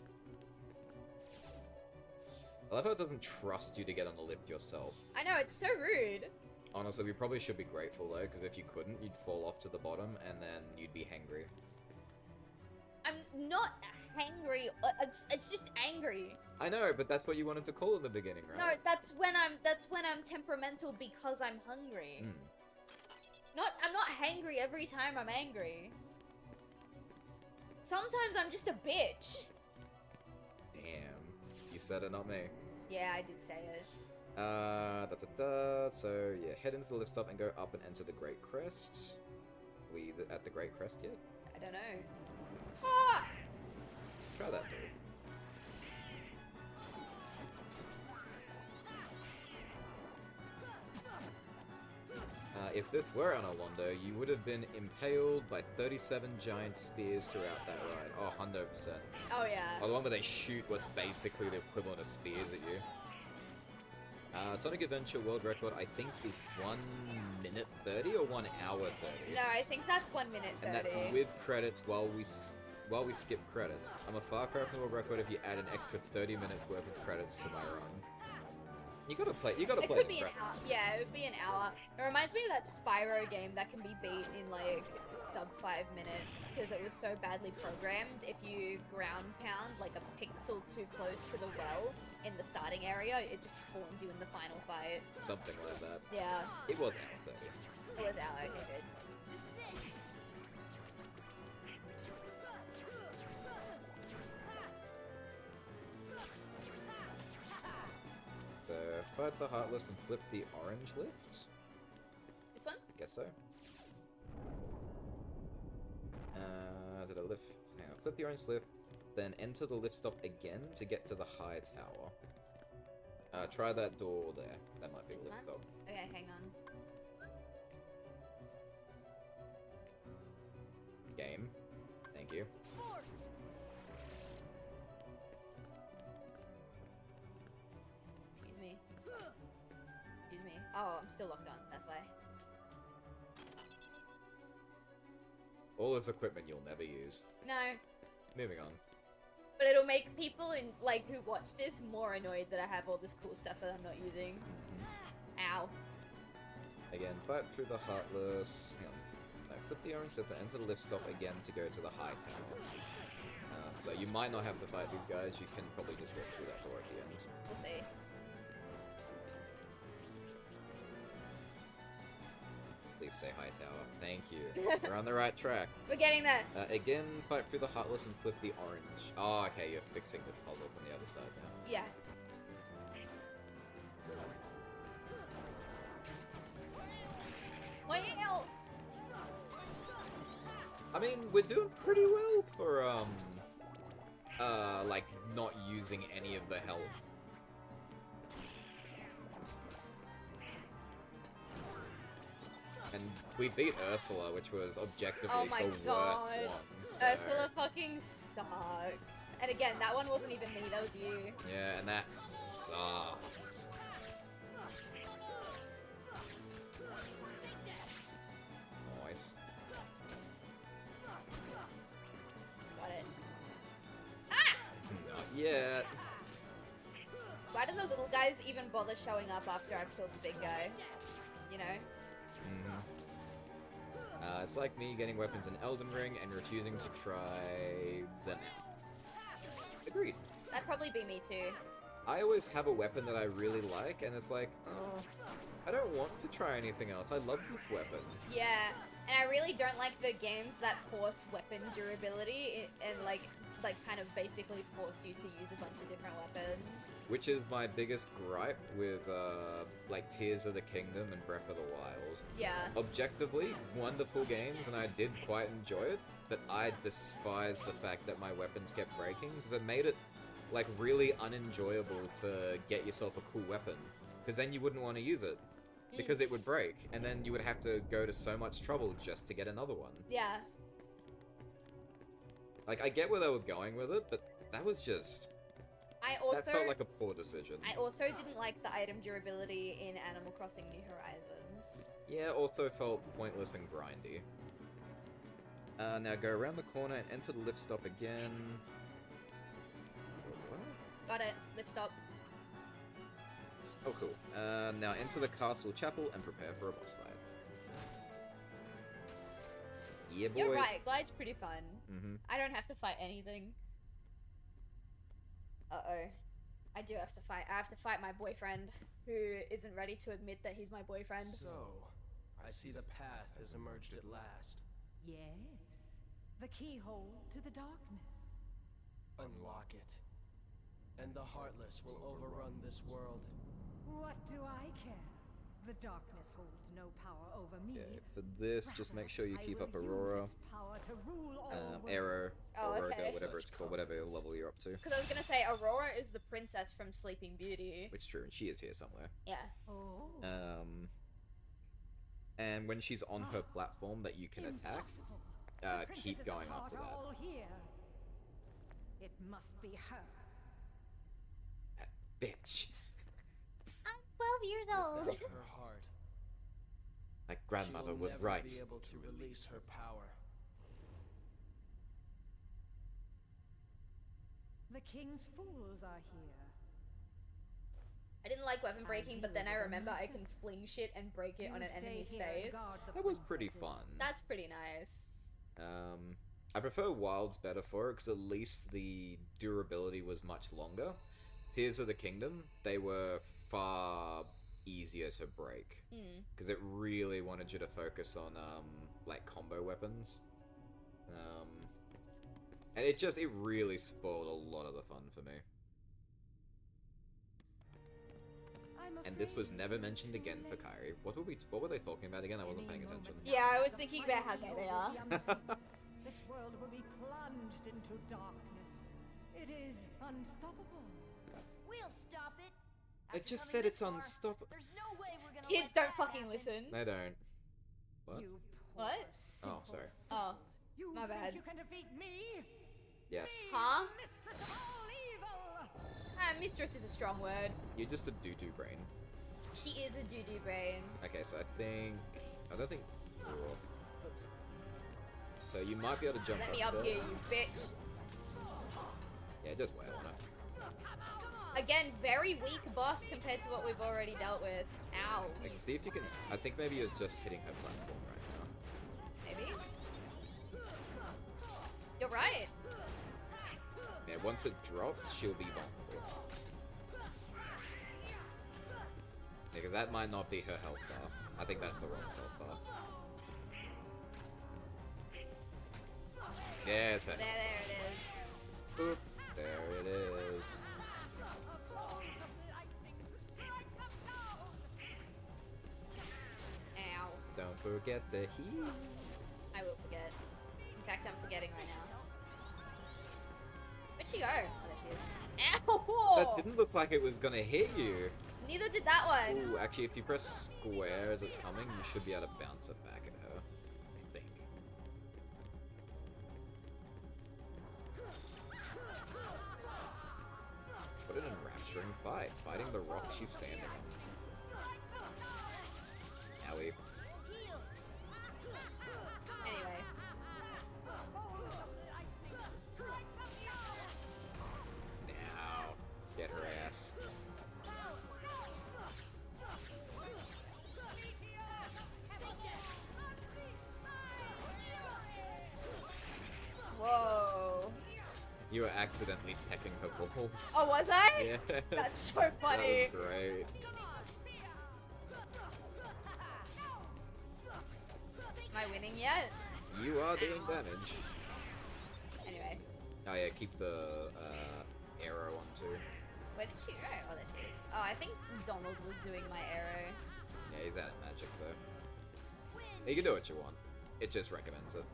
I love how it doesn't trust you to get on the lift yourself. I know, it's so rude. Honestly, we probably should be grateful though, because if you couldn't, you'd fall off to the bottom and then you'd be hangry. I'm not hangry. It's just angry. I know, but that's what you wanted to call in the beginning, right? No, that's when I'm temperamental because I'm hungry. I'm not hangry every time I'm angry. Sometimes I'm just a bitch. Damn. You said it, not me. Yeah, I did say it. So, yeah, head into the lift stop and go up and enter the Great Crest. We at the Great Crest yet? I don't know. Ah! Try that door. If this were on Alondo, you would have been impaled by 37 giant spears throughout that ride. Oh, 100%. Oh, yeah. Along with they shoot what's basically the equivalent of spears at you. Sonic Adventure World Record, I think, is 1 minute 30 or 1 hour 30. No, I think that's 1 minute 30. And that's with credits while we skip credits. I'm a far cry from the world record if you add an extra 30 minutes worth of credits to my run. You gotta play. It could be an hour. Yeah, it would be an hour. It reminds me of that Spyro game that can be beat in like sub 5 minutes because it was so badly programmed. If you ground pound like a pixel too close to the well in the starting area, it just spawns you in the final fight. Something like that. Yeah. It was hour 30. It was hour. Okay, good. So, fight the Heartless and flip the orange lift? This one? Guess so. Did I lift? Hang on, flip the orange lift, then enter the lift stop again to get to the high tower. Try that door there. That might be the lift stop. Okay, hang on. Game. Thank you. Excuse me. Excuse me. Oh, I'm still locked on. That's why. All this equipment you'll never use. No. Moving on. But it'll make people who watch this more annoyed that I have all this cool stuff that I'm not using. Ow. Again, fight through the Heartless. Hang on. No, flip the orange lift to enter the lift stop again to go to the high tower. So you might not have to fight these guys. You can probably just walk through that door at the end. We'll see. Please say high tower. Thank you. We're on the right track. We're getting there. Again, fight through the Heartless and flip the orange. Oh, okay, you're fixing this puzzle from the other side now. Yeah. Wow. I mean, we're doing pretty well for, like, not using any of the health. And we beat Ursula, which was objectively Oh my the worst god. one. So... Ursula fucking sucked. And again, that one wasn't even me, that was you. Yeah, and that sucked. yet. Why do the little guys even bother showing up after I've killed the big guy? You know? It's like me getting weapons in Elden Ring and refusing to try them out. Agreed. That'd probably be me too. I always have a weapon that I really like, and it's like, oh, I don't want to try anything else. I love this weapon. Yeah, and I really don't like the games that force weapon durability and like kind of basically force you to use a bunch of different weapons. Which is my biggest gripe with, like, Tears of the Kingdom and Breath of the Wild. Yeah. Objectively, wonderful games, and I did quite enjoy it, but I despise the fact that my weapons kept breaking, because it made it, like, really unenjoyable to get yourself a cool weapon, because then you wouldn't want to use it, because it would break, and then you would have to go to so much trouble just to get another one. Yeah. Like, I get where they were going with it, but that was just... that felt like a poor decision. I also didn't like the item durability in Animal Crossing New Horizons. Yeah, also felt pointless and grindy. Now go around the corner and enter the lift stop again. What? Got it. Lift stop. Oh, cool. Now enter the castle chapel and prepare for a boss fight. Yeah, boy. You're right. Glide's pretty fun. Mm-hmm. I don't have to fight anything. Uh-oh. I do have to fight. I have to fight my boyfriend, who isn't ready to admit that he's my boyfriend. So, I see the path has emerged at last. Yes. The keyhole to the darkness. Unlock it. And the Heartless will overrun this world. What do I care? The darkness holds no power over me. Okay, for this, just make sure you keep up Aurora. Arrow, Oh, Aurora, okay. whatever it's called, whatever level you're up to. Because I was gonna say, Aurora is the princess from Sleeping Beauty. Which is true, and she is here somewhere. Yeah. Oh. And when she's on her platform that you can attack, keep going after that. All here. It must be her. That bitch. I'm 12 years old. Without her heart, My grandmother she will was never right. be able to release her power. The king's fools are here. I didn't like weapon breaking, but then I remember I can fling shit and break it on an enemy's face. That was pretty fun. That's pretty nice. I prefer Wilds better for it, because at least the durability was much longer. Tears of the Kingdom, they were far easier to break. Because it really wanted you to focus on, like, combo weapons. And it really spoiled a lot of the fun for me. And this was never mentioned again for Kairi. What were they talking about again? I wasn't paying attention. Yeah, I was thinking about how gay they are. This world will be plunged into darkness. It is unstoppable. We'll stop it. It just said it's unstoppable. There's no way we're gonna Kids don't fucking listen. They don't. What? What? Oh, sorry. Oh, You my think bad. you can defeat me? Yes. Huh? Mistress of all evil! Mistress is a strong word. You're just a doo-doo brain. She is a doo-doo brain. Okay, so I don't think... Oops. So you might be able to jump Let up me up there. here, you bitch. Yeah, just wait on it. Again, very weak boss compared to what we've already dealt with. Ow. Like, see if you can... I think maybe it's just hitting her platform right now. Maybe? You're right. Yeah, once it drops, she'll be vulnerable. Yeah, 'cause that might not be her health bar. I think that's the wrong health bar. Yeah, it's her. There it is. Boop. There it is. Ow. Don't forget to heal. I will forget. In fact, I'm forgetting right now. Where'd she go? Oh, there she is. Ow! That didn't look like it was gonna hit you. Neither did that one. Ooh, actually, if you press square as it's coming, you should be able to bounce it back at her. I think. What an enrapturing fight, fighting the rock she's standing on. Owie. Anyway. Now. You were accidentally teching her balls. Oh, was I? Yeah. That's so funny. That was great. Am I winning yet? You are doing damage. Anyway, Oh yeah, keep the arrow on too. where did she go? Oh, there she is. Oh, I think Donald was doing my arrow. Yeah, he's out of magic though. You can do what you want. It just recommends it.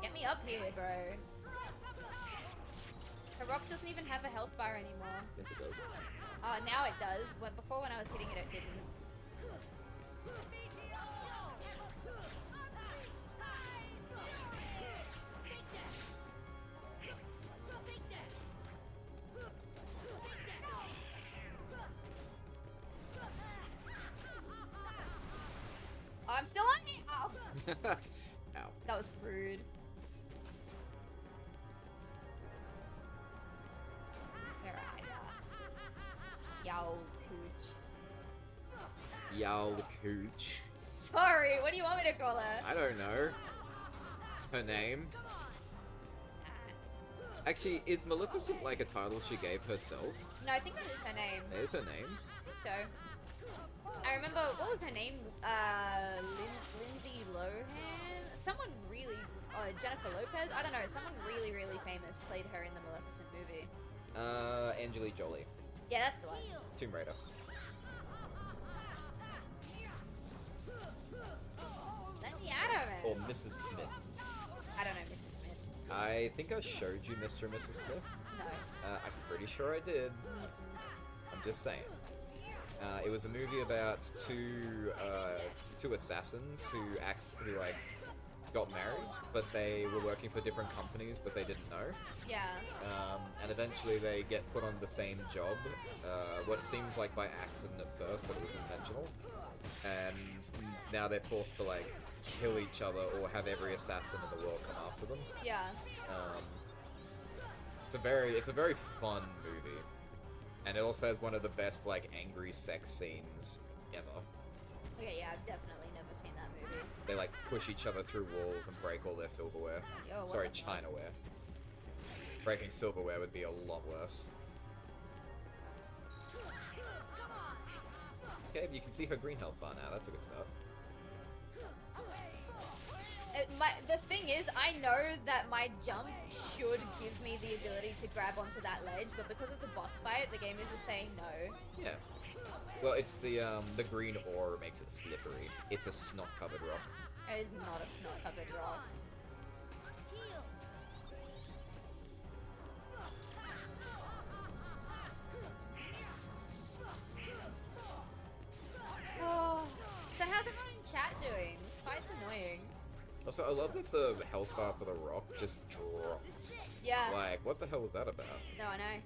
Get me up here, bro. The rock doesn't even have a health bar anymore. Yes, it does. Oh, now it does. But before, when I was hitting it, it didn't. Oh, I'm still on it! Ow! Ow. That was rude. Where are you? Yow, cooch. Yowl Cooch. Sorry, what do you want me to call her? I don't know. Her name? Actually, is Maleficent like a title she gave herself? No, I think that is her name. That is her name? I think so. I remember, what was her name? Lindsay Lohan? Someone really, Jennifer Lopez? I don't know, someone really, really famous played her in the Maleficent movie. Angelina Jolie. Yeah, that's the one. Tomb Raider. Let me out of it. Or Mrs. Smith. I don't know, Mrs. Smith. I think I showed you Mr. and Mrs. Smith. No. I'm pretty sure I did. I'm just saying. It was a movie about two assassins who like got married, but they were working for different companies, but they didn't know. Yeah. And eventually they get put on the same job, what seems like by accident at birth, but it was intentional. And now they're forced to like kill each other or have every assassin in the world come after them. Yeah. It's a very fun movie. And it also has one of the best, like, angry sex scenes ever. Okay, yeah, I've definitely never seen that movie. They, like, push each other through walls and break all their silverware. Yo, what Sorry, the fuck? Chinaware. Breaking silverware would be a lot worse. Okay, you can see her green health bar now. That's a good start. The thing is, I know that my jump should give me the ability to grab onto that ledge, but because it's a boss fight, the game is just saying no. Yeah. Well, it's the green ore makes it slippery. It's a snot-covered rock. It is not a snot-covered rock. Oh, so how's everyone in chat doing? This fight's annoying. Also, I love that the health bar for the rock just dropped. Yeah. Like, what the hell was that about? No, I know.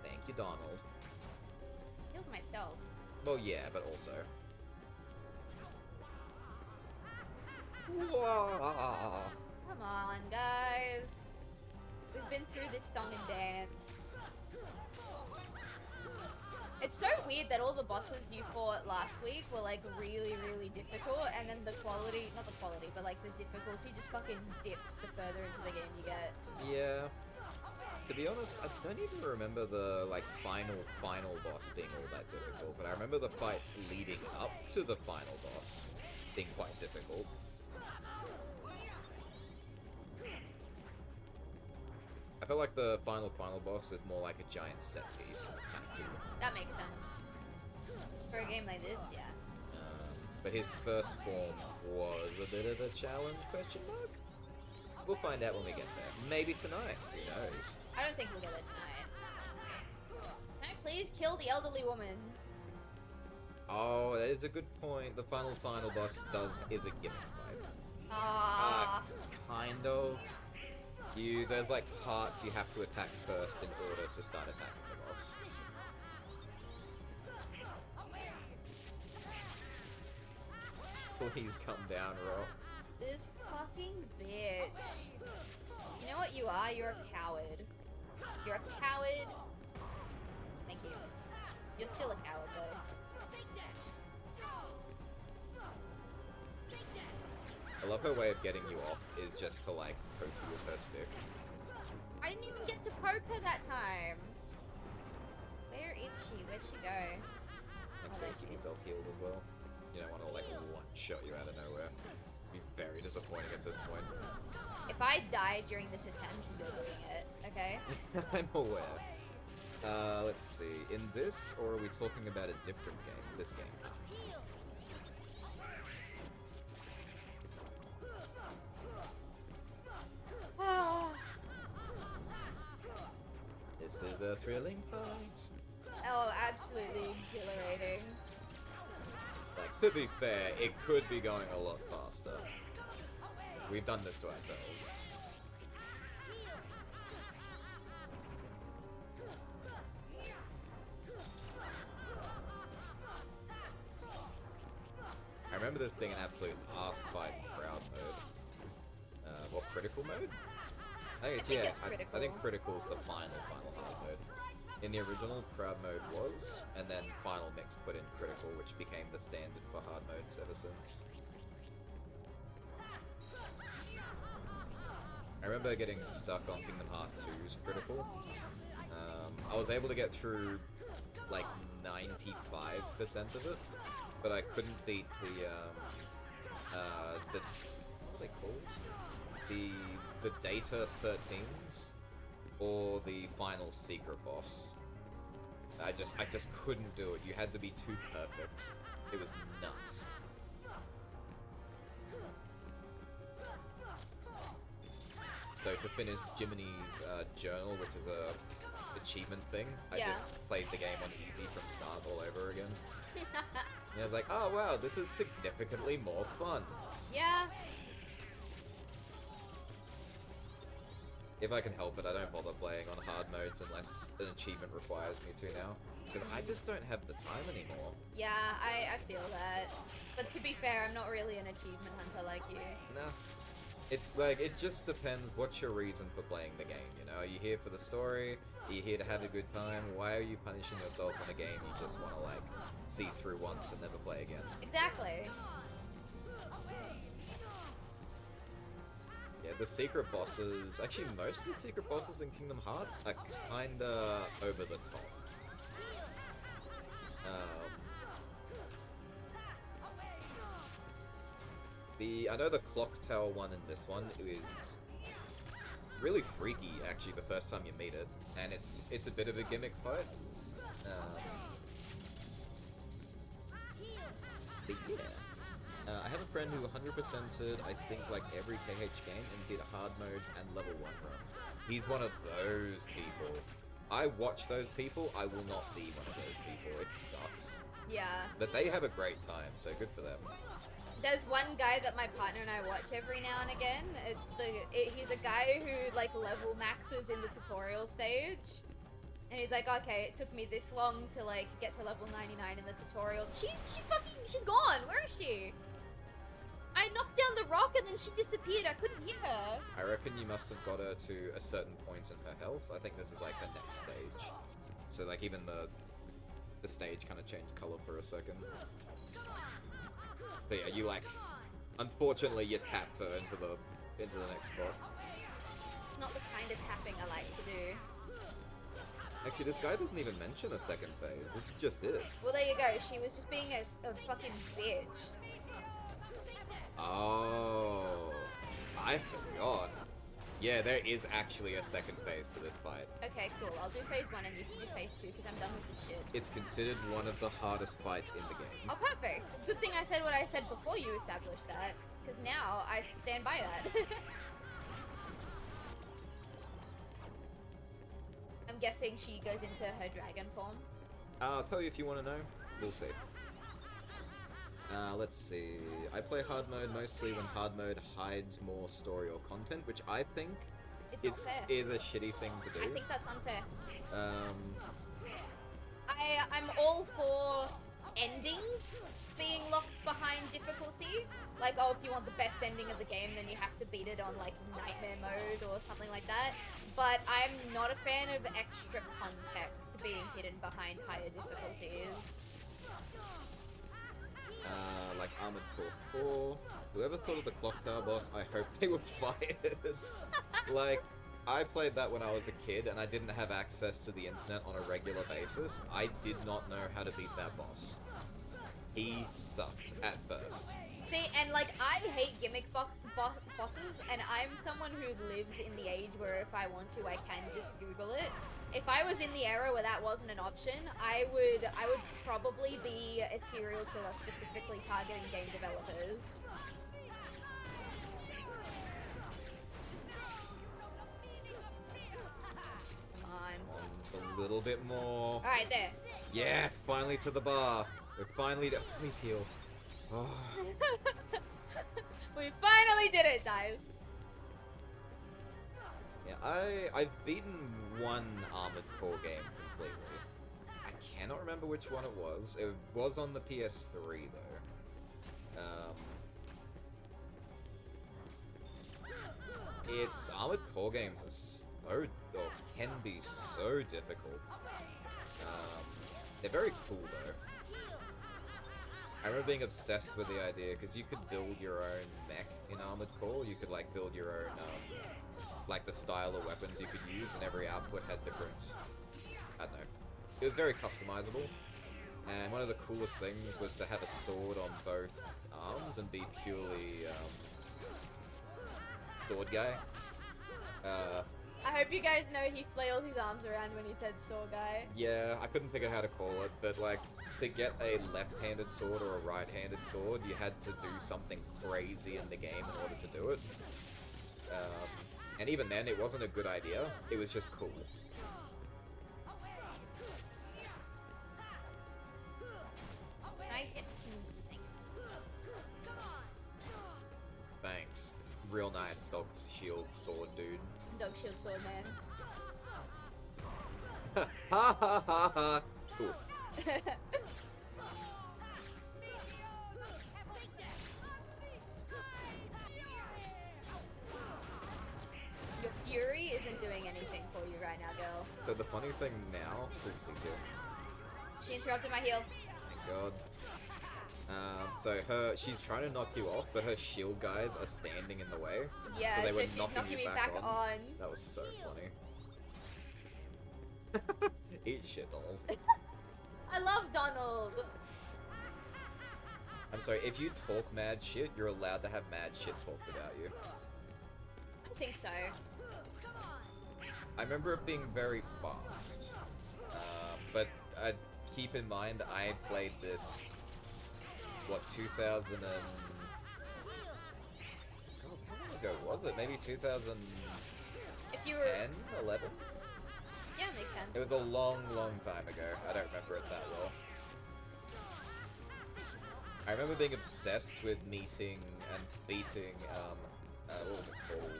Thank you, Donald. Healed myself. Well, yeah, but also. Whoa. Come on, guys. We've been through this song and dance. It's so weird that all the bosses you fought last week were like really, really difficult, and then the quality, not the quality, but like the difficulty just fucking dips the further into the game you get. Yeah. To be honest, I don't even remember the like final boss being all that difficult, but I remember the fights leading up to the final boss being quite difficult. I feel like the final boss is more like a giant set piece. It's kind of cool. That makes sense. For a game like this, yeah. But his first form was a bit of a challenge, question mark? We'll find out when we get there. Maybe tonight, who knows? I don't think we'll get there tonight. Can I please kill the elderly woman? Oh, that is a good point. The final boss is a gimmick fight. Kind of. There's like parts you have to attack first in order to start attacking the boss. Please come down, Rock. This fucking bitch. You know what you are? You're a coward. You're a coward. Thank you. You're still a coward, though. I love her way of getting you off is just to like poke you with her stick. I didn't even get to poke her that time. Where is she? Where'd she go? And Oh, there keep she is. yourself healed as well. You don't want to like one-shot you out of nowhere. Be very disappointing at this point. If I die during this attempt, you're doing it, okay? I'm aware. Let's see. In this, or are we talking about a different game? This game. This is a thrilling fight. Oh, absolutely exhilarating. Like, to be fair, it could be going a lot faster. We've done this to ourselves. I remember this being an absolute ass fight in crowd mode. What, critical mode? I think it's critical. I think critical's the final hard mode. In the original, crowd mode was, and then Final Mix put in critical, which became the standard for hard modes ever since. I remember getting stuck on Kingdom Hearts 2's critical. I was able to get through like 95% of it, but I couldn't beat the what are they called? The Data 13s or the final secret boss. I just couldn't do it. You had to be too perfect. It was nuts. So to finish Jiminy's journal, which is a achievement thing, I just played the game on easy from start all over again. And I was like, oh wow, this is significantly more fun. Yeah. If I can help it, I don't bother playing on hard modes unless an achievement requires me to now. Because I just don't have the time anymore. Yeah, I feel that. But to be fair, I'm not really an achievement hunter like you. Nah. It just depends what's your reason for playing the game, you know? Are you here for the story? Are you here to have a good time? Why are you punishing yourself on a game you just want to, like, see through once and never play again? Exactly. Yeah, the secret bosses... Actually, most of the secret bosses in Kingdom Hearts are kinda over the top. I know the clock tower one in this one is really freaky, actually, the first time you meet it, and it's a bit of a gimmick fight. But yeah, I have a friend who 100%ed, I think, like every KH game and did hard modes and level 1 runs. He's one of those people. I watch those people, I will not be one of those people. It sucks. Yeah. But they have a great time, so good for them. There's one guy that my partner and I watch every now and again. He's a guy who like level maxes in the tutorial stage. And he's like, okay, it took me this long to like get to level 99 in the tutorial. She's gone. Where is she? I knocked down the rock and then she disappeared. I couldn't hit her. I reckon you must have got her to a certain point in her health. I think this is like the next stage. So like even the stage kind of changed color for a second. But yeah, you like, unfortunately you tapped her into the next spot. It's not the kind of tapping I like to do. Actually, this guy doesn't even mention a second phase. This is just it. Well, there you go. She was just being a fucking bitch. Oh, I forgot. Yeah, there is actually a second phase to this fight. Okay, cool. I'll do phase 1 and you can do phase 2 because I'm done with this shit. It's considered one of the hardest fights in the game. Oh, perfect. Good thing I said what I said before you established that, because now I stand by that. I'm guessing she goes into her dragon form. I'll tell you if you want to know. We'll see. Let's see. I play hard mode mostly when hard mode hides more story or content, which I think is a shitty thing to do. I think that's unfair. I'm all for endings being locked behind difficulty. Like, oh, if you want the best ending of the game, then you have to beat it on, like, nightmare mode or something like that. But I'm not a fan of extra context being hidden behind higher difficulties. like Armored Core 4. Whoever thought of the Clock Tower boss, I hope they were fired. Like, I played that when I was a kid and I didn't have access to the internet on a regular basis. I did not know how to beat that boss. He sucked at first. See, and like, I hate gimmick bosses, and I'm someone who lives in the age where if I want to, I can just Google it. If I was in the era where that wasn't an option, I would probably be a serial killer specifically targeting game developers. Come on. Just a little bit more. Alright, there. Yes, finally to the bar. We're finally please heal. Oh. We finally did it, guys. Yeah, I've beaten one Armored Core game completely. I cannot remember which one it was. It was on the PS3 though. Its Armored Core games are so, or can be so difficult. They're very cool though. I remember being obsessed with the idea because you could build your own mech in Armored Core. You could like build your own, like the style of weapons you could use, and every output had different. I don't know. It was very customizable, and one of the coolest things was to have a sword on both arms and be purely sword guy. I hope you guys know he flailed his arms around when he said saw guy. Yeah, I couldn't think of how to call it, but like, to get a left-handed sword or a right-handed sword, you had to do something crazy in the game in order to do it. And even then, it wasn't a good idea, it was just cool. Can I get... Thanks. Thanks. Real nice dog shield sword, dude. Dog shield sword, man. Ha ha ha ha! Ooh. Your fury isn't doing anything for you right now, girl. So the funny thing now... Ooh, please heal. She interrupted my heal. Thank God. So she's trying to knock you off, but her shield guys are standing in the way. Yeah, so they were she's knocking you me back on. That was so funny. Eat shit, Donald. I love Donald! I'm sorry, if you talk mad shit, you're allowed to have mad shit talked about you. I think so. I remember it being very fast. But keep in mind, I played this, what, 2000 and... God, how long ago was it? Maybe 2010, If you were... 11? Yeah, makes sense. It was a long, long time ago. I don't remember it that well. I remember being obsessed with meeting and beating, what was it called?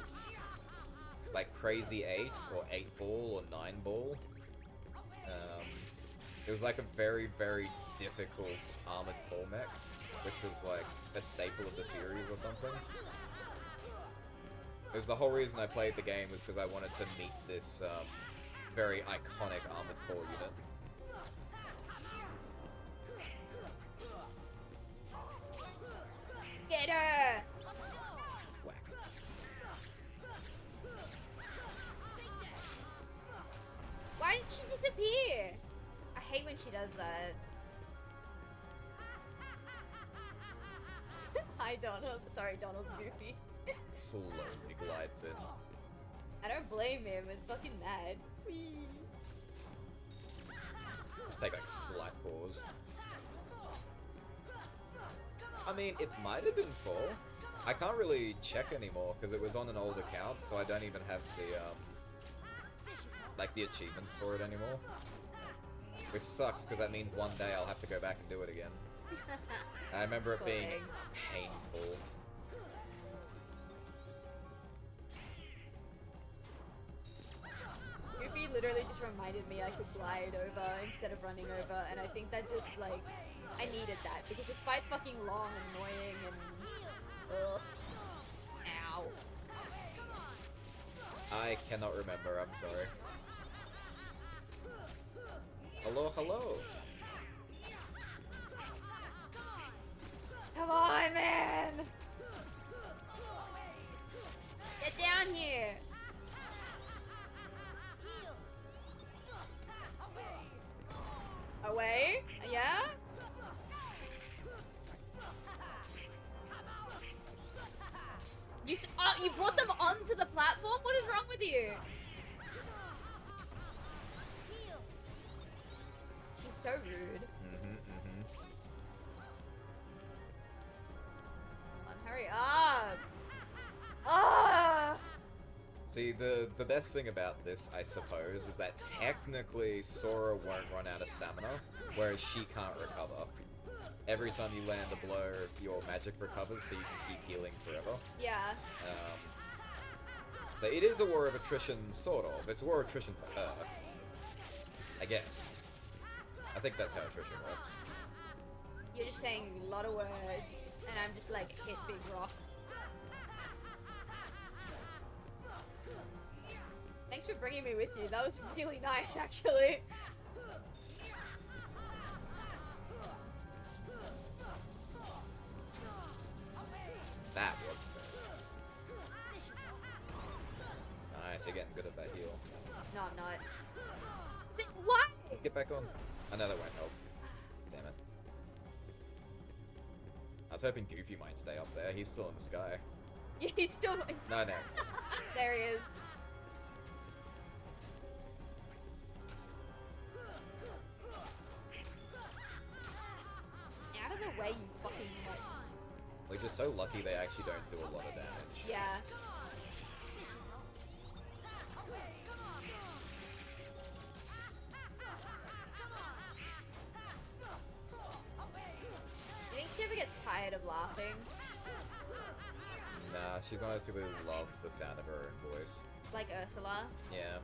Like Crazy 8, or 8 Ball, or 9 Ball. It was like a very, very difficult Armored Core mech, which was like a staple of the series or something. It was the whole reason I played the game was because I wanted to meet this, very iconic Armored Core unit. Get her! Whack. Why did she disappear? I hate when she does that. Hi, Donald. Sorry, Donald's goofy. Slowly glides in. I don't blame him. It's fucking mad. Whee. Let's take like a slight pause. I mean, it might have been full. I can't really check anymore because it was on an old account, so I don't even have the like the achievements for it anymore. Which sucks because that means one day I'll have to go back and do it again. I remember it being painful. Goofy literally just reminded me I could glide over instead of running over, and I think that just, like, I needed that, because this fight's fucking long and annoying, and... Ugh. Ow. I cannot remember, I'm sorry. Hello, hello! with you? She's so rude. Come on, hurry up. Ah! See, the best thing about this, I suppose, is that technically Sora won't run out of stamina, whereas she can't recover. Every time you land a blow, your magic recovers, so you can keep healing forever. Yeah. So it is a war of attrition, sort of. It's a war of attrition for her. I guess. I think that's how attrition works. You're just saying a lot of words, and I'm just like, hit big rock. Thanks for bringing me with you. That was really nice, actually. That was nice. Nice, you're getting good at that heal. No, I'm not. Why? Let's get back on. I know that won't help. Damn it. I was hoping Goofy might stay up there. He's still in the sky. Yeah, he's still. No. There he is. Out of the way, you fucking nuts. We're just so lucky they actually don't do a lot of damage. Yeah. You think she ever gets tired of laughing? Nah, she's one of those people who loves the sound of her own voice. Like Ursula? Yeah.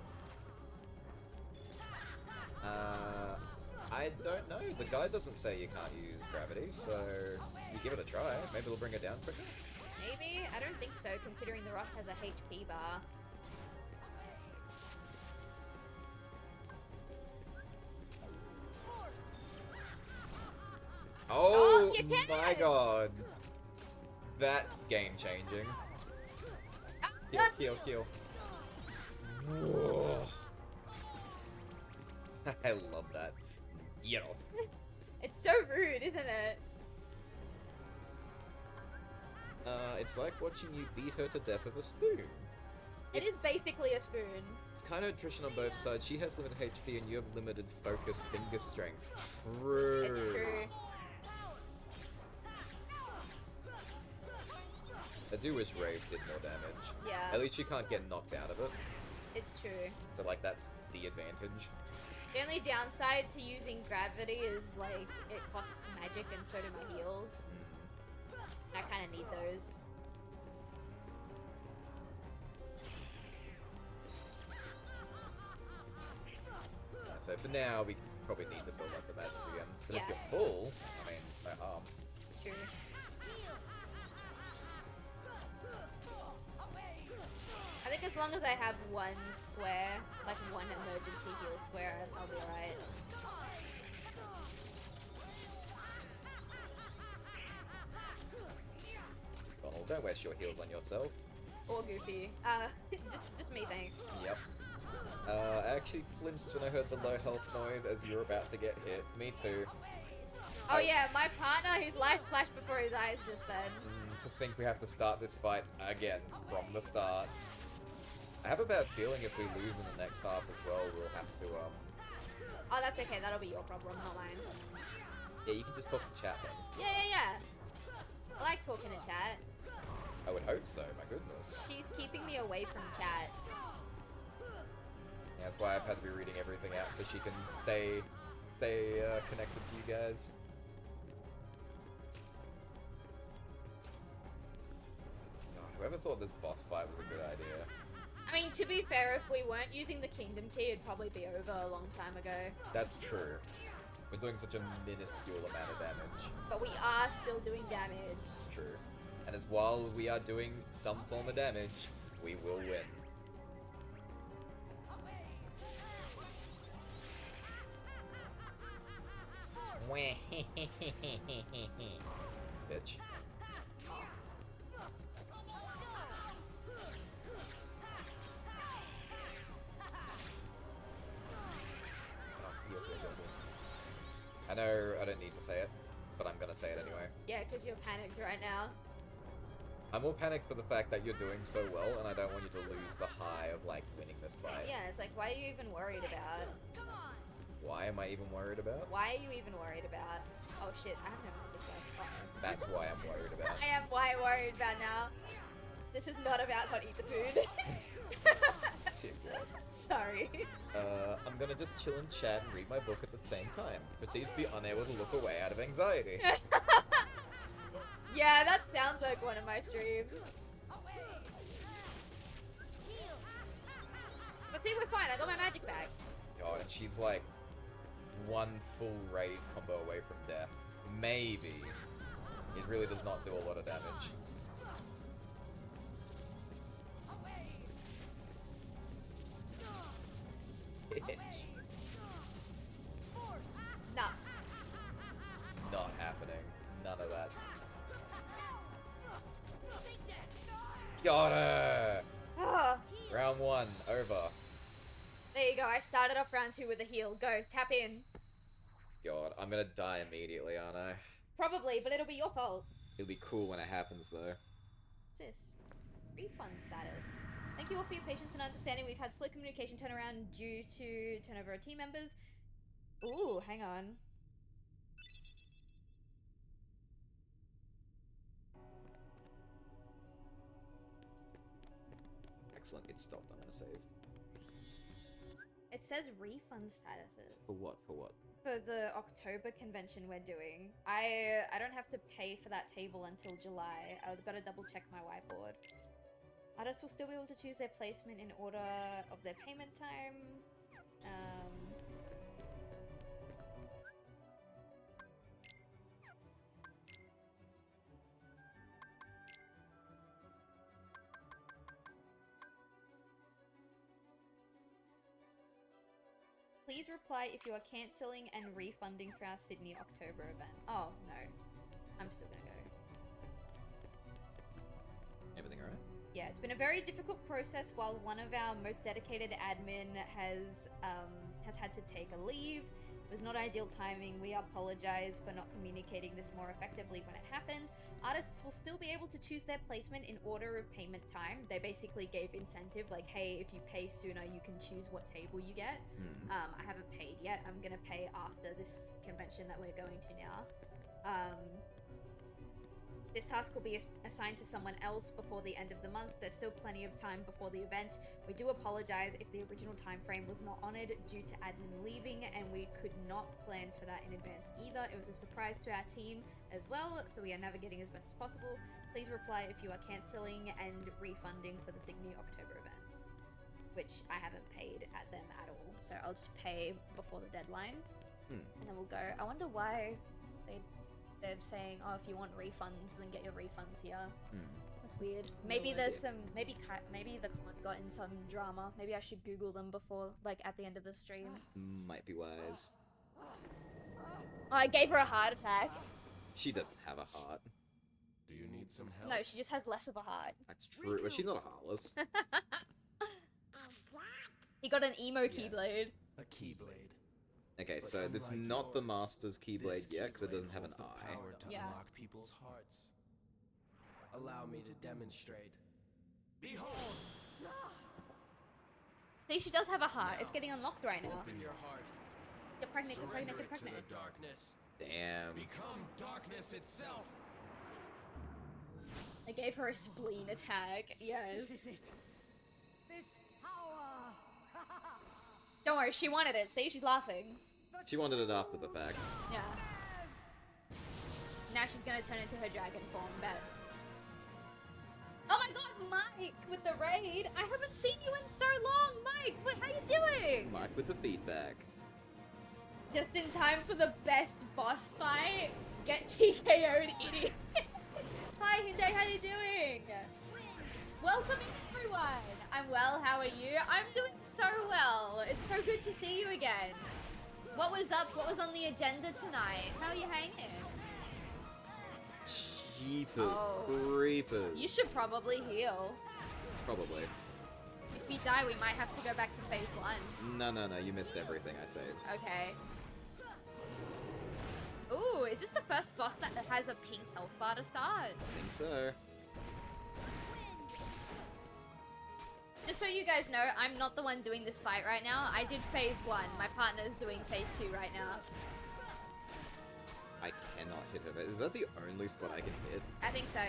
I don't know. The guide doesn't say you can't use gravity, so you give it a try. Maybe it'll bring it down quicker. Maybe? I don't think so, considering the rock has a HP bar. Oh, you can! my god. That's game changing. Kill. Whoa. I love that. Get off. It's so rude, isn't it? It's like watching you beat her to death with a spoon. It is basically a spoon. It's kind of attrition on both sides. She has limited HP and you have limited focus finger strength. True. It's true. I do wish Rave did more damage. Yeah. At least she can't get knocked out of it. It's true. So, like, that's the advantage. The only downside to using gravity is, like, it costs magic and so do my heals. I kind of need those. So for now, we probably need to build up the magic again. But if Yeah. you're full, I mean, no harm. It's true. I think as long as I have one square, like one emergency heal square, I'll be alright. Donald, don't waste your heals on yourself. Or Goofy. Just me, thanks. Yep. I actually flinched when I heard the low health noise as you were about to get hit. Me too. Oh yeah, my partner, his life flashed before his eyes just then. To think we have to start this fight again from the start. I have a bad feeling if we lose in the next half as well, we'll have to, Oh, that's okay, that'll be your problem, not mine. Yeah, you can just talk to chat then. Yeah. I like talking to chat. I would hope so, my goodness. She's keeping me away from chat. Yeah, that's why I've had to be reading everything out so she can stay connected to you guys. God, whoever thought this boss fight was a good idea? I mean, to be fair, if we weren't using the Kingdom Key, it'd probably be over a long time ago. That's true. We're doing such a minuscule amount of damage. But we are still doing damage. It's true. And as while we are doing some form of damage, we will win. Bitch. I know I don't need to say it, but I'm gonna say it anyway. Yeah, because you're panicked right now. I'm more panicked for the fact that you're doing so well, and I don't want you to lose the high of, like, winning this fight. Yeah, it's like, why are you even worried about? Why am I even worried about? Why are you even worried about? Oh shit, I have no magic left. Uh-oh. That's why I'm worried about. I am why worried about now. This is not about hot eat the food. Dear God. Sorry. I'm gonna just chill and chat and read my book at the same time. Proceeds to be unable to look away out of anxiety. Yeah, that sounds like one of my streams. But see, we're fine. I got my magic back. God, and she's like one full raid combo away from death. Maybe. It really does not do a lot of damage. Nah. Not happening. None of that. Got her! Oh, Round 1, over. there you go. I started off round 2 with a heal. Go, tap in. God, I'm gonna die immediately, aren't I? Probably, but it'll be your fault. It'll be cool when it happens, though. What's this? Refund status. Thank you all for your patience and understanding. We've had slow communication turnaround due to turnover of team members. Ooh, hang on. Excellent, it stopped. I'm gonna save. It says refund statuses. For what? For what? For the October convention we're doing. I don't have to pay for that table until July. I've got to double check my whiteboard. Artists will still be able to choose their placement in order of their payment time. Please reply if you are cancelling and refunding for our Sydney October event. Oh, no. I'm still gonna go. Everything alright? Yeah, it's been a very difficult process while one of our most dedicated admin has had to take a leave. It was not ideal timing. We apologize for not communicating this more effectively when it happened. Artists will still be able to choose their placement in order of payment time. They basically gave incentive, like, hey, if you pay sooner, you can choose what table you get. I haven't paid yet. I'm gonna pay after this convention that we're going to now. This task will be assigned to someone else before the end of the month. There's still plenty of time before the event. We do apologize if the original time frame was not honored due to admin leaving, and we could not plan for that in advance either. It was a surprise to our team as well, so we are navigating as best as possible. Please reply if you are cancelling and refunding for the Sydney October event, which I haven't paid at them at all. So I'll just pay before the deadline, and then we'll go. I wonder why they're saying, oh, if you want refunds, then get your refunds here. That's weird. Maybe there's some, maybe the client got in some drama. Maybe I should Google them before, like, at the end of the stream. Might be wise. Oh, I gave her a heart attack. She doesn't have a heart. Do you need some help? No, she just has less of a heart. That's true. But she's not a heartless. He got an emo keyblade. A keyblade. Okay, so it's not the Master's Keyblade yet, because it doesn't have an eye. Yeah. Unlock people's hearts. Allow me to demonstrate. Behold! See, she does have a heart. It's getting unlocked right now. Open your heart. Get pregnant, get pregnant, Surrender get it to pregnant. the darkness. Damn. Become darkness itself. I gave her a spleen attack. Yes. This is it. This power. Don't worry, she wanted it. See, she's laughing. She wanted it after the fact. Yeah. Now she's gonna turn into her dragon form, bet. Oh my god, Mike with the raid! I haven't seen you in so long, Mike! How you doing? Mike with the feedback. Just in time for the best boss fight. Get TKO'd, idiot. Hi, Hyundai, how you doing? Welcome in, everyone. I'm well, how are you? I'm doing so well. It's so good to see you again. What was up? What was on the agenda tonight? How are you hanging? Jeepers creepers. You should probably heal. Probably. If you die, we might have to go back to phase 1. No, you missed everything I saved. Okay. Ooh, is this the first boss that has a pink health bar to start? I think so. Just so you guys know, I'm not the one doing this fight right now. I did phase 1. My partner's doing phase 2 right now. I cannot hit her. Is that the only spot I can hit? I think so.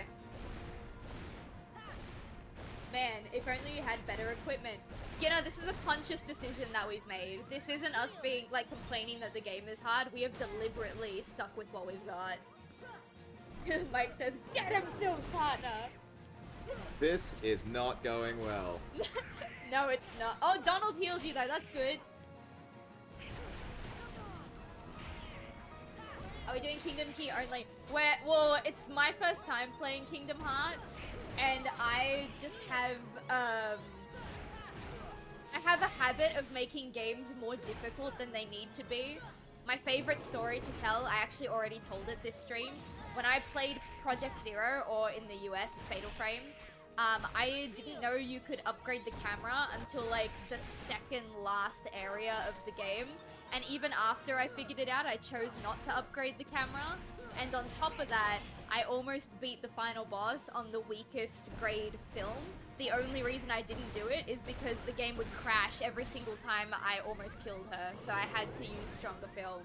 Man, if only you had better equipment. Skinner, this is a conscious decision that we've made. This isn't us being, like, complaining that the game is hard. We have deliberately stuck with what we've got. Mike says, get him, Silv's partner! This is not going well. No, it's not. Oh, Donald healed you though, that's good. Are we doing Kingdom Key only? Well, it's my first time playing Kingdom Hearts, and I just have, I have a habit of making games more difficult than they need to be. My favorite story to tell, I actually already told it this stream. When I played Project Zero, or in the US, Fatal Frame, I didn't know you could upgrade the camera until like the second last area of the game. And even after I figured it out, I chose not to upgrade the camera. And on top of that, I almost beat the final boss on the weakest grade film. The only reason I didn't do it is because the game would crash every single time I almost killed her. So I had to use stronger film.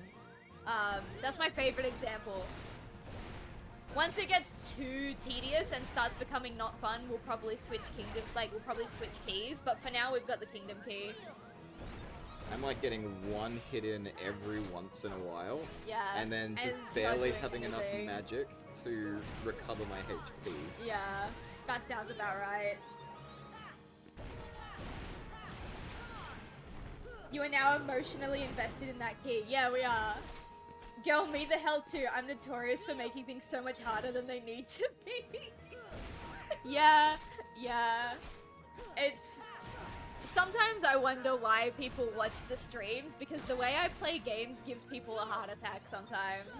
That's my favorite example. Once it gets too tedious and starts becoming not fun, we'll probably switch keys. But for now, we've got the Kingdom Key. I'm like getting one hit in every once in a while. Yeah. And then just not barely doing having enough anything. magic to recover my HP. Yeah, that sounds about right. You are now emotionally invested in that key. Yeah, we are. Girl, me the hell too. I'm notorious for making things so much harder than they need to be. Yeah. It's... Sometimes I wonder why people watch the streams, because the way I play games gives people a heart attack sometimes.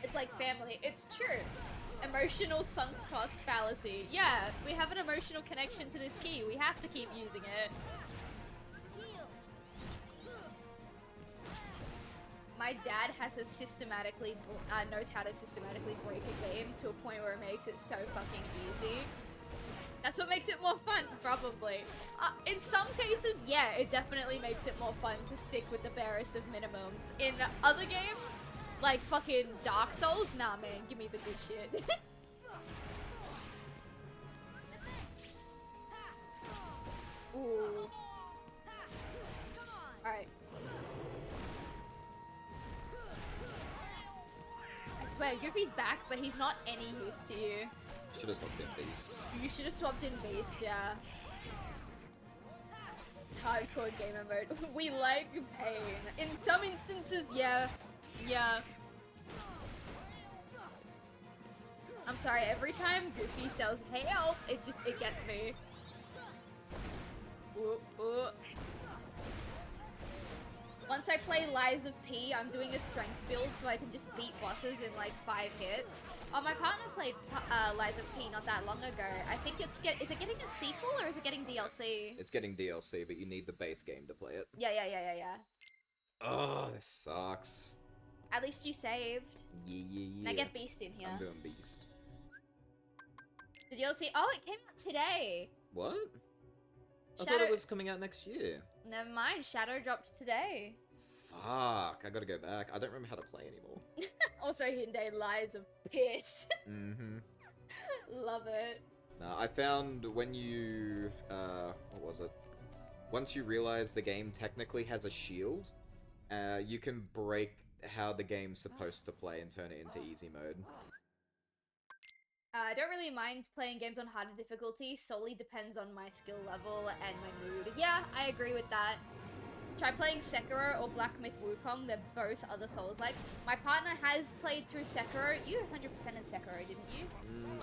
It's like family. It's true. Emotional sunk cost fallacy. Yeah, we have an emotional connection to this key. We have to keep using it. My dad has a systematically knows how to systematically break a game to a point where it makes it so fucking easy. That's what makes it more fun, probably. In some cases, yeah, it definitely makes it more fun to stick with the barest of minimums. In other games, like fucking Dark Souls, nah man, give me the good shit. Ooh. Alright. I swear, Goofy's back, but he's not any use to you. Should have swapped in Beast. You should have swapped in Beast, yeah. Hardcore gamer mode. We like pain. In some instances, yeah. Yeah. I'm sorry, every time Goofy sells help, it gets me. Ooh, ooh. Once I play Lies of P, I'm doing a strength build so I can just beat bosses in like 5 hits. Oh, my partner played Lies of P not that long ago. I think is it getting a sequel or is it getting DLC? It's getting DLC, but you need the base game to play it. Yeah. Oh, this sucks. At least you saved. Yeah. Now get Beast in here. I'm doing Beast. The DLC? Oh, it came out today. What? I Shadow... thought it was coming out next year. Never mind, Shadow dropped today. Fuck, I gotta go back. I don't remember how to play anymore. Also, Hyundai Lies of Piss. Mm-hmm. Love it. No, I found when you, what was it? Once you realize the game technically has a shield, you can break how the game's supposed to play and turn it into easy mode. I don't really mind playing games on harder difficulty, solely depends on my skill level and my mood. Yeah, I agree with that. Try playing Sekiro or Black Myth Wukong, they're both other Souls-likes. My partner has played through Sekiro. You 100% in Sekiro, didn't you?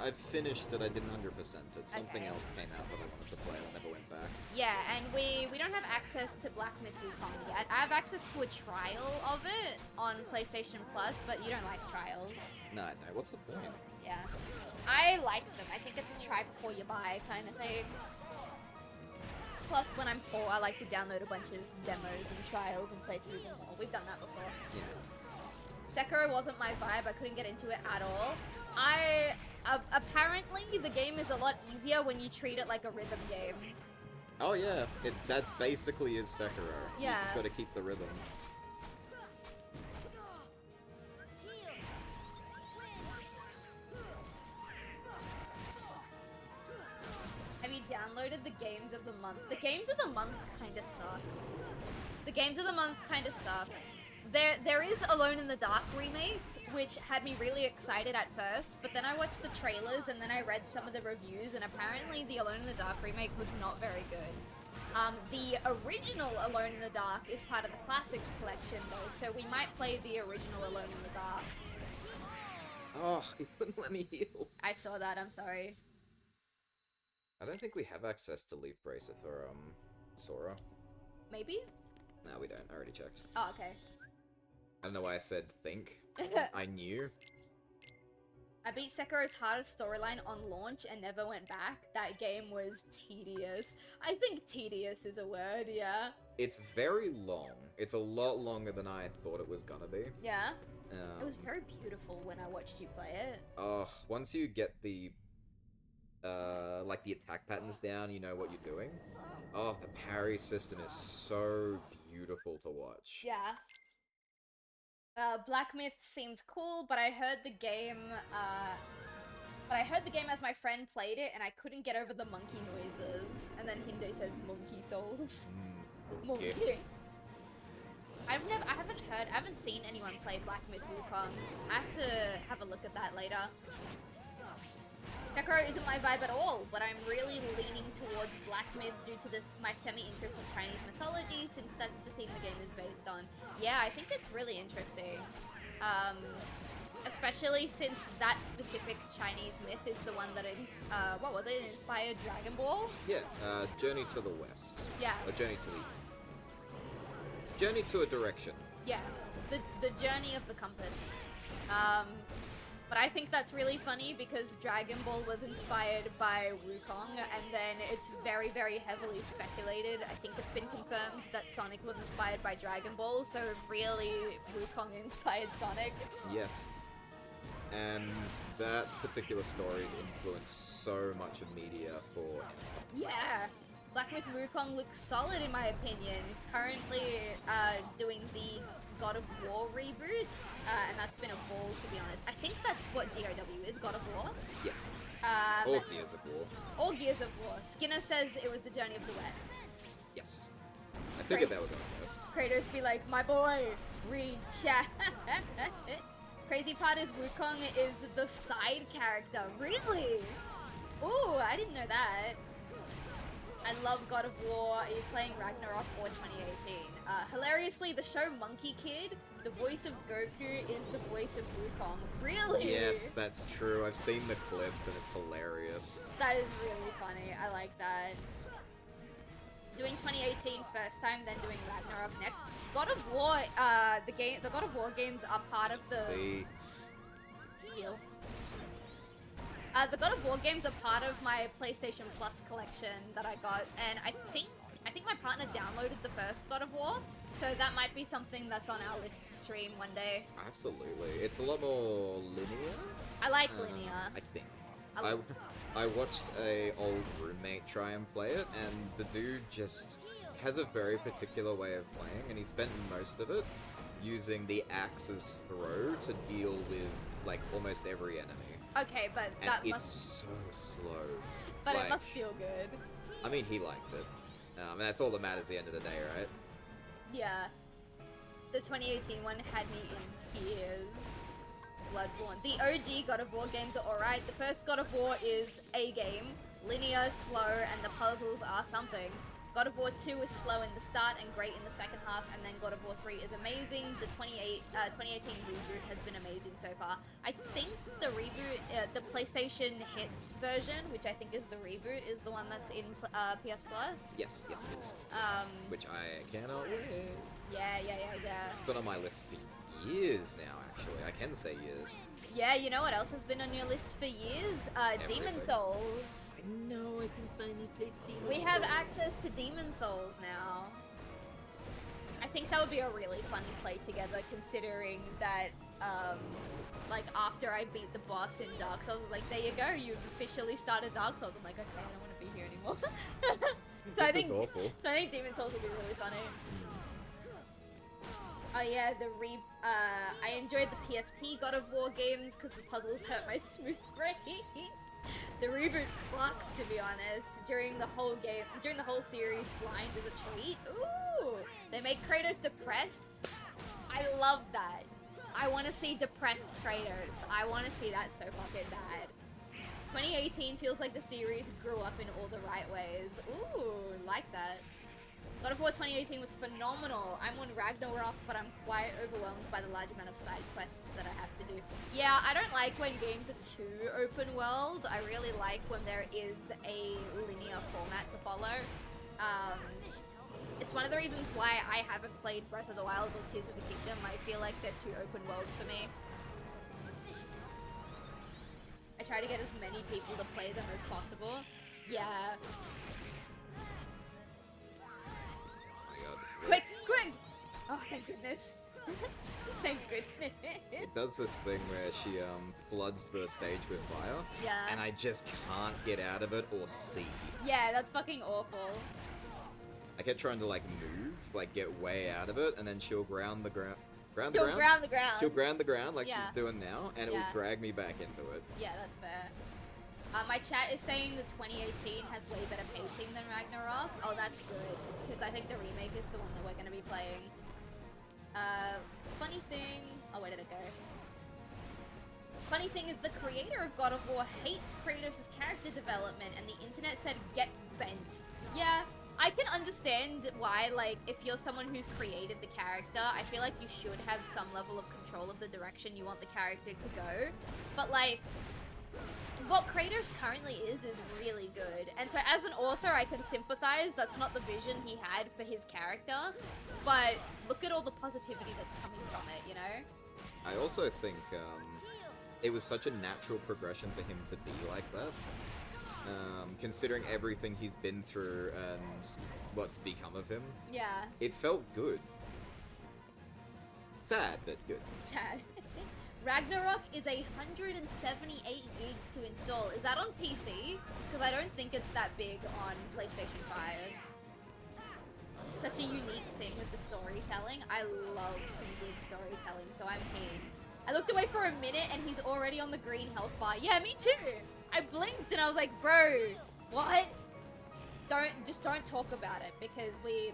I finished it, I didn't 100% it. Something Okay. else came out that I wanted to play and I never went back. Yeah, and we don't have access to Black Myth Wukong yet. I have access to a trial of it on PlayStation Plus, but you don't like trials. No, what's the point? Yeah. I like them. I think it's a try before you buy kind of thing. Plus, when I'm poor, I like to download a bunch of demos and trials and play through them all. We've done that before. Yeah. Sekiro wasn't my vibe. I couldn't get into it at all. I apparently the game is a lot easier when you treat it like a rhythm game. Oh yeah, that basically is Sekiro. Yeah. You just gotta keep the rhythm. Have you downloaded the games of the month? The games of the month kinda suck. The games of the month kinda suck. There is Alone in the Dark remake, which had me really excited at first, but then I watched the trailers and then I read some of the reviews, and apparently the Alone in the Dark remake was not very good. The original Alone in the Dark is part of the Classics collection though, so we might play the original Alone in the Dark. Oh, he wouldn't let me heal. I saw that, I'm sorry. I don't think we have access to Leaf Bracer for, Sora. Maybe? No, we don't. I already checked. Oh, okay. I don't know why I said think. I knew. I beat Sekiro's hardest storyline on launch and never went back. That game was tedious. I think tedious is a word, yeah. It's very long. It's a lot longer than I thought it was gonna be. Yeah? It was very beautiful when I watched you play it. Once you get the, like the attack patterns down, you know what you're doing. Oh, the parry system is so beautiful to watch. Yeah. Black Myth seems cool, but I heard the game, as my friend played it, and I couldn't get over the monkey noises. And then Hinde says monkey souls. Monkey. I haven't seen anyone play Black Myth Wukong. I have to have a look at that later. Sekiro isn't my vibe at all, but I'm really leaning towards Black Myth due to my semi-interest in Chinese mythology, since that's the theme the game is based on. Yeah, I think it's really interesting. Especially since that specific Chinese myth is the one that, what was it, inspired Dragon Ball? Yeah, Journey to the West. Yeah. Or Journey to a direction. Yeah, the journey of the compass. But I think that's really funny because Dragon Ball was inspired by Wukong, and then it's very, very heavily speculated. I think it's been confirmed that Sonic was inspired by Dragon Ball, so really Wukong inspired Sonic. Yes. And that particular story's influenced so much of media for... Yeah! Black Myth Wukong looks solid in my opinion. Currently doing the God of War reboot, and that's been a ball, to be honest. I think that's what GOW is, God of War? Yeah. Or Gears of War. Or Gears of War. Skinner says it was the Journey of the West. Yes. I figured they were going first. Kratos be like, my boy, read chat. Crazy part is Wukong is the side character. Really? Ooh, I didn't know that. I love God of War. Are you playing Ragnarok or 2018? Hilariously, the show Monkey Kid, the voice of Goku is the voice of Wukong. Really? Yes, that's true. I've seen the clips and it's hilarious. That is really funny. I like that. Doing 2018 first time, then doing Ragnarok next. God of War, the God of War games are part of the... Heal. The God of War games are part of my PlayStation Plus collection that I got, and I think my partner downloaded the first God of War, so that might be something that's on our list to stream one day. Absolutely. It's a lot more linear. I like linear. I think. I watched a old roommate try and play it, and the dude just has a very particular way of playing, and he spent most of it using the axe's throw to deal with, like, almost every enemy. Okay, but that and must... it's so slow. But like, it must feel good. I mean, he liked it. And that's all that matters at the end of the day, right? Yeah. The 2018 one had me in tears. Bloodborne. The OG God of War games are alright. The first God of War is a game. Linear, slow, and the puzzles are something. God of War 2 is slow in the start and great in the second half, and then God of War 3 is amazing. The 2018 reboot has been amazing so far. I think the reboot, the PlayStation Hits version, which I think is the reboot, is the one that's in PS Plus? Yes, it is. Which I cannot wait. Yeah. It's been on my list for years now, actually. I can say years. Yeah, you know what else has been on your list for years? Demon Souls. I know, I can finally play Demon Souls. We have access to Demon Souls now. I think that would be a really funny play together, considering that, like, after I beat the boss in Dark Souls, I was like, there you go, you've officially started Dark Souls. I'm like, okay, I don't want to be here anymore. so I think Demon Souls would be really funny. Oh yeah, I enjoyed the PSP God of War games because the puzzles hurt my smooth brain. The reboot fucks, to be honest. During the whole series, blind is a treat. Ooh, they make Kratos depressed. I love that. I want to see depressed Kratos. I want to see that so fucking bad. 2018 feels like the series grew up in all the right ways. Ooh, like that. God of War 2018 was phenomenal. I'm on Ragnarok, but I'm quite overwhelmed by the large amount of side quests that I have to do. Yeah, I don't like when games are too open world. I really like when there is a linear format to follow. It's one of the reasons why I haven't played Breath of the Wild or Tears of the Kingdom. I feel like they're too open world for me. I try to get as many people to play them as possible. Yeah. Quick! Quick! Oh, thank goodness. Thank goodness. It does this thing where she floods the stage with fire. Yeah. And I just can't get out of it or see. Yeah, that's fucking awful. I kept trying to like move, like get way out of it, and then she'll ground the ground. Ground She'll ground the ground. She'll ground the ground like Yeah. she's doing now, and it will drag me back into it. Yeah, that's fair. My chat is saying the 2018 has way better pacing than Ragnarok. Oh, that's good, because I think the remake is the one that we're going to be playing. Funny thing... Oh, where did it go? Funny thing is the creator of God of War hates Kratos' character development, and the internet said, get bent. Yeah, I can understand why, like, if you're someone who's created the character, I feel like you should have some level of control of the direction you want the character to go. But, like... what Kratos currently is really good. And so as an author, I can sympathize. That's not the vision he had for his character. But look at all the positivity that's coming from it, you know? I also think it was such a natural progression for him to be like that. Considering everything he's been through and what's become of him. Yeah. It felt good. Sad, but good. Sad. Ragnarok is 178 gigs to install. Is that on PC? Because I don't think it's that big on PlayStation 5. Such a unique thing with the storytelling. I love some good storytelling, so I'm keen. I looked away for a minute and he's already on the green health bar. Yeah, me too! I blinked and I was like, bro, what? Just don't talk about it because we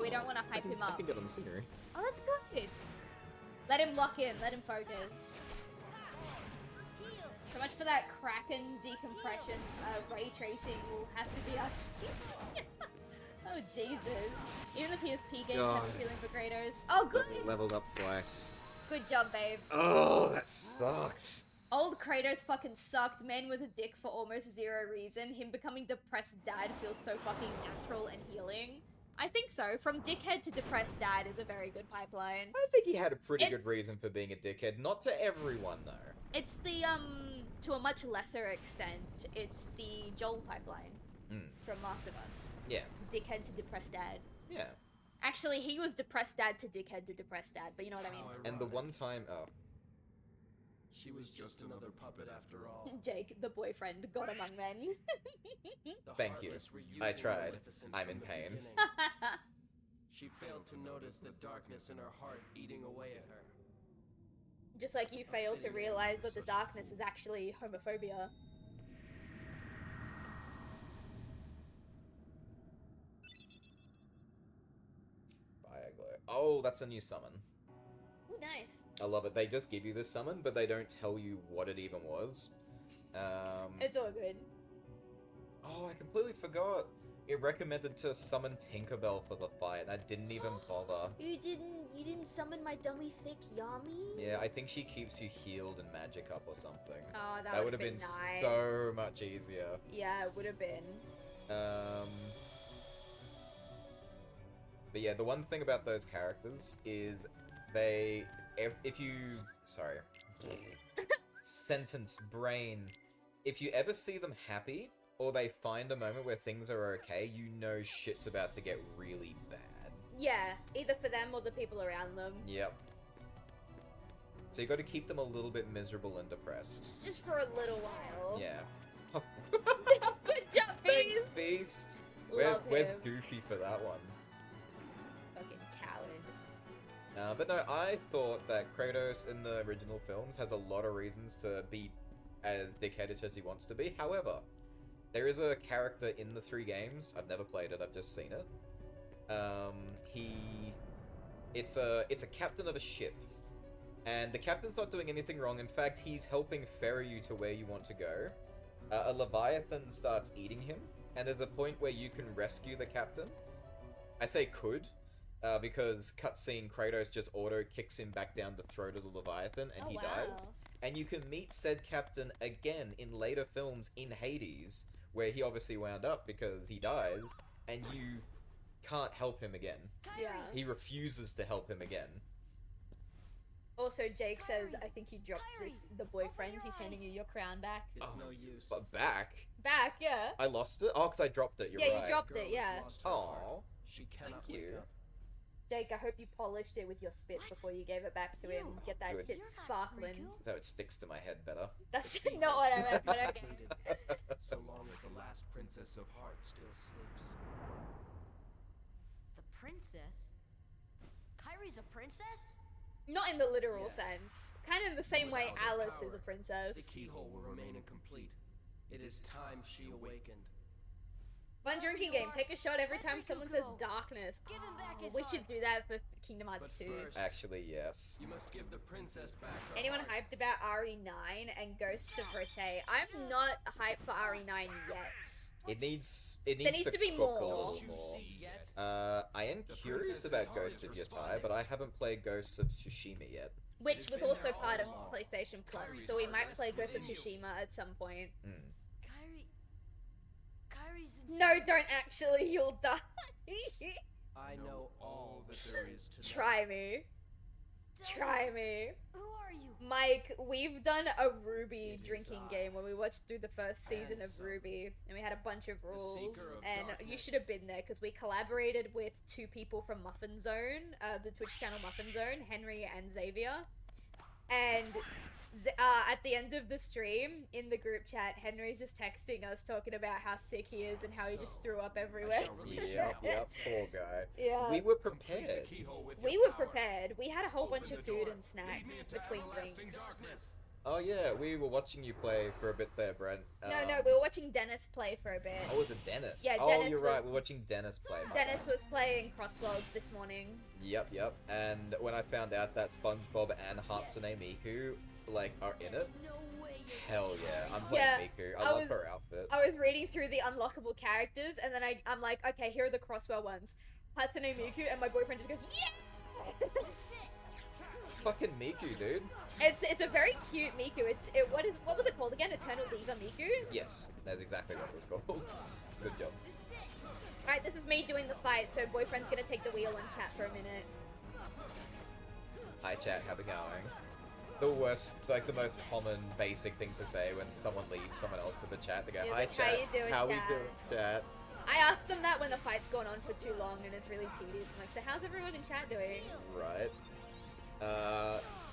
don't want to hype him up. I can get on the scenery. Oh, that's good. Let him lock in, let him focus. So much for that Kraken decompression. Ray tracing will have to be us. Oh, Jesus. Even the PSP games have a feeling for Kratos. Oh, good! Leveled up twice. Good job, babe. Oh, that sucked. Old Kratos fucking sucked. Man was a dick for almost zero reason. Him becoming depressed dad feels so fucking natural and healing. I think so. From dickhead to depressed dad is a very good pipeline. I think he had a pretty good reason for being a dickhead. Not to everyone, though. It's the, to a much lesser extent, it's the Joel pipeline from Last of Us. Yeah. Dickhead to depressed dad. Yeah. Actually, he was depressed dad to dickhead to depressed dad, but you know what I mean. And the one time... Oh. She was just another puppet after all. Jake, the boyfriend, God among men. Thank you. I tried. I'm in pain. She failed to notice the darkness in her heart eating away at her. Just like you failed to realize that the darkness is actually homophobia. Oh, that's a new summon. Ooh, nice. I love it. They just give you this summon, but they don't tell you what it even was. It's all good. Oh, I completely forgot. It recommended to summon Tinkerbell for the fight, and I didn't even bother. You didn't summon my dummy thick Yami? Yeah, I think she keeps you healed and magic up or something. Oh, that would have been nice. So much easier. Yeah, it would have been. But yeah, the one thing about those characters is if you... Sorry. Sentence brain. If you ever see them happy, or they find a moment where things are okay, you know shit's about to get really bad. Yeah, either for them or the people around them. Yep. So you got to keep them a little bit miserable and depressed. Just for a little while. Yeah. Good job, Thanks, Beast! Beast. Love We're him. goofy for that one. Fucking coward. But no, I thought that Kratos in the original films has a lot of reasons to be as dickheadish as he wants to be. However, there is a character in the 3 games. I've never played it. I've just seen it. It's a captain of a ship, and the captain's not doing anything wrong. In fact, he's helping ferry you to where you want to go. A leviathan starts eating him, and there's a point where you can rescue the captain. I say could, because cutscene Kratos just auto kicks him back down the throat of the leviathan, and he dies. And you can meet said captain again in later films in Hades, where he obviously wound up because he dies, and you can't help him again. Yeah. He refuses to help him again. Also, Jake says, I think you dropped the boyfriend. He's handing you your crown back. It's no use. But back? Back, yeah. I lost it? Oh, because I dropped it, you're Yeah, right. you dropped it, yeah. Aww. She cannot Thank you. wake up. Jake, I hope you polished it with your spit before you gave it back to him. Get that Good. shit sparkling. So it sticks to my head better. That's not what I meant, but okay. So long as the last princess of heart still sleeps. The princess? Kyrie's a princess? Not in the literal Yes. sense. Kind of in the same way Without her Alice is a power, princess. The keyhole will remain incomplete. It is time she awakened. Fun drinking game. Take a shot every time someone says darkness. Give him back his We heart. should do that for Kingdom Hearts But 2. first, Actually, yes. you must give the princess back her Anyone heart. hyped about RE9 and Ghosts of Rote? I'm not hyped for RE9 yet. It needs There needs to be cook more. a little Don't you more. see yet? I am The curious princess's about heart Ghost is of Yotai, responding. but I haven't played Ghosts of Tsushima yet. Which It's was been also there part of all along. PlayStation Plus, Kyrie's so we heart might rests play Ghosts of within you. Tsushima at some point. Kyrie's inside. No, don't actually, you'll die. I know all that there is to know. Try me. Try me. Who are you? Mike, we've done a Ruby It is drinking I, game where we watched through the first season of Handsome, Ruby, and we had a bunch of rules, seeker of and you darkness. should have been there because we collaborated with 2 people from Muffin Zone, the Twitch channel Muffin Zone, Henry and Xavier, and at the end of the stream, in the group chat, Henry's just texting us talking about how sick he is and how he just threw up everywhere. Yep, poor guy. Yeah. We were prepared. We were prepared. We had a whole bunch of food and snacks between drinks. Oh yeah, we were watching you play for a bit there, Brent. No, we were watching Dennis play for a bit. Oh, was it Dennis? Yeah, Oh, Dennis you're was- right. We're watching Dennis play. my Dennis bad. was playing Crossworlds this morning. Yep. And when I found out that SpongeBob and Hatsune Miku are in it, hell yeah, I'm playing Yeah, Miku. I I love was- her outfit. I was reading through the unlockable characters, and then I'm like, okay, here are the Crosswell ones. Hatsune Miku, and my boyfriend just goes, yeah! It's fucking Miku, dude. It's a very cute Miku. What was it called again? Eternal Diva Miku? Yes, that's exactly what it was called. Good job. Alright, this is me doing the fight, so boyfriend's gonna take the wheel and chat for a minute. Hi chat, how's it going? The worst, the most common basic thing to say when someone leaves someone else for the chat. They go, Yeah, hi like, how chat, you doing, how we chat?" doing, chat? I asked them that when the fight's gone on for too long and it's really tedious. I'm like, so how's everyone in chat doing? Right.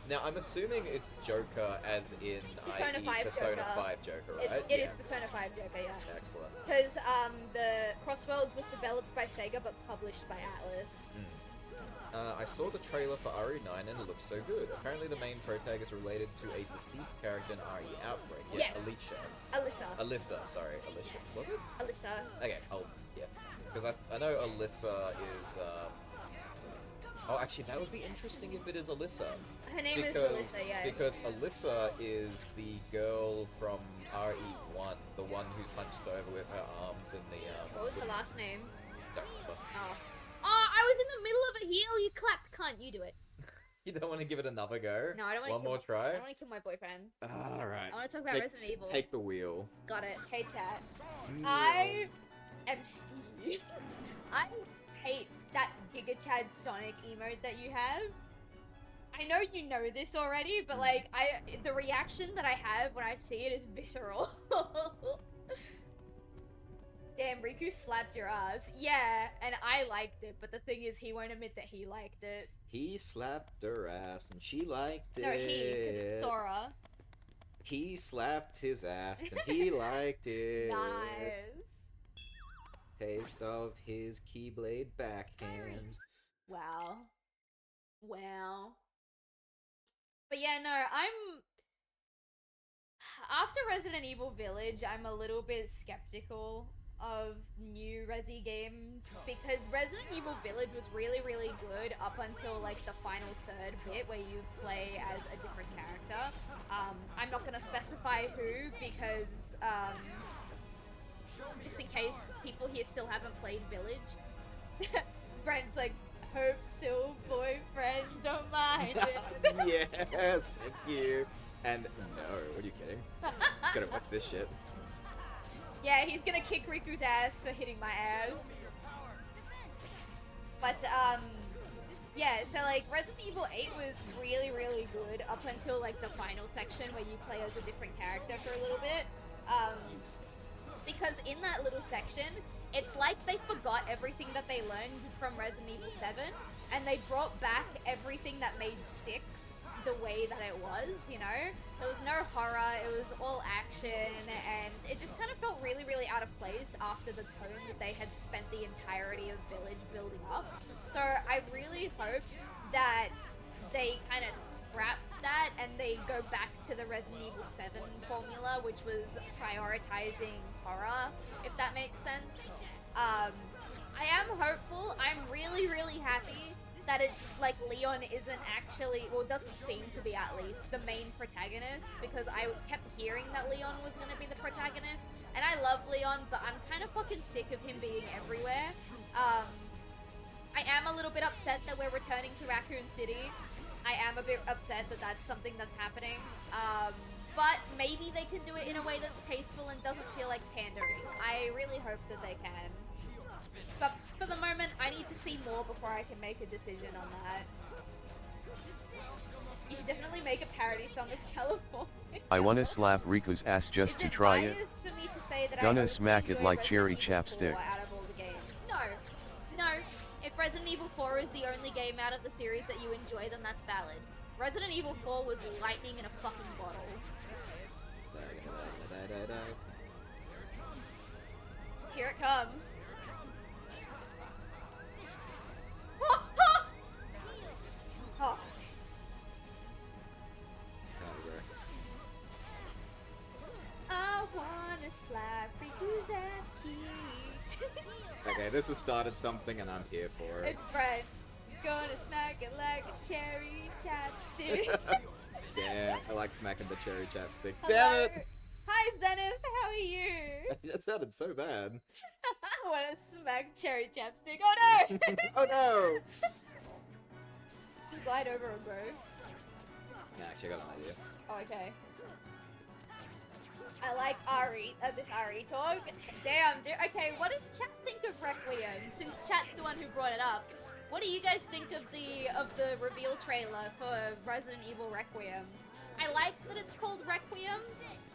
Now I'm assuming it's Joker as in Persona i.e. 5 Persona Joker. 5 Joker, right? It is Persona 5 Joker, yeah. Excellent. Because the Crossworlds was developed by Sega but published by Atlas. I saw the trailer for RE9 and it looks so good. Apparently the main protag is related to a deceased character in RE Outbreak. Yeah, Alyssa. Alyssa, sorry. Alicia. Was it? Alyssa. Okay, yeah. Because I know Alyssa is, Oh, actually, that would be interesting if it is Alyssa. Her name is Alyssa, yeah. Because Alyssa is the girl from RE1, the one who's hunched over with her arms in the, What was her last name? Don't remember. Oh. Oh, I was in the middle of a heal. You clapped, cunt. You do it. You don't want to give it another go? No, I don't want One to. more try? I don't want to kill my boyfriend. Alright. I want to talk about Resident Evil. Take the wheel. Got it. Hey, chat. I am Steve. I hate that Giga Chad Sonic emote that you have. I know you know this already, but the reaction that I have when I see it is visceral. Damn, Riku slapped your ass. Yeah, and I liked it, but the thing is, he won't admit that he liked it. He slapped her ass and she liked it. No, he, because it's Thora. He slapped his ass and he liked it. Nice. Taste of his Keyblade backhand. Wow. Wow. But yeah, no, after Resident Evil Village, I'm a little bit skeptical of new Resi games because Resident Evil Village was really, really good up until like the final third bit where you play as a different character. I'm not gonna specify who because just in case people here still haven't played Village. Brent's like, hope so, boyfriend, don't mind it. Yes, thank you. And no, what are you kidding? Gotta watch this shit. Yeah, he's gonna kick Riku's ass for hitting my ass. But, yeah, so, like, Resident Evil 8 was really, really good up until, like, the final section where you play as a different character for a little bit. Because in that little section, it's like they forgot everything that they learned from Resident Evil 7, and they brought back everything that made 6 the way that it was, you know? There was no horror, it was all action, and it just kind of felt really, really out of place after the tone that they had spent the entirety of Village building up. So I really hope that they kind of scrap that and they go back to the Resident Evil 7 formula, which was prioritizing horror, if that makes sense. I am hopeful. I'm really, really happy that it's like Leon isn't actually, well, doesn't seem to be at least, the main protagonist, because I kept hearing that Leon was going to be the protagonist, and I love Leon, but I'm kind of fucking sick of him being everywhere. I am a little bit upset that we're returning to Raccoon City. I am a bit upset that that's something that's happening, but maybe they can do it in a way that's tasteful and doesn't feel like pandering. I really hope that they can. But for the moment, I need to see more before I can make a decision on that. You should definitely make a parody song of California. I wanna slap Riku's ass just to try it. For me to say that Gonna I smack it enjoy like cherry Resident Evil 4 chapstick. out of all the games. No. No. If Resident Evil 4 is the only game out of the series that you enjoy, then that's valid. Resident Evil 4 was lightning in a fucking bottle. Here it comes. Oh. I wanna slap Riku's ass cheeks. Okay, this has started something and I'm here for it. It's Brent. Gonna smack it like a cherry chapstick. Damn, I like smacking the cherry chapstick. Hello. Damn it! Hi Zenith, how are you? That sounded so bad. I wanna smack cherry chapstick. Oh no! Oh no! Just glide over him, bro. Nah, actually I got an idea. Oh, okay. I like Ari, this Ari talk. Damn, dude. Okay, what does chat think of Requiem? Since chat's the one who brought it up. What do you guys think of the reveal trailer for Resident Evil Requiem? I like that it's called Requiem,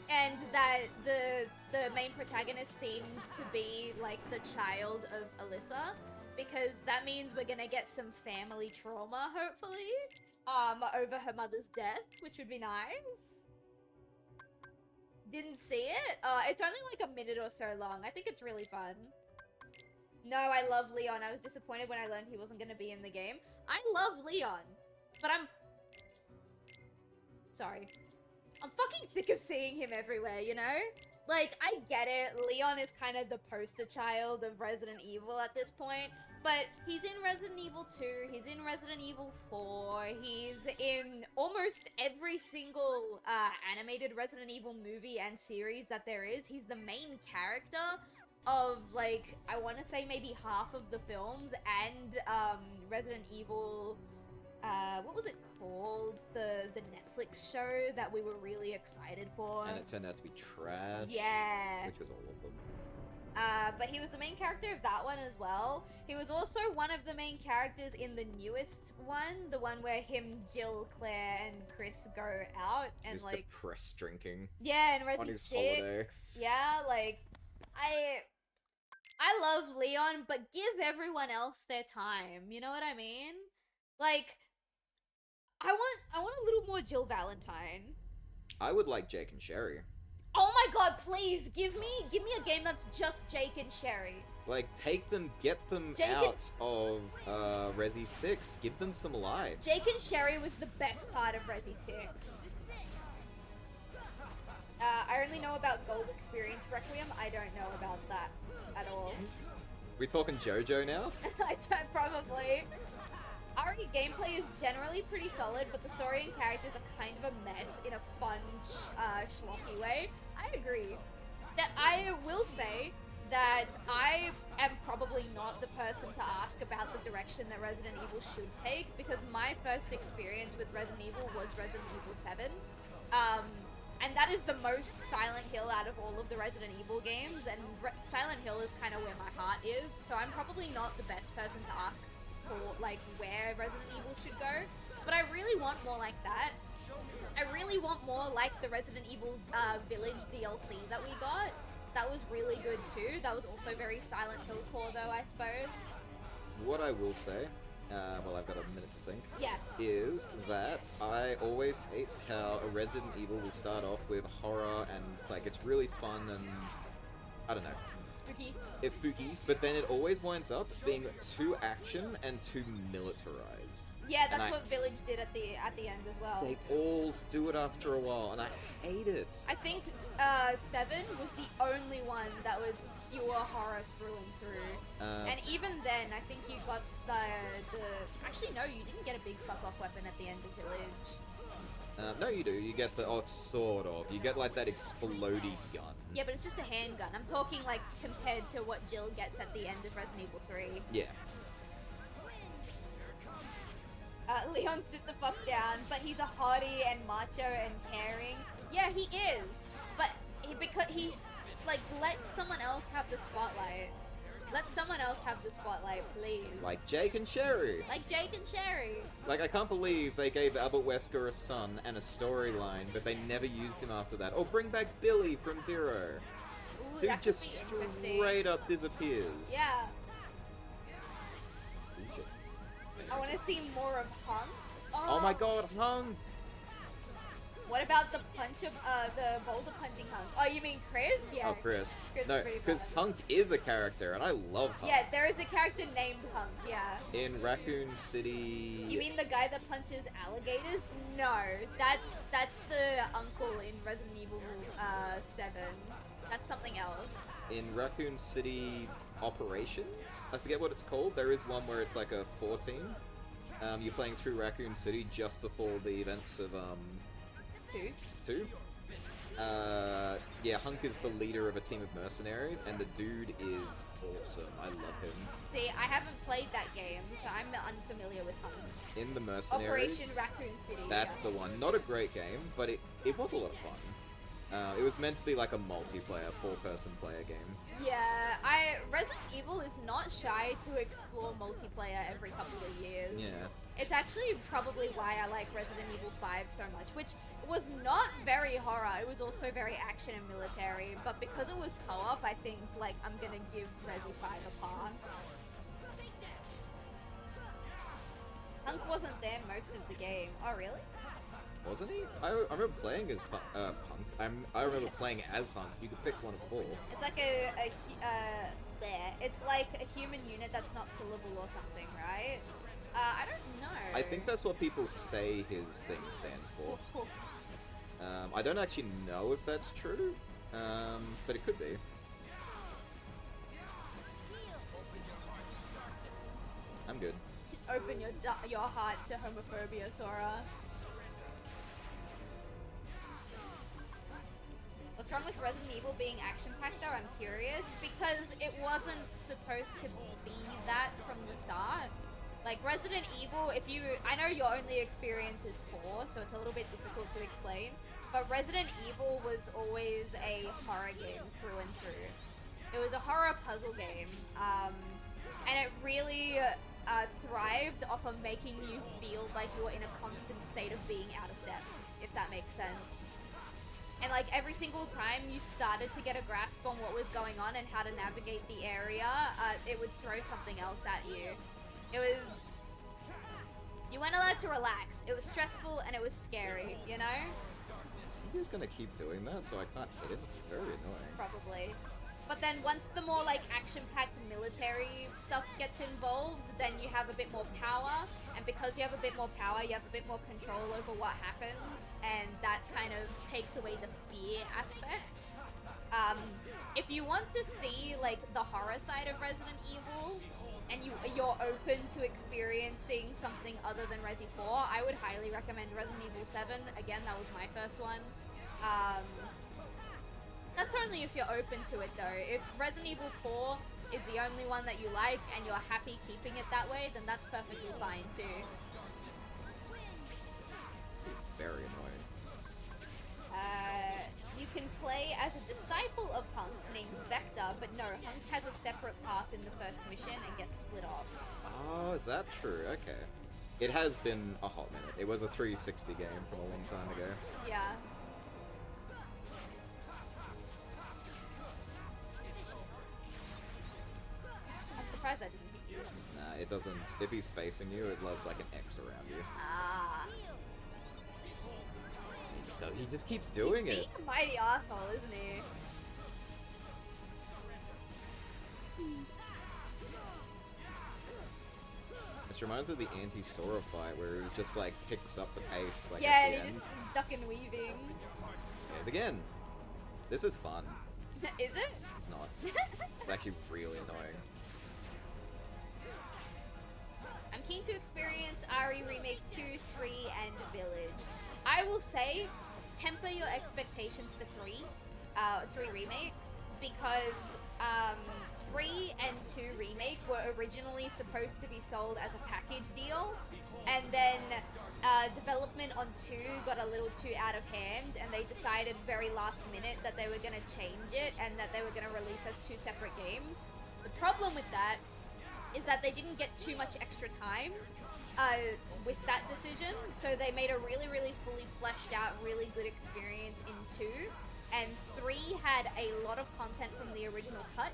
and that the main protagonist seems to be like the child of Alyssa, because that means we're gonna get some family trauma, hopefully, over her mother's death, which would be nice. Didn't see it? It's only like a minute or so long. I think it's really fun. No, I love Leon. I was disappointed when I learned he wasn't gonna be in the game. I love Leon, but I'm fucking sick of seeing him everywhere, you know? Like, I get it, Leon is kind of the poster child of Resident Evil at this point, but he's in Resident Evil 2, he's in Resident Evil 4, he's in almost every single animated Resident Evil movie and series that there is. He's the main character of, like, I want to say maybe half of the films, and Resident Evil, what was it called? The Netflix show that we were really excited for. And it turned out to be trash. Yeah. Which was all of them. But he was the main character of that one as well. He was also one of the main characters in the newest one, the one where him, Jill, Claire, and Chris go out and He's like depressed drinking. Yeah, and Resident on his 6. holiday. Yeah, like I love Leon, but give everyone else their time. You know what I mean? Like, I want a little more Jill Valentine. I would like Jake and Sherry. Oh my god, please give me a game that's just Jake and Sherry. Like, take them, get them out of Resi 6. Give them some lives. Jake and Sherry was the best part of Resi 6. I only know about Gold Experience Requiem. I don't know about that at all. We talking JoJo now? I don't, probably. RE gameplay is generally pretty solid, but the story and characters are kind of a mess in a fun, schlocky way. I agree. That I will say that I am probably not the person to ask about the direction that Resident Evil should take, because my first experience with Resident Evil was Resident Evil 7. And that is the most Silent Hill out of all of the Resident Evil games, and Silent Hill is kind of where my heart is, so I'm probably not the best person to ask for, like, where Resident Evil should go. But I really want more like that. I really want more like the Resident Evil Village DLC that we got. That was really good too. That was also very Silent Hill core though, I suppose. What I will say, well, I've got a minute to think, yeah, is that I always hate how a Resident Evil will start off with horror and, like, it's really fun and, I don't know. Spooky. It's spooky, but then it always winds up being too action and too militarized. Yeah, that's what Village did at the end as well. They all do it after a while, and I hate it. I think 7 was the only one that was pure horror through and through. And even then, I think you got the... Actually, no, you didn't get a big fuck-off weapon at the end of Village. No, you do. You get the... Oh, sort of. You get, like, that explodey gun. Yeah, but it's just a handgun. I'm talking, like, compared to what Jill gets at the end of Resident Evil 3. Yeah. Leon, sit the fuck down, but he's a hottie and macho and caring. Yeah, he is. But because he's, like, let someone else have the spotlight. Let someone else have the spotlight, please. Like Jake and Sherry. Like Jake and Sherry. Like, I can't believe they gave Albert Wesker a son and a storyline, but they never used him after that. Or bring back Billy from Zero. Ooh, who just straight up disappears. Yeah. I want to see more of Hunk. Oh my god, Hunk! What about the the boulder punching Hunk? Oh, you mean Chris? Yeah. Oh, Chris. Chris No, because Hunk is a character, and I love Hunk. Yeah, there is a character named Hunk, yeah. In Raccoon City... You mean the guy that punches alligators? No, that's the uncle in Resident Evil 7. That's something else. In Raccoon City Operations? I forget what it's called. There is one where it's like a 14. You're playing through Raccoon City just before the events of, 2? Yeah, Hunk is the leader of a team of mercenaries, and the dude is awesome. I love him. See, I haven't played that game, so I'm unfamiliar with Hunk. In the mercenaries... Operation Raccoon City. That's the one. Not a great game, but it was a lot of fun. It was meant to be like a multiplayer, 4-person player game. Yeah, Resident Evil is not shy to explore multiplayer every couple of years. Yeah. It's actually probably why I like Resident Evil 5 so much, which was not very horror, it was also very action and military, but because it was co-op, I think, like, I'm gonna give Resi 5 a pass. Hunk wasn't there most of the game. Oh, really? Wasn't he? I remember playing as Punk. I remember playing as Hunk. You could pick one of 4. It's like it's like a human unit that's not killable or something, right? I don't know. I think that's what people say his thing stands for. I don't actually know if that's true, but it could be. I'm good. Open your heart to homophobia, Sora. What's wrong with Resident Evil being action-packed though? I'm curious, because it wasn't supposed to be that from the start. Like, Resident Evil, I know your only experience is 4, so it's a little bit difficult to explain, but Resident Evil was always a horror game through and through. It was a horror puzzle game, and it really thrived off of making you feel like you were in a constant state of being out of depth, if that makes sense. And like every single time you started to get a grasp on what was going on and how to navigate the area, it would throw something else at you. It was... You weren't allowed to relax. It was stressful and it was scary, you know? He is gonna keep doing that, so I can't hit him. It's very annoying. Probably. But then once the more like action-packed military stuff gets involved, then you have a bit more power, and because you have a bit more power, you have a bit more control over what happens, and that kind of takes away the fear aspect. If you want to see like the horror side of Resident Evil, and you're open to experiencing something other than Resi 4, I would highly recommend Resident Evil 7. Again, that was my first one. That's only if you're open to it though. If Resident Evil 4 is the only one that you like and you're happy keeping it that way, then that's perfectly fine too. This is very annoying. You can play as a disciple of Hunk named Vector, but no, Hunk has a separate path in the first mission and gets split off. Oh, is that true? Okay. It has been a hot minute. It was a 360 game from a long time ago. Yeah. I'm surprised I didn't hit you. Nah, it doesn't. If he's facing you, it loves like an X around you. Ah. He just keeps doing it. He's being a mighty asshole, isn't he? This reminds me of the anti-Sora fight where he just like picks up the pace like yeah, at the and end. he just duck and weaving. And again, this is fun. Is it? It's not. It's actually really annoying. I'm keen to experience RE Remake 2, 3, and Village. I will say, temper your expectations for 3 Remake, because 3 and 2 Remake were originally supposed to be sold as a package deal, and then development on 2 got a little too out of hand, and they decided very last minute that they were going to change it and that they were going to release as 2 separate games. The problem with that is that they didn't get too much extra time with that decision, so they made a really, really fully fleshed out, really good experience in 2, and 3 had a lot of content from the original cut,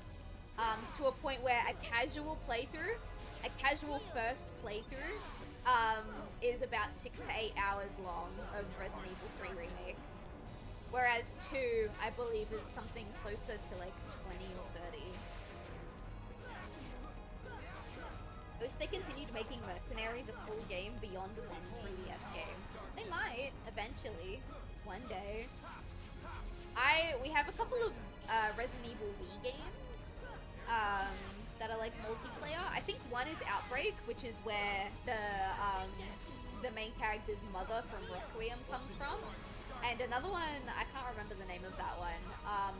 to a point where a casual playthrough, a casual first playthrough, is about 6 to 8 hours long of Resident Evil 3 Remake. Whereas 2, I believe, is something closer to like 20 or 30. I wish they continued making Mercenaries a full game beyond one 3DS game. They might, eventually, one day. We have a couple of Resident Evil Wii games that are like multiplayer. I think one is Outbreak, which is where the main character's mother from Requiem comes from. And another one, I can't remember the name of that one,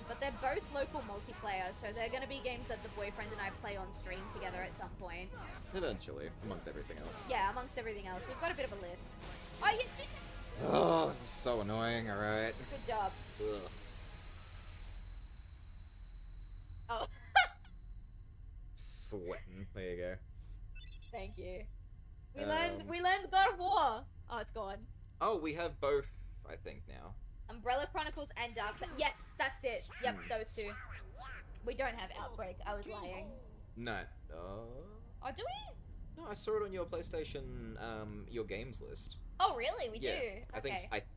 but they're both local multiplayer, so they're going to be games that the boyfriend and I play on stream together at some point. Eventually, amongst everything else. Yeah, amongst everything else. We've got a bit of a list. Oh, you did it! Oh, so annoying, alright. Good job. Ugh. Oh. Sweating. There you go. Thank you. We learned God of War! Oh, it's gone. Oh, we have both, I think, now. Umbrella Chronicles and Darkseid. Yes, that's it. Yep, those two. We don't have Outbreak. I was lying. No. Oh, do we? No, I saw it on your PlayStation, your games list. Oh, really? We do? I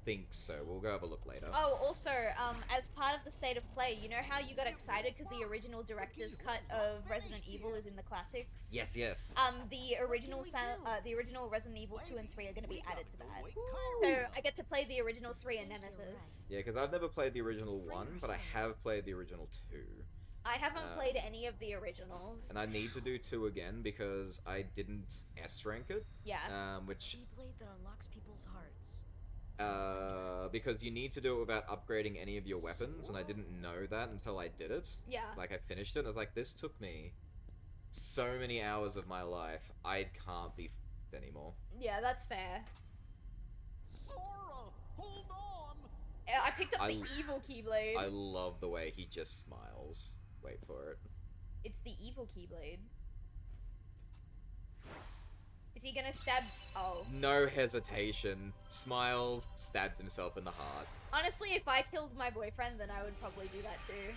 think so. We'll go have a look later. Oh, also, as part of the State of Play, you know how you got excited because the original director's cut of Resident Evil is in the classics? Yes, yes. The original Resident Evil 2 and 3 are going to be added to that. So, I get to play the original 3 and Nemesis. Yeah, because I've never played the original 1, but I have played the original 2. I haven't played any of the originals. And I need to do 2 again because I didn't S-rank it. Yeah. Which... Blade that unlocks people's hearts. Because you need to do it without upgrading any of your weapons, and I didn't know that until I did it. Yeah. Like, I finished it, and I was like, this took me so many hours of my life, I can't be f***ed anymore. Yeah, that's fair. Sora, hold on! I picked up the evil Keyblade. I love the way he just smiles. Wait for it. It's the evil Keyblade. Is he gonna stab? Oh. No hesitation. Smiles, stabs himself in the heart. Honestly, if I killed my boyfriend, then I would probably do that too.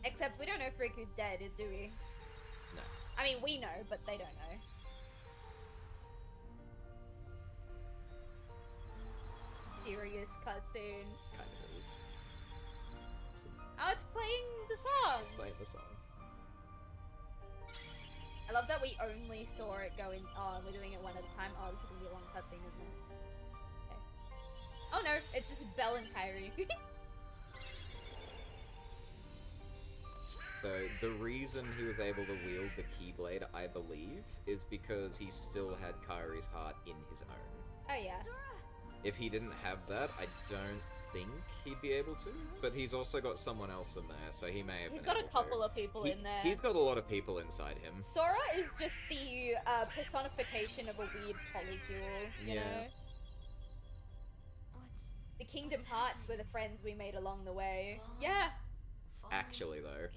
Except we don't know if Riku's dead, do we? No. I mean, we know, but they don't know. Serious cutscene. Kind of is. Oh, it's playing the song! It's playing the song. I love that we only saw it go in. Oh, we're doing it one at a time. Oh, this is gonna be a long cutscene, isn't it? Okay. Oh no, it's just Belle and Kyrie. So, the reason he was able to wield the Keyblade, I believe, is because he still had Kyrie's heart in his own. Oh yeah. If he didn't have that, I don't think he'd be able to. But he's also got someone else in there, so he may have He's been got a able couple to. of people in there. He's got a lot of people inside him. Sora is just the personification of a weird polycule, you know? The Kingdom Hearts were the friends we made along the way. Yeah. Actually, though.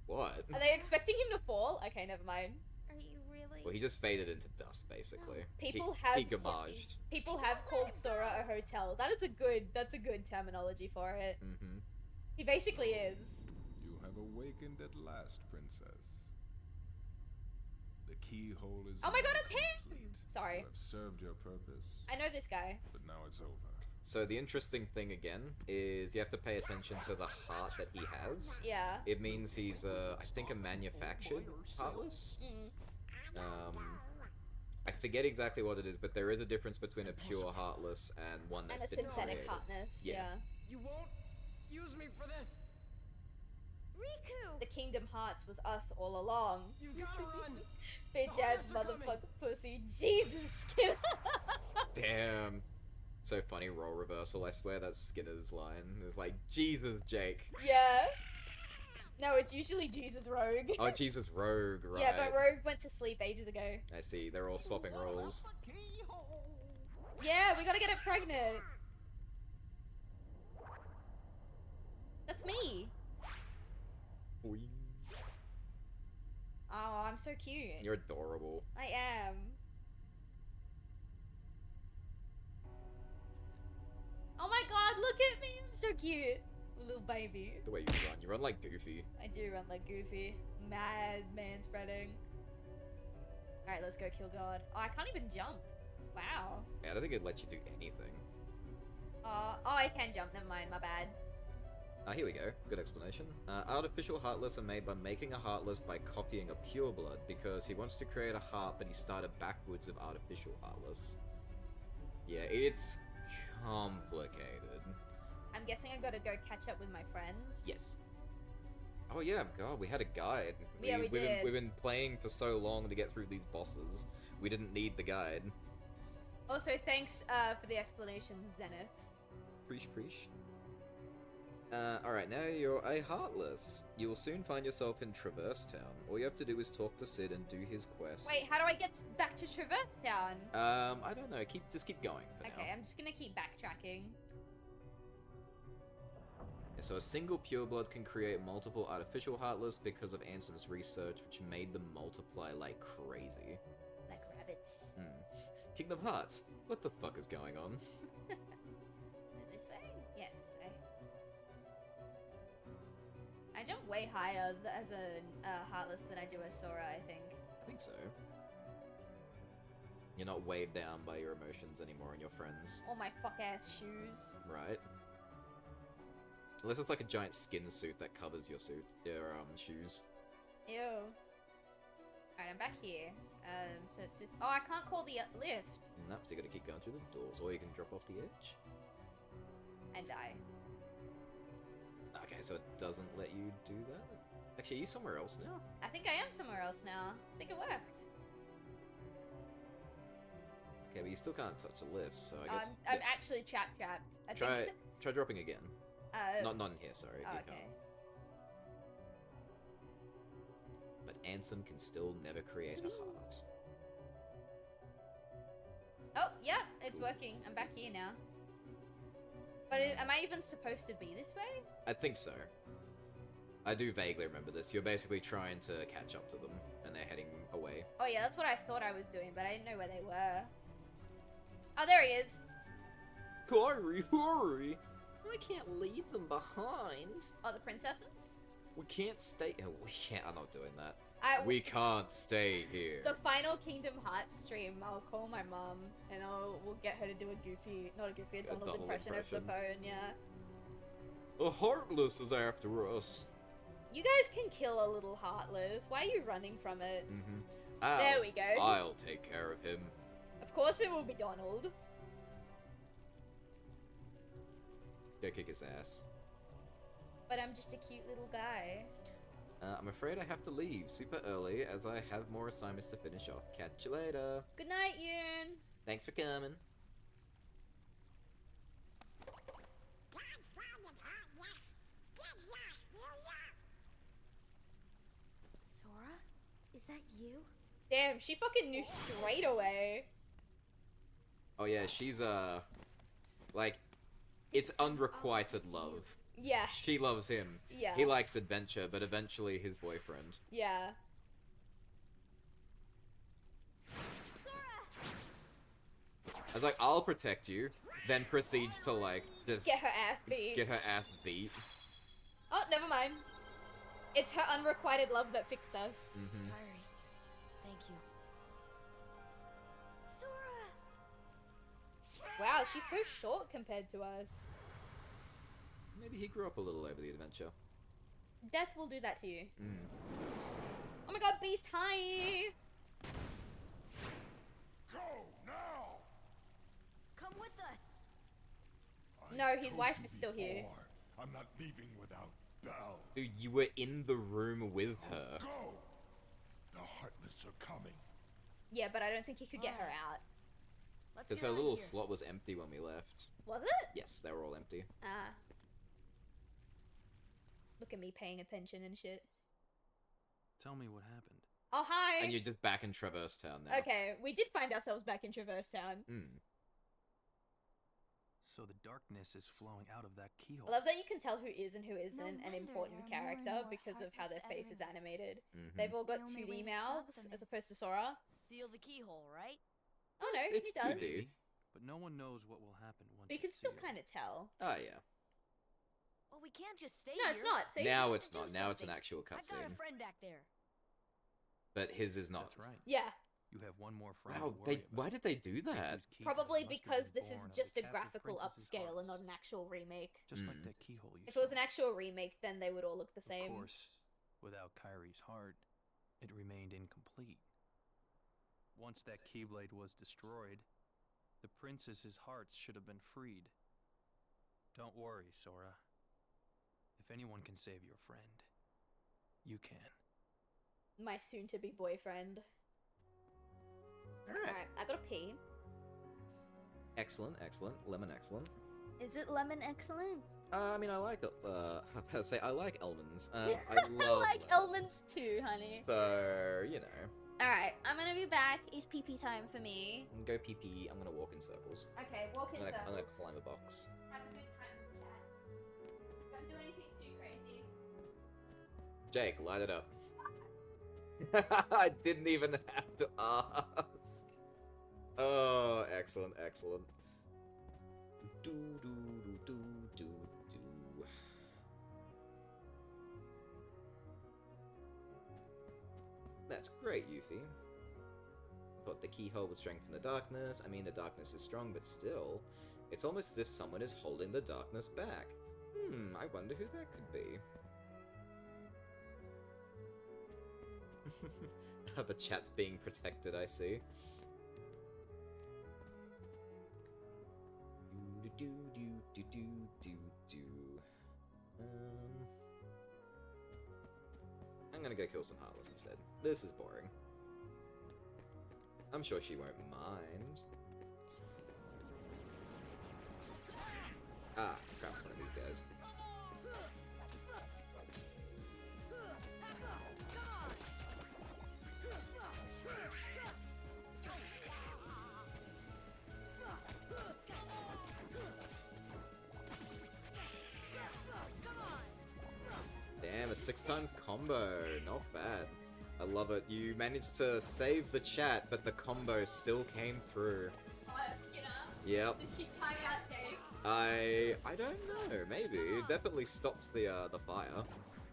What? Are they expecting him to fall? Okay, never mind. Are you really? Well, he just faded into dust, basically. People He gamaged. People have called Sora a hotel. That's a good terminology for it. Mm-hmm. He basically is. You have awakened at last, princess. The keyhole is Oh my god, it's him! complete. Sorry. You have served your purpose, I know this guy. but now it's over. So the interesting thing again is you have to pay attention to the heart that he has. Yeah. It means he's I think a manufactured Heartless. I forget exactly what it is, but there is a difference between a pure Heartless and one And a that's been synthetic created. hotness. Yeah. You won't use me for this. Riku! The Kingdom Hearts was us all along. You gotta run. Bitch The ass Hearts are coming. motherfucker pussy. Jesus, Skinner. Damn. So funny role reversal. I swear that's Skinner's line. It's like, Jesus, Jake. Yeah. No, it's usually Jesus Rogue. Oh, Jesus, Rogue, right. Yeah, but Rogue went to sleep ages ago. I see. They're all swapping roles. Yeah, we gotta get it pregnant. That's me. Boing. Oh, I'm so cute. You're adorable. I am. Oh my god, look at me! I'm so cute. Little baby. The way you run like Goofy. I do run like Goofy. Mad man spreading. Alright, let's go kill God. Oh, I can't even jump. Wow. Yeah, I don't think it lets you do anything. Oh, I can jump. Never mind, my bad. Here we go. Good explanation. Artificial Heartless are made by making a Heartless by copying a pureblood, because he wants to create a heart, but he started backwards with Artificial Heartless. Yeah, it's complicated. I'm guessing I gotta go catch up with my friends. Yes. Oh yeah, God, we had a guide. Yeah, we did. We've been playing for so long to get through these bosses. We didn't need the guide. Also, thanks for the explanation, Zenith. Preach. Alright, now you're a Heartless. You will soon find yourself in Traverse Town. All you have to do is talk to Sid and do his quest. Wait, how do I get back to Traverse Town? I don't know. Just keep going for now. Okay, I'm just gonna keep backtracking. Yeah, so a single pureblood can create multiple artificial Heartless because of Ansem's research, which made them multiply like crazy. Like rabbits. Kingdom Hearts. What the fuck is going on? This way? Yes, this way. I jump way higher as a Heartless than I do as Sora, I think. I think so. You're not weighed down by your emotions anymore and your friends. All my fuck-ass shoes. Right. Unless it's like a giant skin suit that covers your shoes. Ew. Alright, I'm back here. So it's this. Oh, I can't call the lift. Nope, so you gotta keep going through the doors, or you can drop off the edge. And die. Okay, so it doesn't let you do that? Actually, are you somewhere else now? I think I am somewhere else now. I think it worked. Okay, but you still can't touch the lift, so I guess... I'm actually trapped. I think... Try dropping again. Not in here, sorry. Oh, you okay. can't. But Ansem can still never create a heart. Oh, yep, it's working. I'm back here now. But am I even supposed to be this way? I think so. I do vaguely remember this. You're basically trying to catch up to them, and they're heading away. Oh yeah, that's what I thought I was doing, but I didn't know where they were. Oh, there he is. Kyrie, hurry! I can't leave them behind. Oh, the princesses? We can't stay. Oh, we can't. I'm not doing that. We We can't stay here. The final Kingdom Hearts stream, I'll call my mom and we'll get her to do a Goofy, not a Goofy, a Donald impression over the phone, yeah. The Heartless is after us. You guys can kill a little Heartless. Why are you running from it? Mm-hmm. There we go. I'll take care of him. Of course it will be Donald. Go kick his ass. But I'm just a cute little guy. I'm afraid I have to leave super early as I have more assignments to finish off. Catch you later. Good night, Yoon. Thanks for coming. Sora? Is that you? Damn, she fucking knew straight away. Oh yeah, she's like, it's unrequited love. Yeah. She loves him. Yeah. He likes adventure, but eventually his boyfriend. Yeah. I was like, I'll protect you, then proceeds to like, just Get her ass beat. Get her ass beat. Oh, never mind. It's her unrequited love that fixed us. Mm-hmm. Kyrie, thank you. Sora! Wow, she's so short compared to us. Maybe he grew up a little over the adventure. Death will do that to you. Mm. Oh my god, Beast, hi! Go now! Come with us! No, his told wife you is still here. before, I'm not leaving without Belle. Dude, you were in the room with her. Go! The Heartless are coming. Yeah, but I don't think he could get her out. Let's Because get her out little of here. slot was empty when we left. Was it? Yes, they were all empty. Ah. Look at me paying attention and shit. Tell me what happened. Oh, hi! And you're just back in Traverse Town now. Okay, we did find ourselves back in Traverse Town. Mm. So the darkness is flowing out of that keyhole. I love that you can tell who is and who isn't an wonder important there are more and character more because of how their face Heartless is animated. Mhm. They've all got The only 2D way to stop mouths them as is- opposed to Sora. Seal the keyhole, right? Oh no, It's he does. 2D. But no one knows what will happen once But you can it's still sealed. kind of tell. Oh, yeah. Well, we can't just stay No, here. it's not. See? Now have it's to do not. Now it's an something. actual I got a cutscene. friend back there. But his is not. That's right. Yeah, You have one more friend. Wow, to worry about. why did they do that? Riku's keyhole probably must have because been this is born of just a captive graphical princess's upscale and hearts. not an actual remake. Just like Mm. that keyhole you If it was saw. an actual remake, then they would all look the same. Of course, without Kyrie's heart, it remained incomplete. Once that keyblade was destroyed, the princess's hearts should have been freed. Don't worry, Sora. If anyone can save your friend, you can. My soon-to-be boyfriend. Alright. Alright, I gotta pee. Excellent, excellent. Lemon, excellent. Is it lemon excellent? I mean, I like, I was say, I like almonds. I I love like almonds too, honey. So, you know. Alright, I'm gonna be back. It's pee-pee time for me. Go pee pee. I'm gonna walk in circles. Okay, walk in I'm gonna circles. climb a box. Have a good time with chat. Don't do anything too crazy. Jake, light it up. I didn't even have to ask. Oh, excellent, excellent. Do do do do do do. That's great, Yuffie. Thought the keyhole would strengthen the darkness. I mean, the darkness is strong, but still, it's almost as if someone is holding the darkness back. I wonder who that could be. The chat's being protected, I see. Do do do do do do. I'm gonna go kill some Heartless instead. This is boring. I'm sure she won't mind. Ah, crap, it's one of these guys. a 6 times combo. Not bad. I love it. You managed to save the chat, but the combo still came through. Oh, Skinner. Yep. Did she time out Dave? I don't know. Maybe it definitely stopped the fire.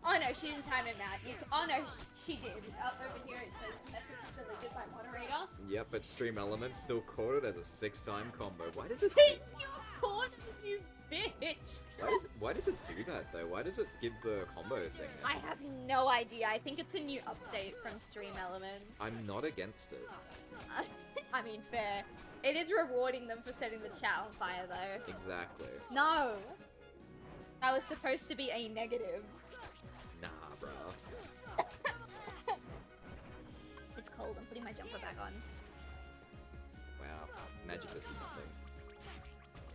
Oh no, she didn't time him out. Oh no, she did. Up over here it says message deleted by moderator. Yep, but Stream Elements still caught it as a 6-time combo. Why does it? You caught it, you bitch. Why does it do that though? Why does it give the combo thing? I have no idea. I think it's a new update from Stream Elements. I'm not against it. I mean, fair. It is rewarding them for setting the chat on fire, though. Exactly. No! That was supposed to be a negative. Nah, bro. It's cold. I'm putting my jumper back on. Wow. Magic does nothing.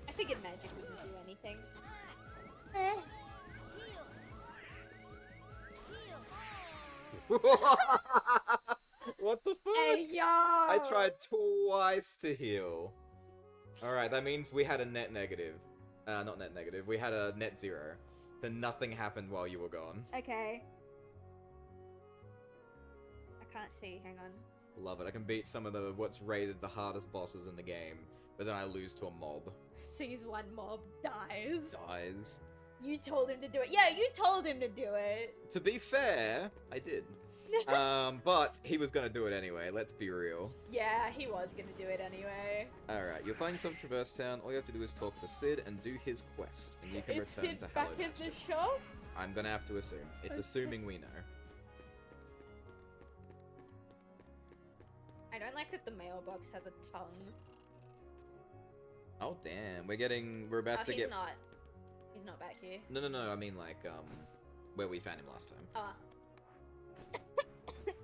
I figured magic wouldn't do anything. What the fuck? Hey, yo! I tried twice to heal. Alright, that means we had a net negative. Not net negative. We had a net 0. So nothing happened while you were gone. Okay. I can't see. Hang on. Love it. I can beat some of the what's rated the hardest bosses in the game, but then I lose to a mob. Sees one mob, dies. Dies. You told him to do it. Yeah, you told him to do it. To be fair, I did. But he was gonna do it anyway, let's be real. Yeah, he was gonna do it anyway. Alright, you'll find some Traverse Town. All you have to do is talk to Sid and do his quest, and you can Is return Sid to back Hello in the shop? I'm gonna have to assume. It's assuming we know. I don't like that the mailbox has a tongue. Oh damn, we're about to he's get. not. He's not back here. No, I mean like where we found him last time. Ah.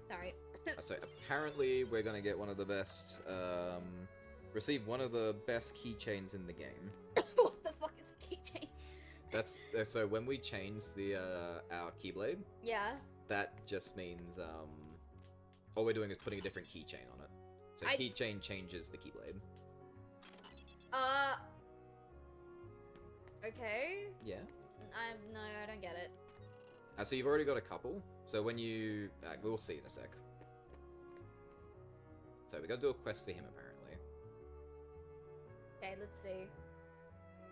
Sorry. So apparently we're gonna get one of the best, receive one of the best keychains in the game. What the fuck is a keychain? That's so when we change the our keyblade, Yeah. that just means all we're doing is putting a different keychain on it. So keychain changes the keyblade. Okay. Yeah. No, I don't get it. So you've already got a couple. So when you, we'll see in a sec. So we gotta do a quest for him apparently. Okay, let's see.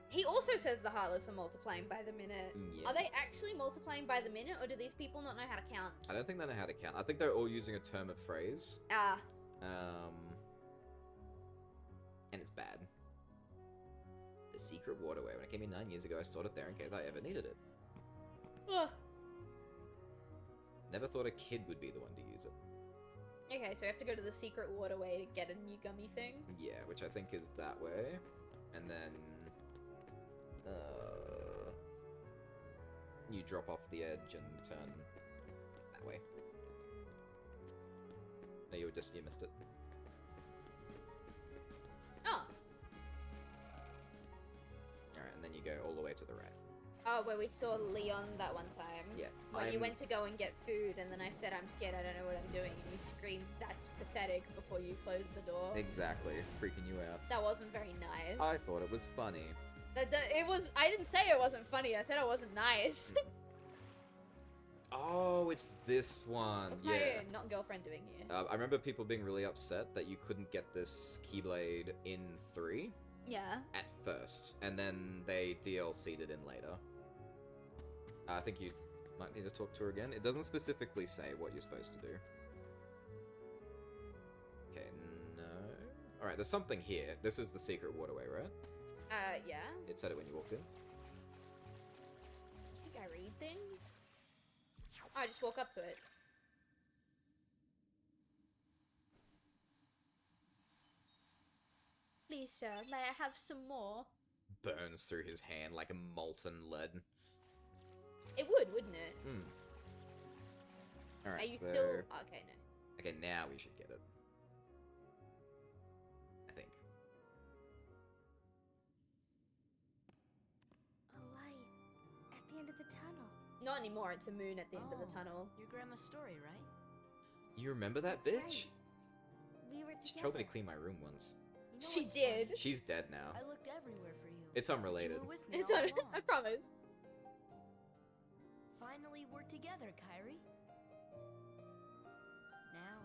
He also says the Heartless are multiplying by the minute. Yeah. Are they actually multiplying by the minute, or do these people not know how to count? I don't think they know how to count. I think they're all using a term of phrase. Ah. And it's bad. The secret waterway. When it came in 9 years ago, I stored it there in case I ever needed it. Ugh. Never thought a kid would be the one to use it. Okay, so we have to go to the secret waterway to get a new gummy thing. Yeah, which I think is that way. And then... you drop off the edge and turn that way. No, you missed it. Oh. Alright, and then you go all the way to the right. Oh, where we saw Leon that one time. Yeah. When you went to go and get food, and then I said, I'm scared, I don't know what I'm doing, and you screamed, that's pathetic, before you closed the door. Exactly. Freaking you out. That wasn't very nice. I thought it was funny. It was. I didn't say it wasn't funny, I said it wasn't nice. Oh, it's this one. What's yeah. my not girlfriend doing here? I remember people being really upset that you couldn't get this Keyblade in 3. Yeah. At first, and then they DLC'd it in later. I think you might need to talk to her again. It doesn't specifically say what you're supposed to do. Okay, no. Alright, there's something here. This is the secret waterway, right? Yeah. It said it when you walked in. I think I read things? Oh, I just walk up to it. Please, sir, may I have some more? Burns through his hand like a molten lead. It would, wouldn't it? Hmm. Alright, Are you so... still... Okay, no. Okay, now we should get it. I think. A light at the end of the tunnel. Not anymore, it's a moon at the end of the tunnel. Your grandma's story, right? You remember that That's bitch? Right. We were She together. told me to clean my room once. You know She what's did. funny? She's dead now. I looked everywhere for you. It's unrelated. You were with me It's all on, along. I promise. finally we're together, Kairi. Now,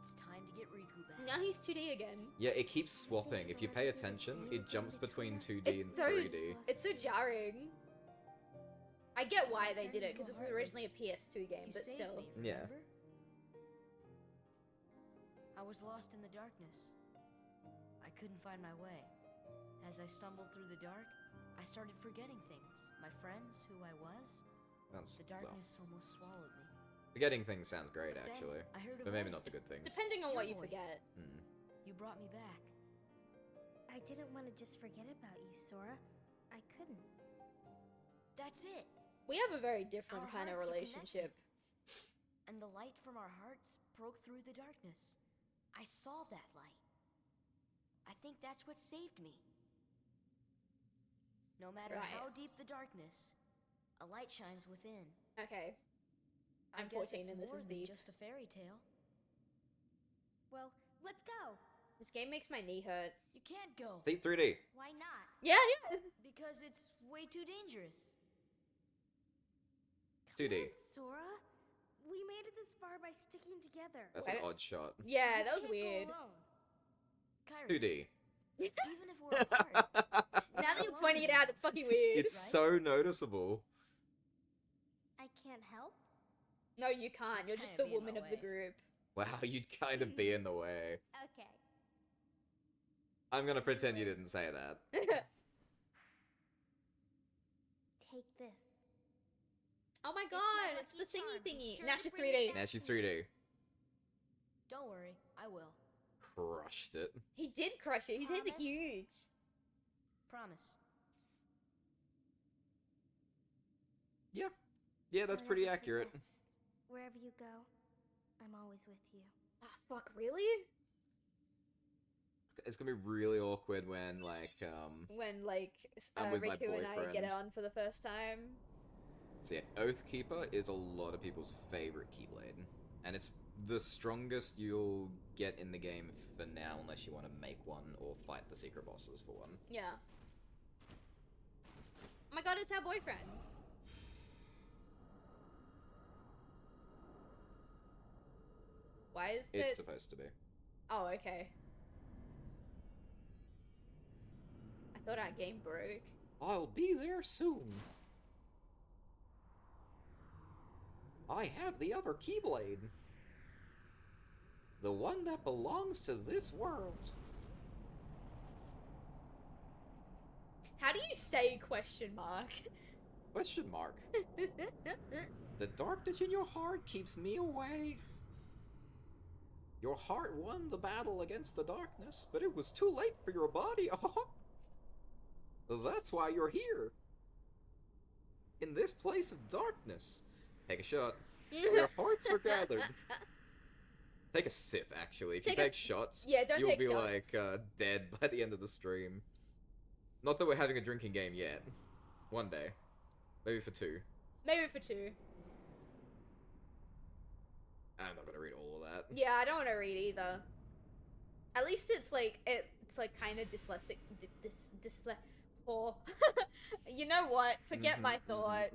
it's time to get Riku back. Now he's 2D again. Yeah, it keeps swapping. If you pay attention, it jumps between 2D and 3D. It's so jarring. I get why they did it, because this was originally a PS2 game, but still. Yeah. I was lost in the darkness. I couldn't find my way. As I stumbled through the dark, I started forgetting things. My friends, who I was. The darkness almost swallowed me. Forgetting things sounds great, But then actually. I heard a But maybe voice. not the good things. Depending on Your what you voice. forget. You brought me back. I didn't want to just forget about you, Sora. I couldn't. That's it. We have a very different Our kind of hearts are relationship. And the light from our hearts broke through the darkness. I saw that light. I think that's what saved me. No matter Right. how deep the darkness, a light shines within. Okay. I I'm guess 14 it's and this more is than deep. just a fairy tale. Well, let's go. This game makes my knee hurt. You can't go. See, 3D. Why not? Yeah, yeah. Because it's way too dangerous. 2D. Sora, we made it this far by sticking together. That's an odd shot. Yeah, that was Can't go weird. alone. Kairi, 2D. even if we're apart, Now that you're pointing it out, it's fucking weird. It's so noticeable. I can't help. No, you can't. You're just the Can't be in woman my of the way. group. Wow, you'd kind of be in the way. Okay. I'm gonna pretend you didn't say that. Take this. Oh my my god, it's the lucky thingy charm. Be thingy. sure Now to she's bring it 3D. back. Now she's 3D. don't worry, I will. Crushed it. He did crush it. His hands are Promise? huge. Promise. Yeah. Yeah, that's Don't pretty ever accurate. forget. Wherever you go, I'm always with you. Oh, fuck, really? It's gonna be really awkward when, like, When, like, I'm with my Riku and I get boyfriend. on for the first time. So yeah, Oathkeeper is a lot of people's favorite Keyblade. And it's the strongest you'll get in the game for now, unless you want to make one or fight the secret bosses for one. Yeah. Oh my god, it's our boyfriend. Why is It's it? supposed to be. Oh, okay. I thought our game broke. I'll be there soon. I have the other Keyblade. The one that belongs to this world. How do you say question mark? Question mark. The darkness in your heart keeps me away. Your heart won the battle against the darkness, but it was too late for your body. That's why you're here. In this place of darkness. Take a shot. Where hearts are gathered. Take a sip, actually. If you take shots, yeah, don't you'll take be shots. like dead by the end of the stream. Not that we're having a drinking game yet. One day. Maybe for 2. Maybe for 2. I'm not gonna read all of that. Yeah, I don't want to read either. At least it's like kind of dyslexic. Oh, you know what? Forget my thought.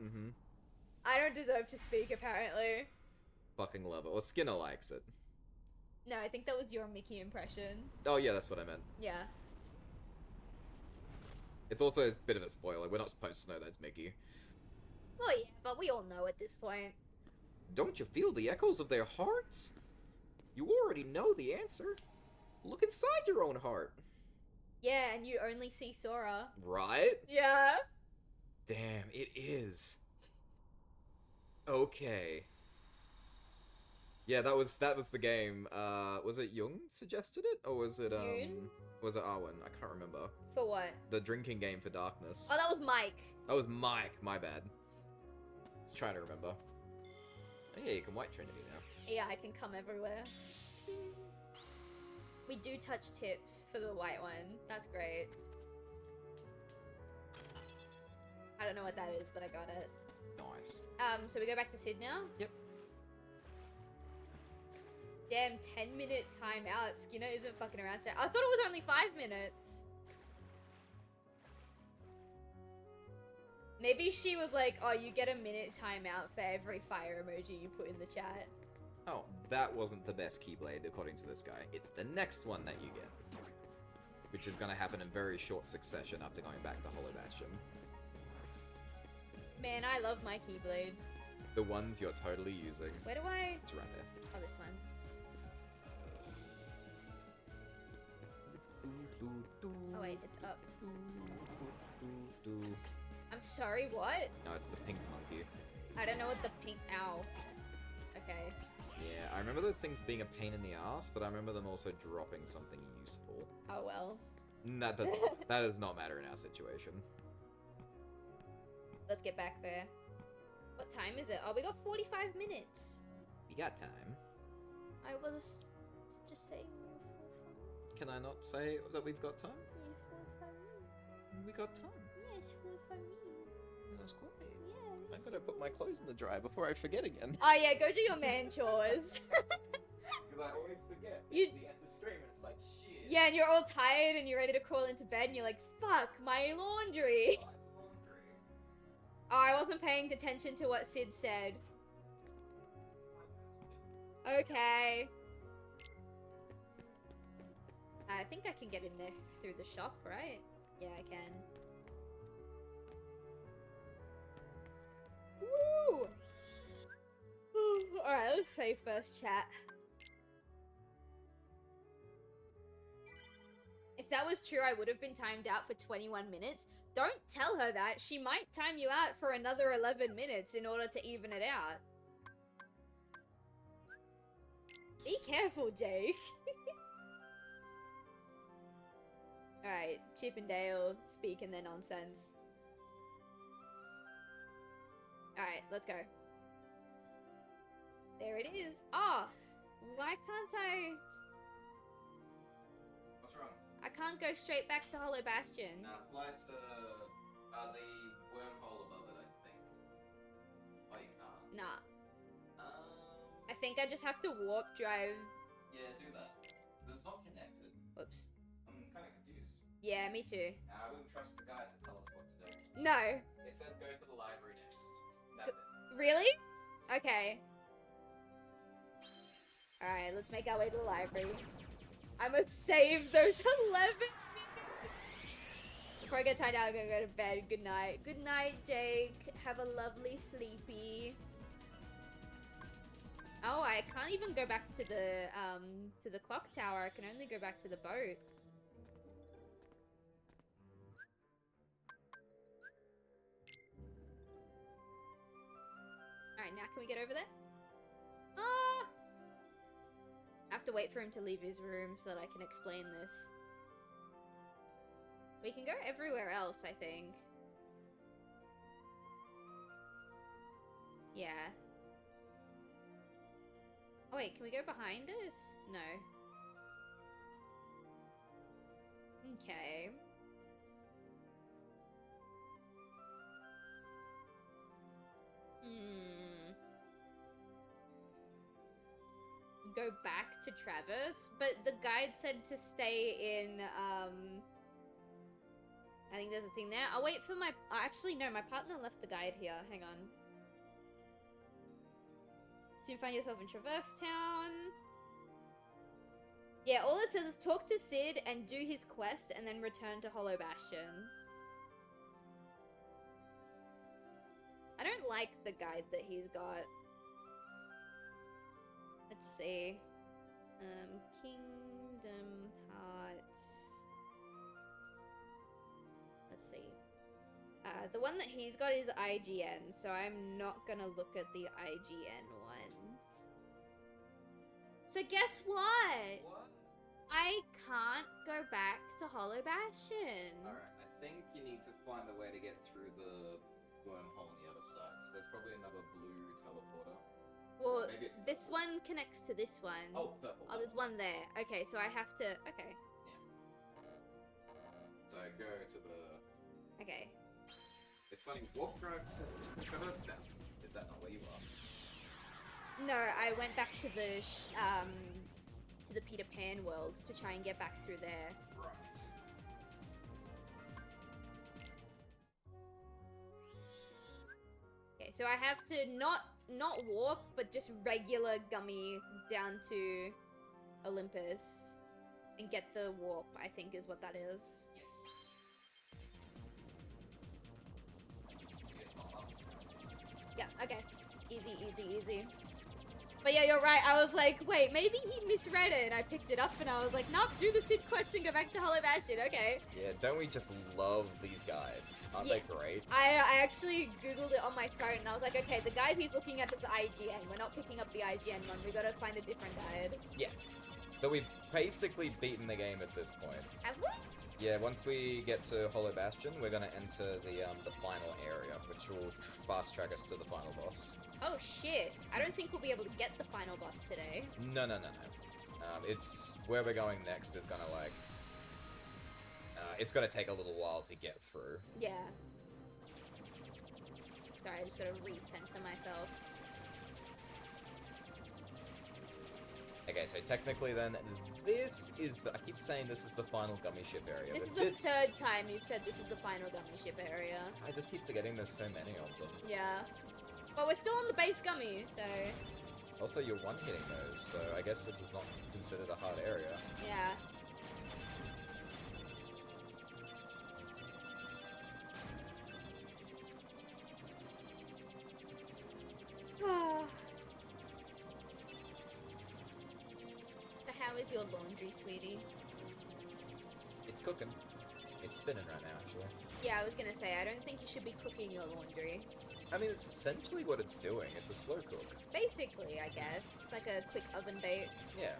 I don't deserve to speak. Apparently. Fucking love it. Well, Skinner likes it. No, I think that was your Mickey impression. Oh yeah, that's what I meant. Yeah. It's also a bit of a spoiler. We're not supposed to know that it's Mickey. Well, yeah, but we all know at this point. Don't you feel the echoes of their hearts? You already know the answer. Look inside your own heart. Yeah, and you only see Sora. Right? Yeah. Damn, it is. Okay. Yeah, that was the game. Was it Jung suggested it, or was it Yoon? was it Arwen? I can't remember. For what? The drinking game for darkness. Oh, that was Mike. That was Mike. My bad. Let's try to remember. Oh, yeah, you can White Trinity now. Yeah, I can come everywhere. We do touch tips for the white one. That's great. I don't know what that is, but I got it. Nice. So we go back to Sid now? Yep. Damn, 10-minute timeout. Skinner isn't fucking around today. I thought it was only 5 minutes. Maybe she was like, oh, you get a minute timeout for every fire emoji you put in the chat. Oh, that wasn't the best Keyblade, according to this guy. It's the next one that you get. Which is gonna happen in very short succession after going back to Hollow Bastion. Man, I love my Keyblade. The ones you're totally using. Where do I... It's right there. Oh, this one. Oh wait, it's up. I'm sorry, what? No, it's the pink monkey. I don't know what the pink... Ow. Okay. Yeah, I remember those things being a pain in the ass, but I remember them also dropping something useful. Oh well. That does not matter in our situation. Let's get back there. What time is it? Oh, we got 45 minutes. We got time. I was just saying... Can I not say that we've got time? We got time. Yes, for me. That's great. Yeah. I gotta put my clothes in the dryer before I forget again. Oh yeah, go do your man chores. Because I always forget. You... It's the end of stream and it's like, shit. Yeah, and you're all tired and you're ready to crawl into bed and you're like, fuck, my laundry. Oh, I wasn't paying attention to what Sid said. Okay. I think I can get in there through the shop, right? Yeah, I can. Woo! Alright, let's save first, chat. If that was true, I would have been timed out for 21 minutes. Don't tell her that. She might time you out for another 11 minutes in order to even it out. Be careful, Jake. Alright, Chip and Dale speaking their nonsense. Alright, let's go. There it is. Oh! Why can't I... What's wrong? I can't go straight back to Hollow Bastion. Nah, fly to the wormhole above it, I think. Oh, you can't. Nah. I think I just have to warp drive. Yeah, do that. It's not connected. Whoops. I'm kind of confused. Yeah, me too. I wouldn't trust the guide to tell us what to do. No. It says go to the library next. That's it. Really? Okay. Alright, let's make our way to the library. I must save those 11 minutes! Before I get tired out, I'm gonna go to bed. Good night. Good night, Jake. Have a lovely sleepy. Oh, I can't even go back to the clock tower. I can only go back to the boat. Alright, now can we get over there? Ah! I have to wait for him to leave his room so that I can explain this. We can go everywhere else, I think. Yeah. Oh wait, can we go behind us? No. Okay. Go back to Traverse, but the guide said to stay in, I think there's a thing there. I'll wait for my... actually, no, my partner left the guide here. Hang on. Soon find yourself in Traverse Town. Yeah, all it says is talk to Sid and do his quest and then return to Hollow Bastion. I don't like the guide that he's got. Let's see. Kingdom Hearts. Let's see. The one that he's got is IGN, so I'm not gonna look at the IGN one. So guess what? What? I can't go back to Hollow Bastion. Alright, I think you need to find a way to get through the wormhole on the other side. So there's probably another blue teleporter. Well, Maybe it's this one connects to this one. Oh, purple. Oh, there's one there. Okay, so I have to... Okay. So go to the... Okay. It's funny, walk drive to Traverse Town. Is that not where you are? No, I went back to the Peter Pan world to try and get back through there. Right. so I have to not warp, but just regular gummy down to Olympus and get the warp, I think is what that is. Yeah, okay. Easy, easy, easy. But yeah, you're right. I was like, wait, maybe he misread it. And I picked it up and I was like, nope, do the Sid question, go back to Hollow Bastion. Okay. Yeah, don't we just love these guides? Aren't they great? I actually Googled it on my phone and I was like, okay, the guide he's looking at is the IGN. We're not picking up the IGN one. We gotta find a different guide. Yeah. But we've basically beaten the game at this point. Have we? Yeah, once we get to Hollow Bastion, we're gonna enter the final area, which will fast track us to the final boss. Oh shit! I don't think we'll be able to get the final boss today. No. It's where we're going next is gonna like, it's gonna take a little while to get through. Yeah. Sorry, I just gotta recenter myself. Okay, so technically then, this is the... I keep saying this is the final gummy ship area, This but is the third time you've said this is the final gummy ship area. I just keep forgetting there's so many of them. Yeah. But we're still on the base gummy, so... Also, you're one-hitting those, so I guess this is not considered a hard area. Yeah. So how is your laundry, sweetie? It's cooking. It's spinning right now, actually. Yeah, I was gonna say, I don't think you should be cooking your laundry. I mean, it's essentially what it's doing. It's a slow cook. Basically, I guess. It's like a quick oven bake. Yeah.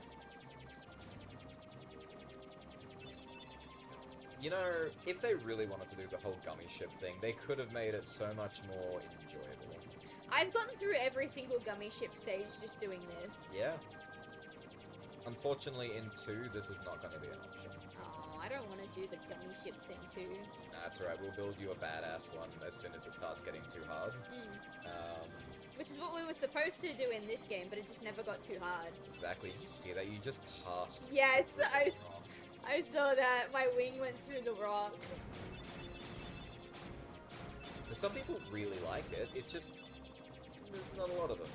You know, if they really wanted to do the whole gummy ship thing, they could have made it so much more enjoyable. I've gotten through every single gummy ship stage just doing this. Yeah. Unfortunately, in 2, this is not going to be an option. Oh, I don't want to do the gummy ships in 2. That's right, we'll build you a badass one as soon as it starts getting too hard. Which is what we were supposed to do in this game, but it just never got too hard. Exactly, you see that? You just passed. Yes, I saw that. My wing went through the rock. Some people really like it, it's just... there's not a lot of them.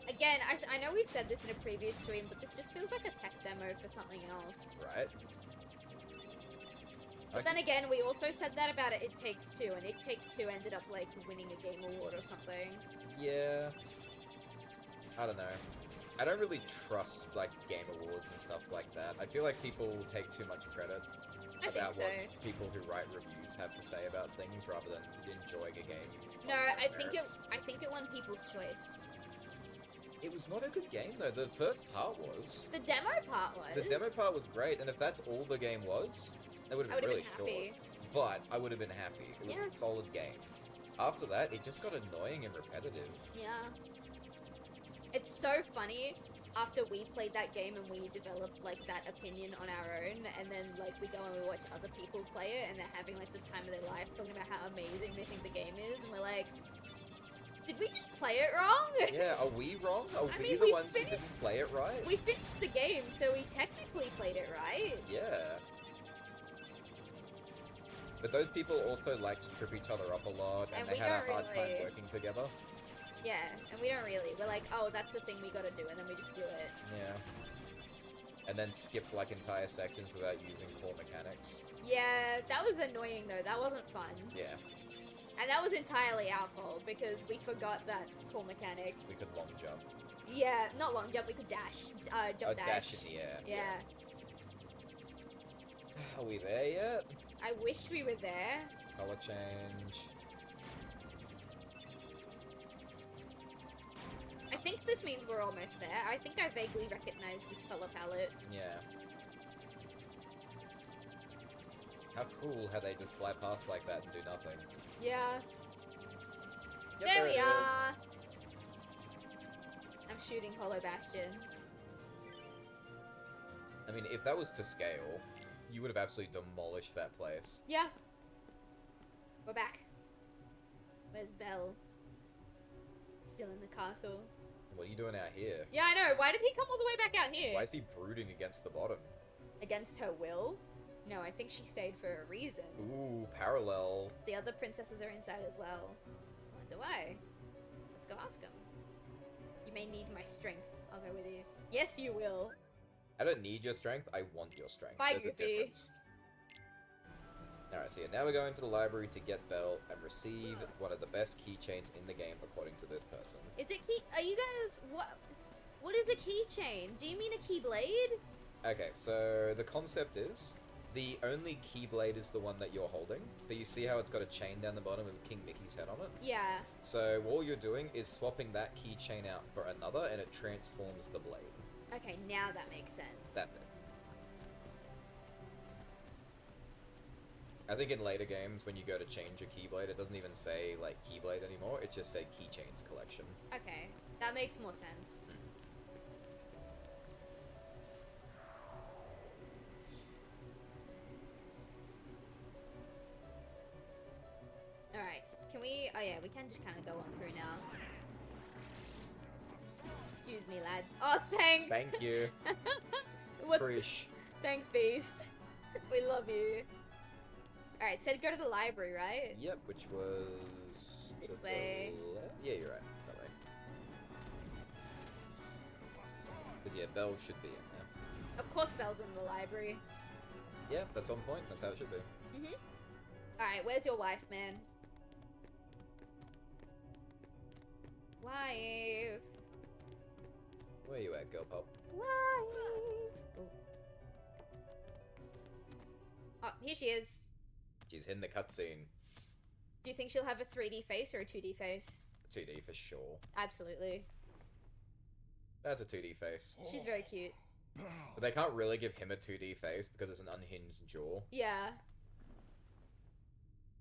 Again, I know we've said this in a previous stream, but this just feels like a tech demo for something else. Right. But then again, we also said that about It Takes Two, and It Takes Two ended up, like, winning a Game Award or something. Yeah. I don't know. I don't really trust, like, Game Awards and stuff like that. I feel like people take too much credit about what people who write reviews have to say about things rather than enjoying a game. No, I think it won People's Choice. It was not a good game, though. The first part was. The demo part was. The demo part was great, and if that's all the game was, it would have been really short. But I would have been happy. It was a solid game. After that, it just got annoying and repetitive. Yeah. It's so funny. After we played that game and we developed, like, that opinion on our own, and then, like, we go and we watch other people play it, and they're having, like, the time of their life talking about how amazing they think the game is, and we're like, did we just play it wrong? Yeah, are we wrong? Are we the ones who didn't play it right? We finished the game, so we technically played it right. Yeah. But those people also like to trip each other up a lot, and they had a hard time working together. Yeah, and we don't really. We're like, oh, that's the thing we gotta do, and then we just do it. Yeah. And then skip, like, entire sections without using core mechanics. Yeah, that was annoying, though. That wasn't fun. Yeah. And that was entirely our fault, because we forgot that core mechanic. We could long jump. Yeah, not long jump, we could dash. Jump dash. Dash in the air. Yeah. Are we there yet? I wish we were there. Color change. I think this means we're almost there. I think I vaguely recognize this color palette. Yeah. How cool how they just fly past like that and do nothing. Yeah. Yep, there we are. I'm shooting Hollow Bastion. I mean, if that was to scale, you would have absolutely demolished that place. Yeah. We're back. Where's Belle? Still in the castle. What are you doing out here? Yeah, I know. Why did he come all the way back out here? Why is he brooding against the bottom? Against her will? No, I think she stayed for a reason. Ooh, parallel. The other princesses are inside as well. Wonder why. Let's go ask them. You may need my strength. I'll go with you. Yes, you will. I don't need your strength, I want your strength. Bye, There's a Goofy. difference. Alright, so yeah, now we're going to the library to get Belle and receive one of the best keychains in the game, according to this person. Is it key? Are you guys... What is a keychain? Do you mean a keyblade? Okay, so the concept is, the only keyblade is the one that you're holding, but you see how it's got a chain down the bottom with King Mickey's head on it? Yeah. So all you're doing is swapping that keychain out for another, and it transforms the blade. Okay, now that makes sense. That's it. I think in later games, when you go to change your Keyblade, it doesn't even say, like, Keyblade anymore, it just say Keychains Collection. Okay, that makes more sense. Alright, can we... Oh yeah, we can just kind of go on through now. Excuse me, lads. Oh, thanks! Thank you. Frish. Thanks, Beast. We love you. Alright, so to go to the library, right? Yep, which was... This way. Yeah, you're right. That way. Because, yeah, Belle should be in there. Of course Belle's in the library. Yeah, that's on point. That's how it should be. Mm-hmm. Alright, where's your wife, man? Wife. Where you at, girl pop? Wife. Ooh. Oh, here she is. She's in the cutscene. Do you think she'll have a 3D face or a 2D face? 2D for sure. Absolutely. That's a 2D face. She's very cute. But they can't really give him a 2D face because it's an unhinged jaw. Yeah.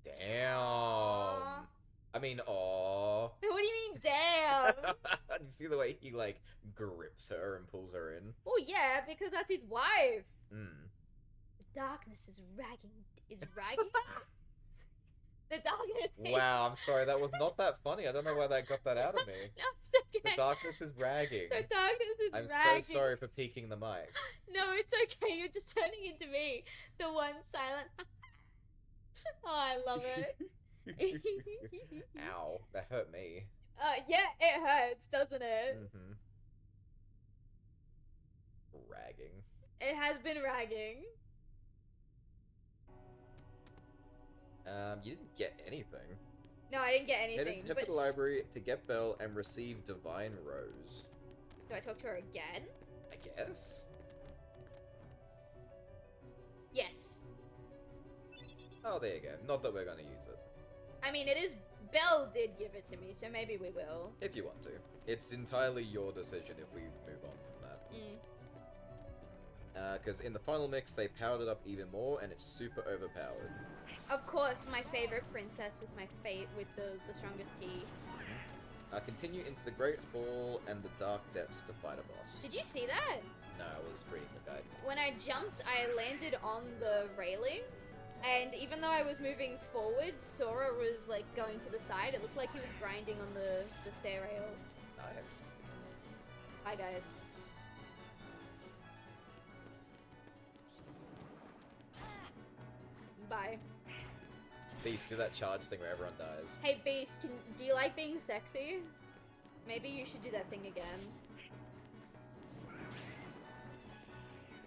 Damn. Aww. I mean, aww. What do you mean, damn? You see the way he, like, grips her and pulls her in? Oh, yeah, because that's his wife. Hmm. The darkness is ragging. Is ragging? The darkness is... Wow, I'm sorry, that was not that funny. I don't know why that got that out of me. No, it's okay. The darkness is ragging. The darkness is I'm ragging. so sorry for peeking the mic. No, it's okay. You're just turning into me. The one silent... Oh, I love it. Ow, that hurt me. Yeah, it hurts, doesn't it? Mm-hmm. Ragging. It has been ragging. You didn't get anything. No, I didn't get anything. Head to the library to get Belle and receive Divine Rose. Do I talk to her again? I guess? Yes. Oh, there you go. Not that we're gonna use it. I mean, it is... Belle did give it to me, so maybe we will. If you want to. It's entirely your decision if we move on from that. Because in the final mix, they powered it up even more, and it's super overpowered. Of course, my favorite princess was my fate with the strongest key. Continue into the Great Hall and the Dark Depths to fight a boss. Did you see that? No, I was reading the guide. When I jumped, I landed on the railing, and even though I was moving forward, Sora was like going to the side. It looked like he was grinding on the stair rail. Nice. Bye, guys. Bye. Beast, do that charge thing where everyone dies. Hey, Beast, do you like being sexy? Maybe you should do that thing again.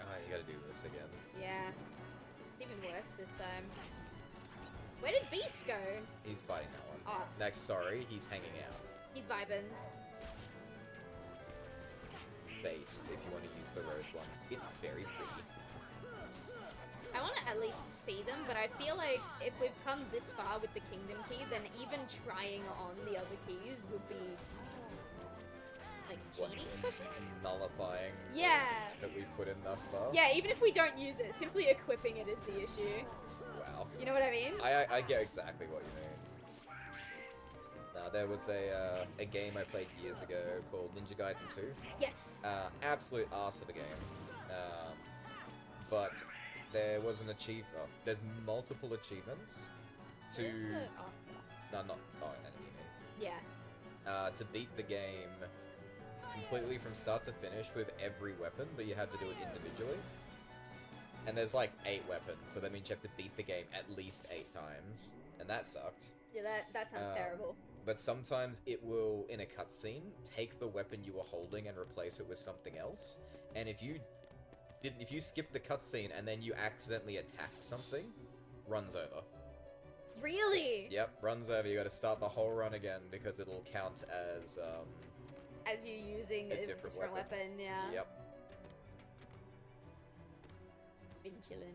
Oh, you gotta do this again. Yeah. It's even worse this time. Where did Beast go? He's fighting that one. Oh. Next, sorry, he's hanging out. He's vibing. Based, if you want to use the Rose one. It's very pretty. I want to at least see them, but I feel like if we've come this far with the Kingdom Key, then even trying on the other keys would be like cheating? Nullifying Yeah. that we've put in thus far. Yeah, even if we don't use it, simply equipping it is the issue. Wow. You know what I mean? I get exactly what you mean. Now, there was a game I played years ago called Ninja Gaiden 2. Yes. Absolute arse of a game. But there was an achievement. Oh, there's multiple achievements to... No, not... Oh, enemy, you mean. Yeah. To beat the game completely from start to finish with every weapon, but you have to do it individually. And there's like 8 weapons, so that means you have to beat the game at least 8 times. And that sucked. Yeah, that sounds terrible. But sometimes it will, in a cutscene, take the weapon you were holding and replace it with something else. And if you skip the cutscene and then you accidentally attack something, runs over. Really? Yep, runs over. You gotta start the whole run again because it'll count as you using a different weapon, yeah. Yep. Been chillin'.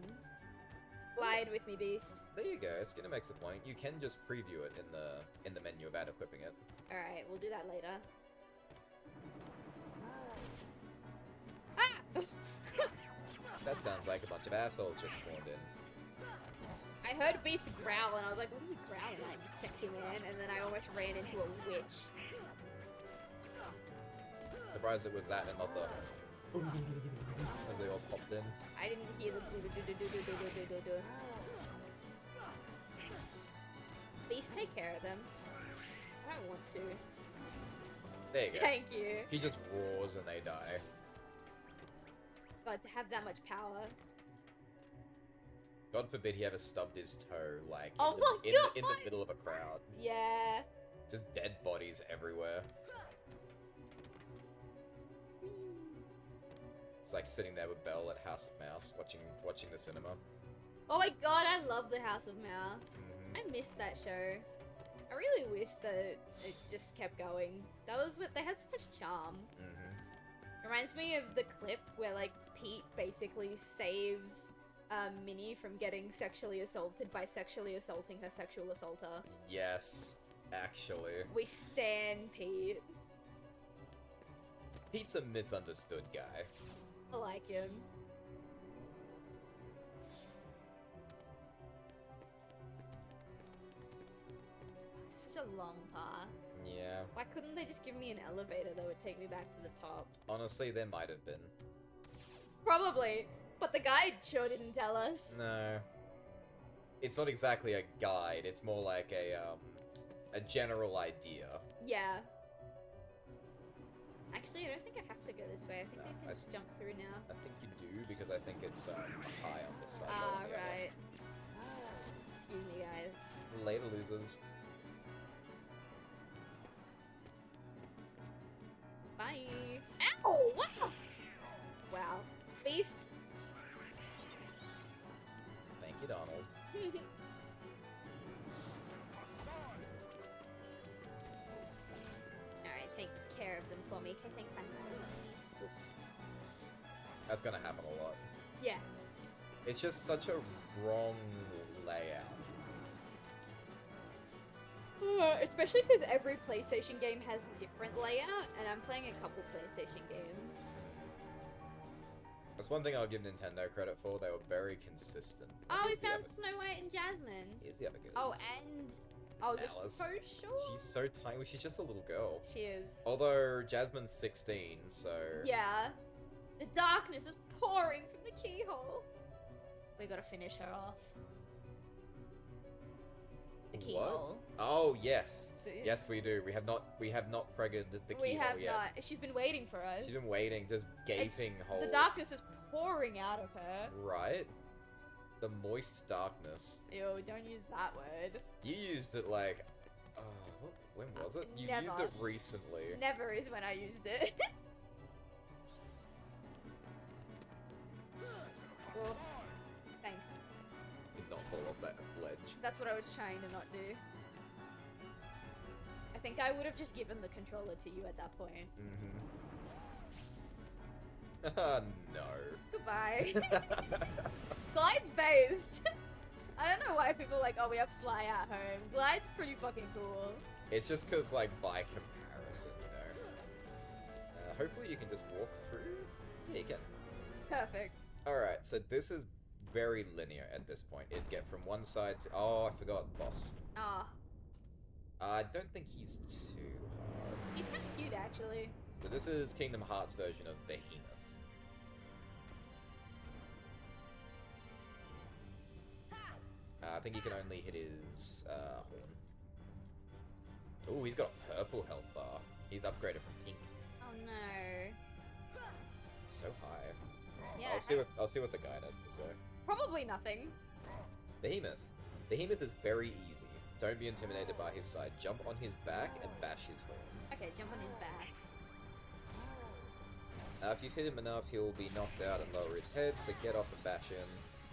Glide with me, beast. There you go. Skinner makes a point. You can just preview it in the menu about equipping it. All right, we'll do that later. Ah! That sounds like a bunch of assholes just spawned in. I heard Beast growl, and I was like, "What are you growling at, you sexy man?" And then I almost ran into a witch. Surprised it was that and not the. As they all popped in. I didn't hear the do. Beast, take care of them. I don't want to. There you go. Thank you. He just roars and they die. But to have that much power. God forbid he ever stubbed his toe, like, in the middle of a crowd. Yeah. Just dead bodies everywhere. It's like sitting there with Belle at House of Mouse, watching the cinema. Oh my god, I love the House of Mouse. I miss that show. I really wish that it just kept going. That was what they had so much charm. Reminds me of the clip where like Pete basically saves Minnie from getting sexually assaulted by sexually assaulting her sexual assaulter. Yes, actually. We stan Pete. Pete's a misunderstood guy. I like him. Such a long path. Yeah. Why couldn't they just give me an elevator that would take me back to the top? Honestly, there might have been. Probably, but the guide sure didn't tell us. No. It's not exactly a guide, it's more like a general idea. Yeah. Actually, I don't think I have to go this way. I think I can just jump through now. I think you do, because I think it's high on this side. Ah, right. Excuse me, guys. Later, losers. Bye. Ow! What the? Wow. Beast. Thank you, Donald. Alright, take care of them for me. Okay, thanks, bye. Oops. That's gonna happen a lot. Yeah. It's just such a wrong layout. Especially because every PlayStation game has different layout, and I'm playing a couple PlayStation games. That's one thing I'll give Nintendo credit for. They were very consistent. Oh, we found Snow White and Jasmine. Here's the other girl. Oh, and... Oh, you're Alice. so sure? She's so tiny. She's just a little girl. She is. Although Jasmine's 16, so... Yeah. The darkness is pouring from the keyhole. We gotta finish her off. The keyhole. Oh, yes. Yes, we do. We have not pregged the keyhole We have yet. not. She's been waiting for us. She's been waiting, just gaping hole. The darkness is pouring out of her. Right? The moist darkness. Ew, don't use that word. You used it like... when was it? You Never. used it recently. Never is when I used it. Well, thanks. Did not fall off that ledge. That's what I was trying to not do. I think I would have just given the controller to you at that point. No. Goodbye. Glide based. I don't know why people are like, oh, we have fly at home. Glide's pretty fucking cool. It's just because, like, by comparison, you know. Hopefully you can just walk through. Yeah, you can. Perfect. Alright, so this is very linear at this point. It's get from one side to... Oh, I forgot boss. Ah. I don't think he's too hard. He's kind of cute, actually. So this is Kingdom Hearts' version of Behemoth. I think he can only hit his horn. Oh, he's got a purple health bar. He's upgraded from pink. Oh no. It's so high. Yeah. I'll see what the guide has to say. Probably nothing. Behemoth. Behemoth is very easy. Don't be intimidated by his side. Jump on his back and bash his horn. Okay, jump on his back. If you hit him enough, he'll be knocked out and lower his head, so get off and bash him.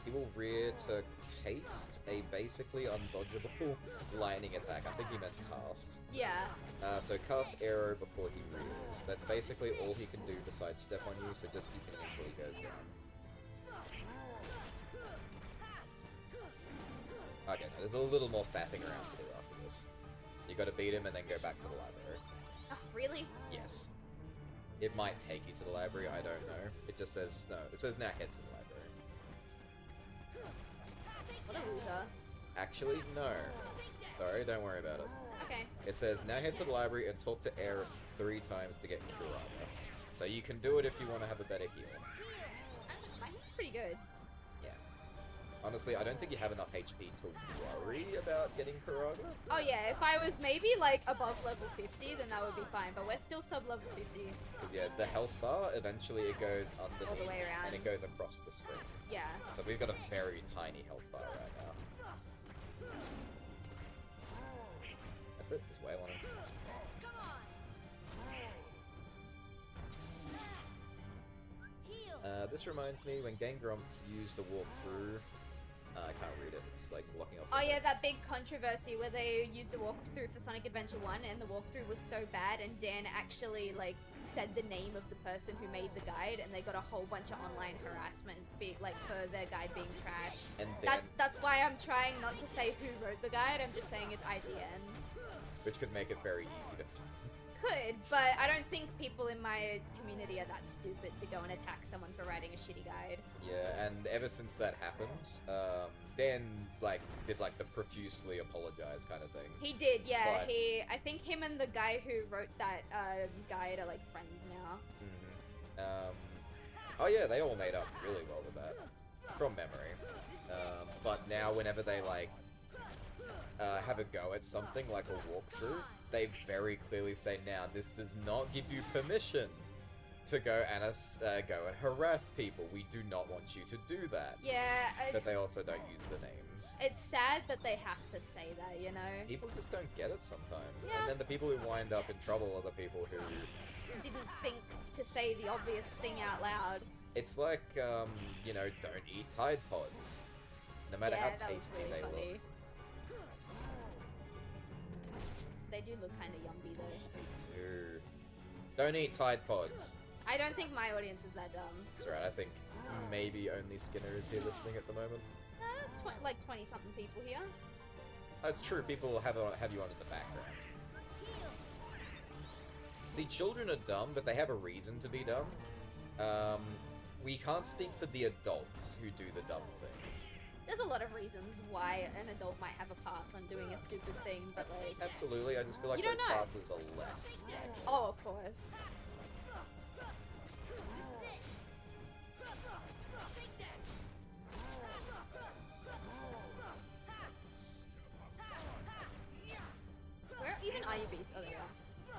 He will rear to caste, a basically undodgeable lightning attack. I think he meant cast. Yeah. So cast arrow before he rears. That's basically all he can do besides step on you, so just keep hitting until he goes down. Okay, now there's a little more faffing around to do after this. You gotta beat him and then go back to the library. Oh, really? Yes. It might take you to the library, I don't know. It just says, no, it says now head to the library. What a loser. Actually, no. Sorry, don't worry about it. Okay. It says now head to the library and talk to Aerith 3 times to get Kurama. So you can do it if you want to have a better heal. My heal's pretty good. Honestly, I don't think you have enough HP to worry about getting Karaga. Oh yeah, if I was maybe like above level 50, then that would be fine, but we're still sub-level 50. Because yeah, the health bar, eventually it goes underneath. All the way around. And it goes across the screen. Yeah. So we've got a very tiny health bar right now. That's it, just wail on him. This reminds me, when Gangromps used a walkthrough, I can't read it, it's like blocking off the Oh yeah, text. that big controversy where they used a walkthrough for Sonic Adventure 1 and the walkthrough was so bad and Dan actually like said the name of the person who made the guide and they got a whole bunch of online harassment for their guide being trash. And Dan, That's why I'm trying not to say who wrote the guide, I'm just saying it's IGN. which could make it very easy to find. Could, but I don't think people in my community are that stupid to go and attack someone for writing a shitty guide. Yeah, and ever since that happened, Dan did the profusely apologize kind of thing. He did, yeah. But- I think him and the guy who wrote that guide are like friends now. Oh yeah, they all made up really well with that, from memory. But now whenever they have a go at something like a walkthrough, they very clearly say, now this does not give you permission to go and harass people. We do not want you to do that. Yeah, But they also don't use the names. it's sad that they have to say that, you know? People just don't get it sometimes. Yeah. And then the people who wind up in trouble are the people who... Didn't think to say the obvious thing out loud. It's like, don't eat Tide Pods. No matter Yeah, how that was tasty really they funny. look. They do look kind of yummy though. Dude. Don't eat Tide Pods. I don't think my audience is that dumb. That's right, I think maybe only Skinner is here listening at the moment. There's 20-something people here. That's true, people will have you on in the background. See, children are dumb, but they have a reason to be dumb. We can't speak for the adults who do the dumb thing. There's a lot of reasons why an adult might have a pass on doing a stupid thing, but like... Absolutely, I just feel like You those don't know. passes are less. Oh, of course. Where even are you, Beast? Oh, there you are.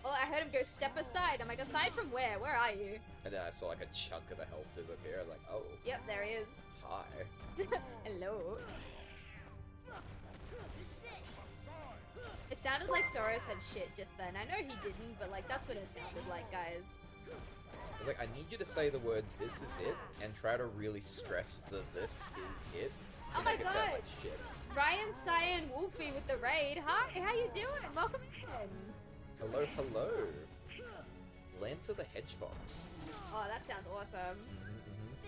Well, I heard him go step aside. I'm like, aside from where? Where are you? And then I saw like a chunk of the health disappear, like, oh. Yep, there he is. Hi. Hello. It sounded like Sora said shit just then. I know he didn't, but like that's what it sounded like, guys. I was like, I need you to say the word "this is it" and try to really stress the "this is it" to Oh my make it sound god! like shit. Ryan, Cyan, Wolfie with the raid. Hi, how you doing? Welcome in. Hello, hello. Lancer the Hedgehog. Oh, that sounds awesome.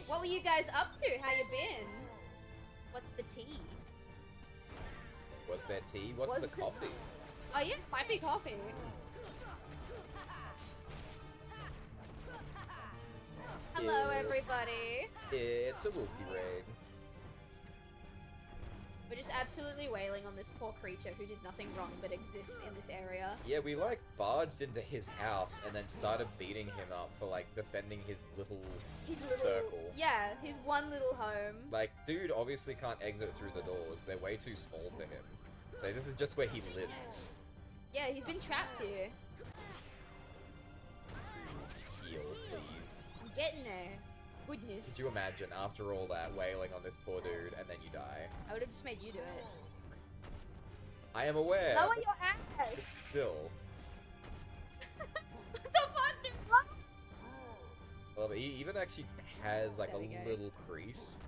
What were you guys up to? How you been? What's the tea? Was there tea? What's the coffee? Oh yeah, might be coffee. Hello, Ew. everybody. It's a Wookiee raid. We're just absolutely wailing on this poor creature who did nothing wrong but exist in this area. Yeah, we barged into his house and then started beating him up for defending his little circle. Yeah, his one little home. Like, dude obviously can't exit through the doors. They're way too small for him. So this is just where he lives. Yeah, he's been trapped here. Heal, please. I'm getting there. goodness. Could you imagine after all that wailing on this poor dude and then you die? I would have just made you do it. I am aware. Lower your ass. Still. What the fuck, dude? What? Well, but he even actually has like There a we go. little crease.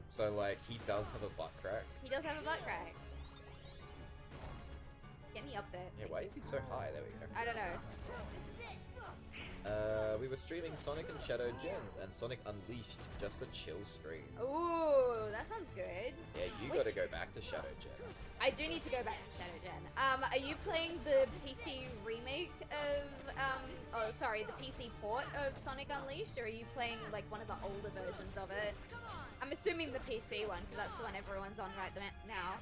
So like he does have a butt crack. He does have a butt crack. Get me up there. Yeah, why is he so high? There we go. I don't know. We were streaming Sonic and Shadow Gens and Sonic Unleashed, just a chill stream. Ooh, that sounds good. Yeah, you Wait. gotta go back to Shadow Gens. I do need to go back to Shadow Gen. Are you playing the PC remake of, oh, sorry, the PC port of Sonic Unleashed, or are you playing, like, one of the older versions of it? I'm assuming the PC one, because that's the one everyone's on right now.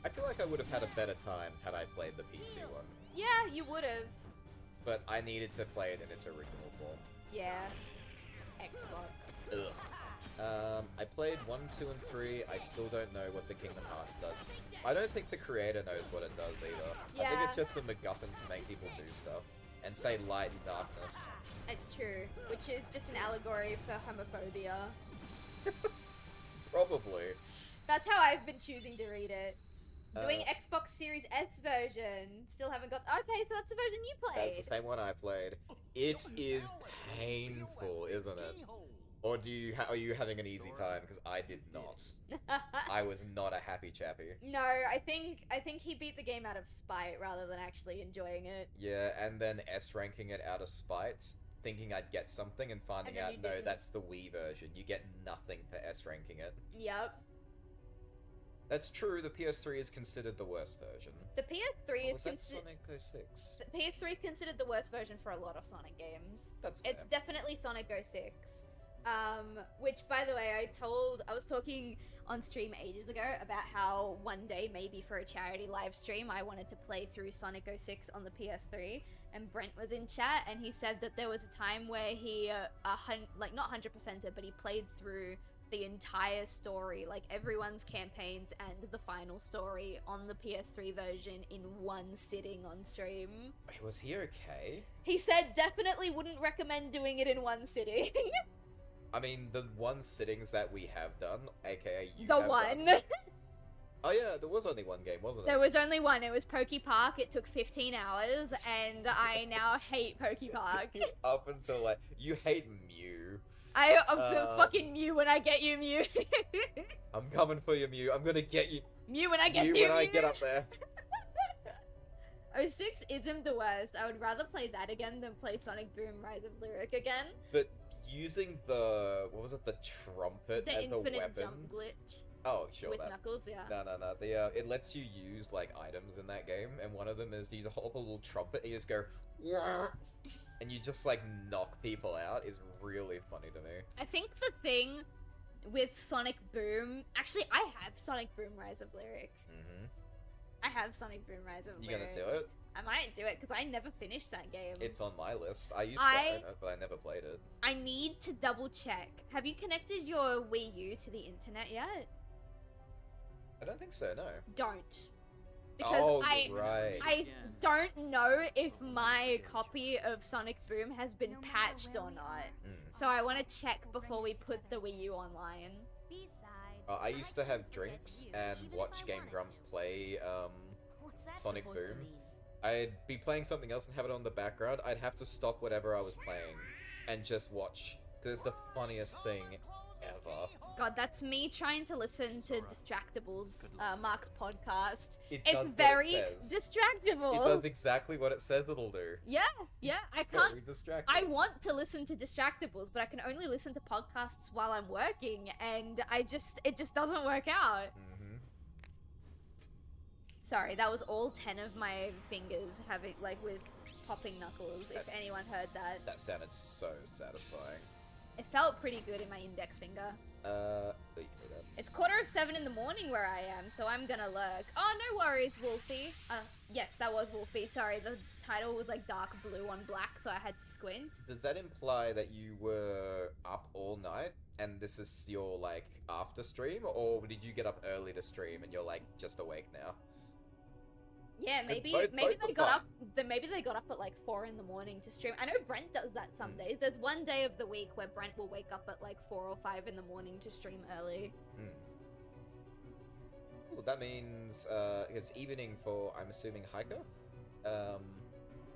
I feel like I would have had a better time had I played the PC one. Yeah, you would have. But I needed to play it in its original form. Yeah. Xbox. Ugh. I played 1, 2, and 3. I still don't know what the Kingdom Hearts does. I don't think the creator knows what it does either. I think Yeah. it's just a MacGuffin to make people do stuff. And say light and darkness. It's true, which is just an allegory for homophobia. Probably. That's how I've been choosing to read it. Doing Uh, Xbox Series S version. Still haven't got. Okay, so that's the version you played. That's the same one I played. It is painful, isn't it? Or are you having an easy time? Because I did not. I was not a happy chappy. No, I think he beat the game out of spite rather than actually enjoying it. Yeah, and then S ranking it out of spite, thinking I'd get something, and finding And then out you no, didn't. that's the Wii version. You get nothing for S ranking it. Yep. That's true. The PS3 is considered the worst version. The PS3 Or is was that considered. Sonic 06? The PS3 is considered the worst version for a lot of Sonic games. That's It's fair. definitely Sonic 06. Which, by the way, I was talking on stream ages ago about how one day, maybe for a charity live stream, I wanted to play through Sonic 06 on the PS3, and Brent was in chat, and he said that there was a time where he, not 100%ed, but he played through the entire story, like everyone's campaigns and the final story on the PS3 version in one sitting on stream. Wait, was he okay? He said definitely wouldn't recommend doing it in one sitting. I mean, the one sittings that we have done, aka you The have one. done- Oh yeah, there was only one game, wasn't it? There was only one. It was Poke Park. It took 15 hours, and I now hate Poke Park. Up until like you hate Mew. I Um, fucking Mew when I get you, Mew. I'm coming for you, Mew. I'm gonna get you. Mew when I get Mew you, when I Mew. get up there. 06 isn't the worst. I would rather play that again than play Sonic Boom Rise of Lyric again. But using the the trumpet The as a infinite weapon. jump glitch Oh, sure. with that. Knuckles, yeah. No. It lets you use like items in that game, and one of them is you hold up a little trumpet and you just go, "Wah!" and you just like knock people out. Is really funny to me. I think the thing with Sonic Boom... Actually, I have Sonic Boom Rise of Lyric. Mm-hmm. I have Sonic Boom Rise of You Lyric. gonna do it? I might do it, because I never finished that game. It's on my list. I used to I- own it, but I never played it. I need to double check. Have you connected your Wii U to the internet yet? I don't think so. No. Don't. Because Oh, I you're right. I don't know if my copy of Sonic Boom has been patched or not. Mm. So I want to check before we put the Wii U online. Besides, I used to have drinks and watch Game Grumps play What's that Sonic supposed to Boom. mean? I'd be playing something else and have it on the background. I'd have to stop whatever I was playing and just watch, because it's the funniest thing ever. God, that's me trying to listen to Distractables, Mark's podcast. It It's does what it very says. distractable. It does exactly what it says it'll do. Yeah, I can't. Very distracting. I want to listen to Distractables, but I can only listen to podcasts while I'm working, and it just doesn't work out. Mm-hmm. Sorry, that was all 10 of my fingers having, like, with popping knuckles, if That's- anyone heard that. That sounded so satisfying. It felt pretty good in my index finger. Oh, you hear that? It's 6:45 in the morning where I am, so I'm gonna lurk. Oh, no worries, Wolfie. Yes, that was Wolfie. Sorry, the title was, like, dark blue on black, so I had to squint. Does that imply that you were up all night and this is your, like, after stream? Or did you get up early to stream and you're, like, just awake now? Yeah, maybe both maybe were they got fun. up. Maybe they got up at like 4 in the morning to stream. I know Brent does that some days. There's one day of the week where Brent will wake up at like 4 or 5 in the morning to stream early. Well, that means it's evening for, I'm assuming, Hiker?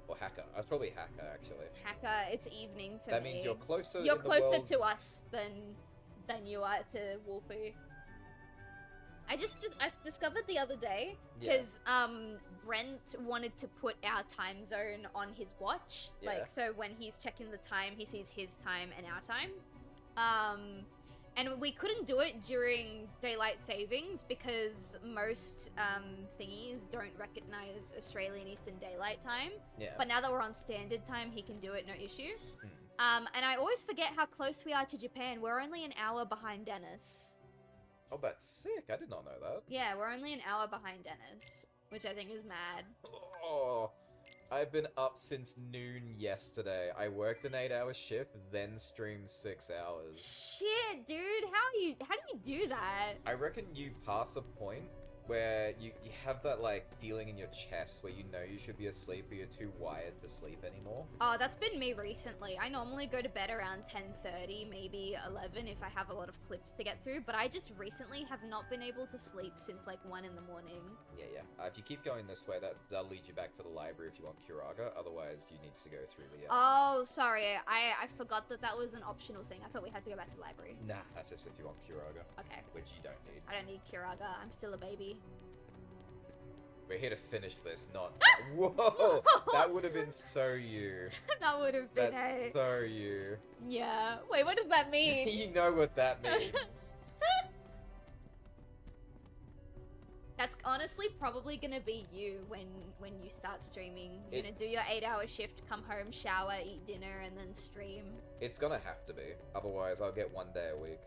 Or Hacker. I was probably Hacker, actually. Hacker, it's evening for That me. means you're closer You're in the closer world... to us than you are to Wolfie. I discovered the other day because Brent wanted to put our time zone on his watch, like so when he's checking the time, he sees his time and our time. And we couldn't do it during daylight savings because most thingies don't recognize Australian Eastern Daylight Time. Yeah. But now that we're on standard time, he can do it, no issue. And I always forget how close we are to Japan. We're only an hour behind Dennis. Oh, that's sick. I did not know that. Yeah, we're only an hour behind Dennis, which I think is mad. Oh, I've been up since noon yesterday. I worked an 8-hour shift, then streamed 6 hours. Shit, dude, how do you do that? I reckon you pass a point where you have that, like, feeling in your chest where you know you should be asleep, but you're too wired to sleep anymore. Oh, that's been me recently. I normally go to bed around 10:30, maybe 11 if I have a lot of clips to get through, but I just recently have not been able to sleep since like 1 in the morning. Yeah. If you keep going this way, that'll lead you back to the library if you want Kuraga. Otherwise, you need to go through the... Oh, sorry. I forgot that was an optional thing. I thought we had to go back to the library. Nah, that's just if you want Kuraga. Okay. Which you don't need. I don't need Kuraga. I'm still a baby. We're here to finish this, not... Whoa! That would have been so you. That would have been That's so you. Yeah. Wait, what does that mean? You know what that means. That's honestly probably gonna be you when you start streaming. You're gonna do your 8-hour shift, come home, shower, eat dinner, and then stream. It's gonna have to be. Otherwise, I'll get 1 day a week.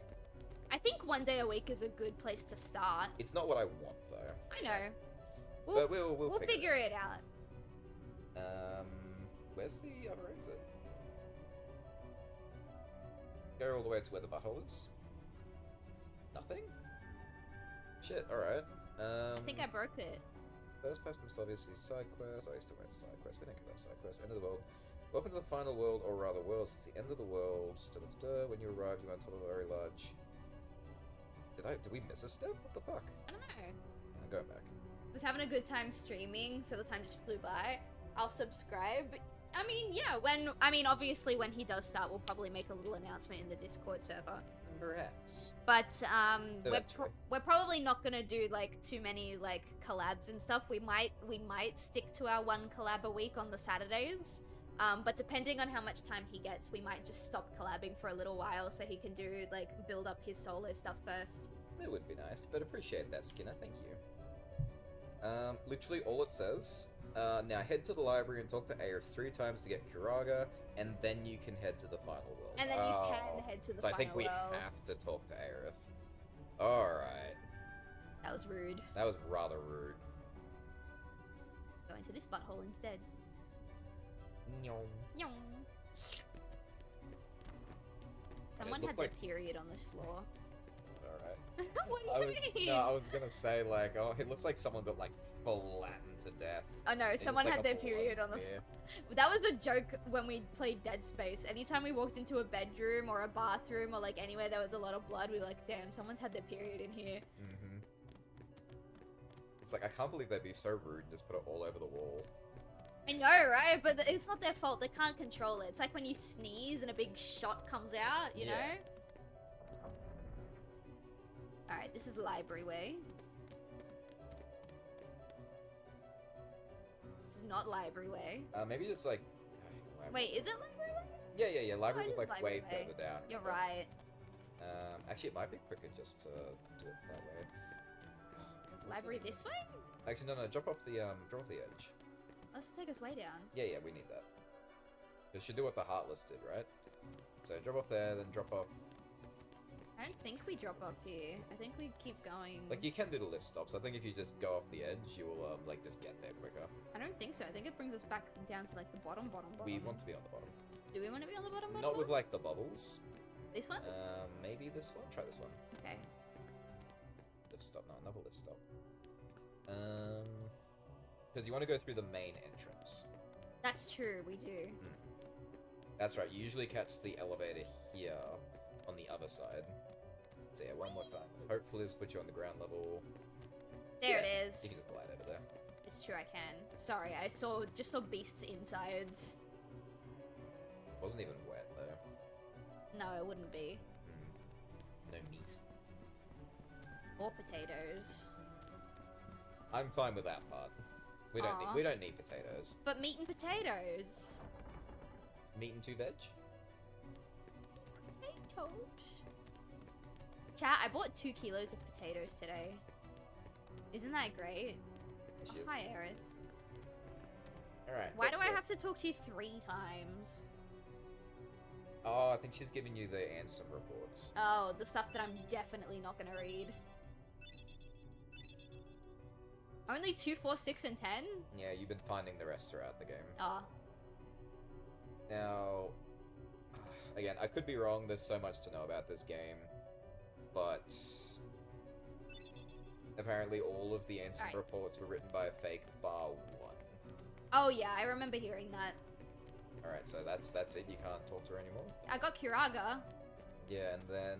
I think 1 day a week is a good place to start. It's not what I want, though. I know. But we'll figure it out. Where's the other exit? Go all the way to where the butthole is. Nothing? Shit, alright. I think I broke it. First person was obviously side quest. I used to write side quest. We don't care about side quest. End of the world. Welcome to the final world, or rather worlds. It's the end of the world. When you arrive, you enter a very large... Did we miss a step? What the fuck? I don't know. I'm going back. Was having a good time streaming, so the time just flew by. I'll subscribe. I mean, yeah, obviously when he does start, we'll probably make a little announcement in the Discord server. Perhaps. But we're probably not gonna do like too many like collabs and stuff. We might stick to our 1 collab a week on the Saturdays. But depending on how much time he gets, we might just stop collabing for a little while so he can do like build up his solo stuff first. That would be nice, but appreciate that, Skinner. Thank you. Literally all it says, now head to the library and talk to Aerith 3 times to get Kuraga, and then you can head to the final world. And then you can head to the so final world. I think we have to talk to Aerith. Alright. That was rude. That was rather rude. Go into this butthole instead. Nyong. Nyong. Someone had their period on this floor. Alright. What do you mean? No, I was gonna say, like, oh, it looks like someone got, like, flattened to death. Oh no, It's someone just, had like, their a period on the blood floor. That was a joke when we played Dead Space. Anytime we walked into a bedroom or a bathroom or, like, anywhere there was a lot of blood, we were like, damn, someone's had their period in here. Mm-hmm. It's like, I can't believe they'd be so rude and just put it all over the wall. I know, right? But it's not their fault. They can't control it. It's like when you sneeze and a big shot comes out, you know? Alright, this is library way. This is not library way. Maybe just, like... Wait, is it library way? Yeah. Library was, like, library way way. further down. You're right. Actually, it might be quicker just to do it that way. Library this way? Actually, no. Drop off the edge. Let's take us way down. Yeah, we need that. It should do what the Heartless did, right? So drop off there, then drop off... I don't think we drop off here. I think we keep going. Like, you can do the lift stops. I think if you just go off the edge, you will, like, just get there quicker. I don't think so. I think it brings us back down to, like, the bottom. We want to be on the bottom. Do we want to be on the bottom? Not with, like, the bubbles. This one? Maybe this one? Try this one. Okay. Lift stop. No, another lift stop. Because you want to go through the main entrance. That's true, we do. That's right, you usually catch the elevator here on the other side. So yeah, one more time. Hopefully this puts you on the ground level. There it is. You can just glide over there. It's true, I can. Sorry, I just saw beasts insides. Wasn't even wet though. No, it wouldn't be. No meat. Or potatoes. I'm fine with that part. We don't need potatoes. But meat and potatoes. Meat and 2 veg? Potatoes. Chat, I bought 2 kilos of potatoes today. Isn't that great? Oh, hi, Aerith. Alright. Why do I have to talk to you 3 times? Oh, I think she's giving you the Ansem reports. Oh, the stuff that I'm definitely not gonna read. Only 2, 4, 6, and 10? Yeah, you've been finding the rest throughout the game. Ah. Now, again, I could be wrong, there's so much to know about this game, but apparently all of the Ansem reports were written by a fake bar 1. Oh yeah, I remember hearing that. Alright, so that's it, you can't talk to her anymore? I got Kuraga. Yeah, and then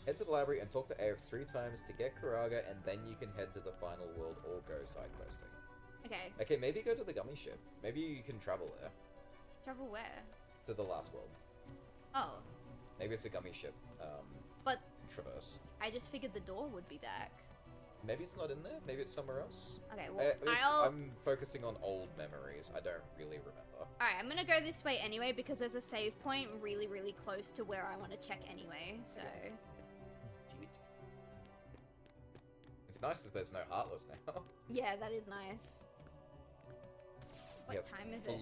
head to the library and talk to Aerith 3 times to get Kuraga, and then you can head to the final world or go side questing. Okay. Okay, maybe go to the gummy ship. Maybe you can travel there. Travel where? To the last world. Oh. Maybe it's a gummy ship, But traverse. I just figured the door would be back. Maybe it's not in there, maybe it's somewhere else. Okay, well, I'm focusing on old memories, I don't really remember. Alright, I'm gonna go this way anyway because there's a save point really, really close to where I want to check anyway, so... It's nice that there's no Heartless now. Yeah, that is nice. What time is it?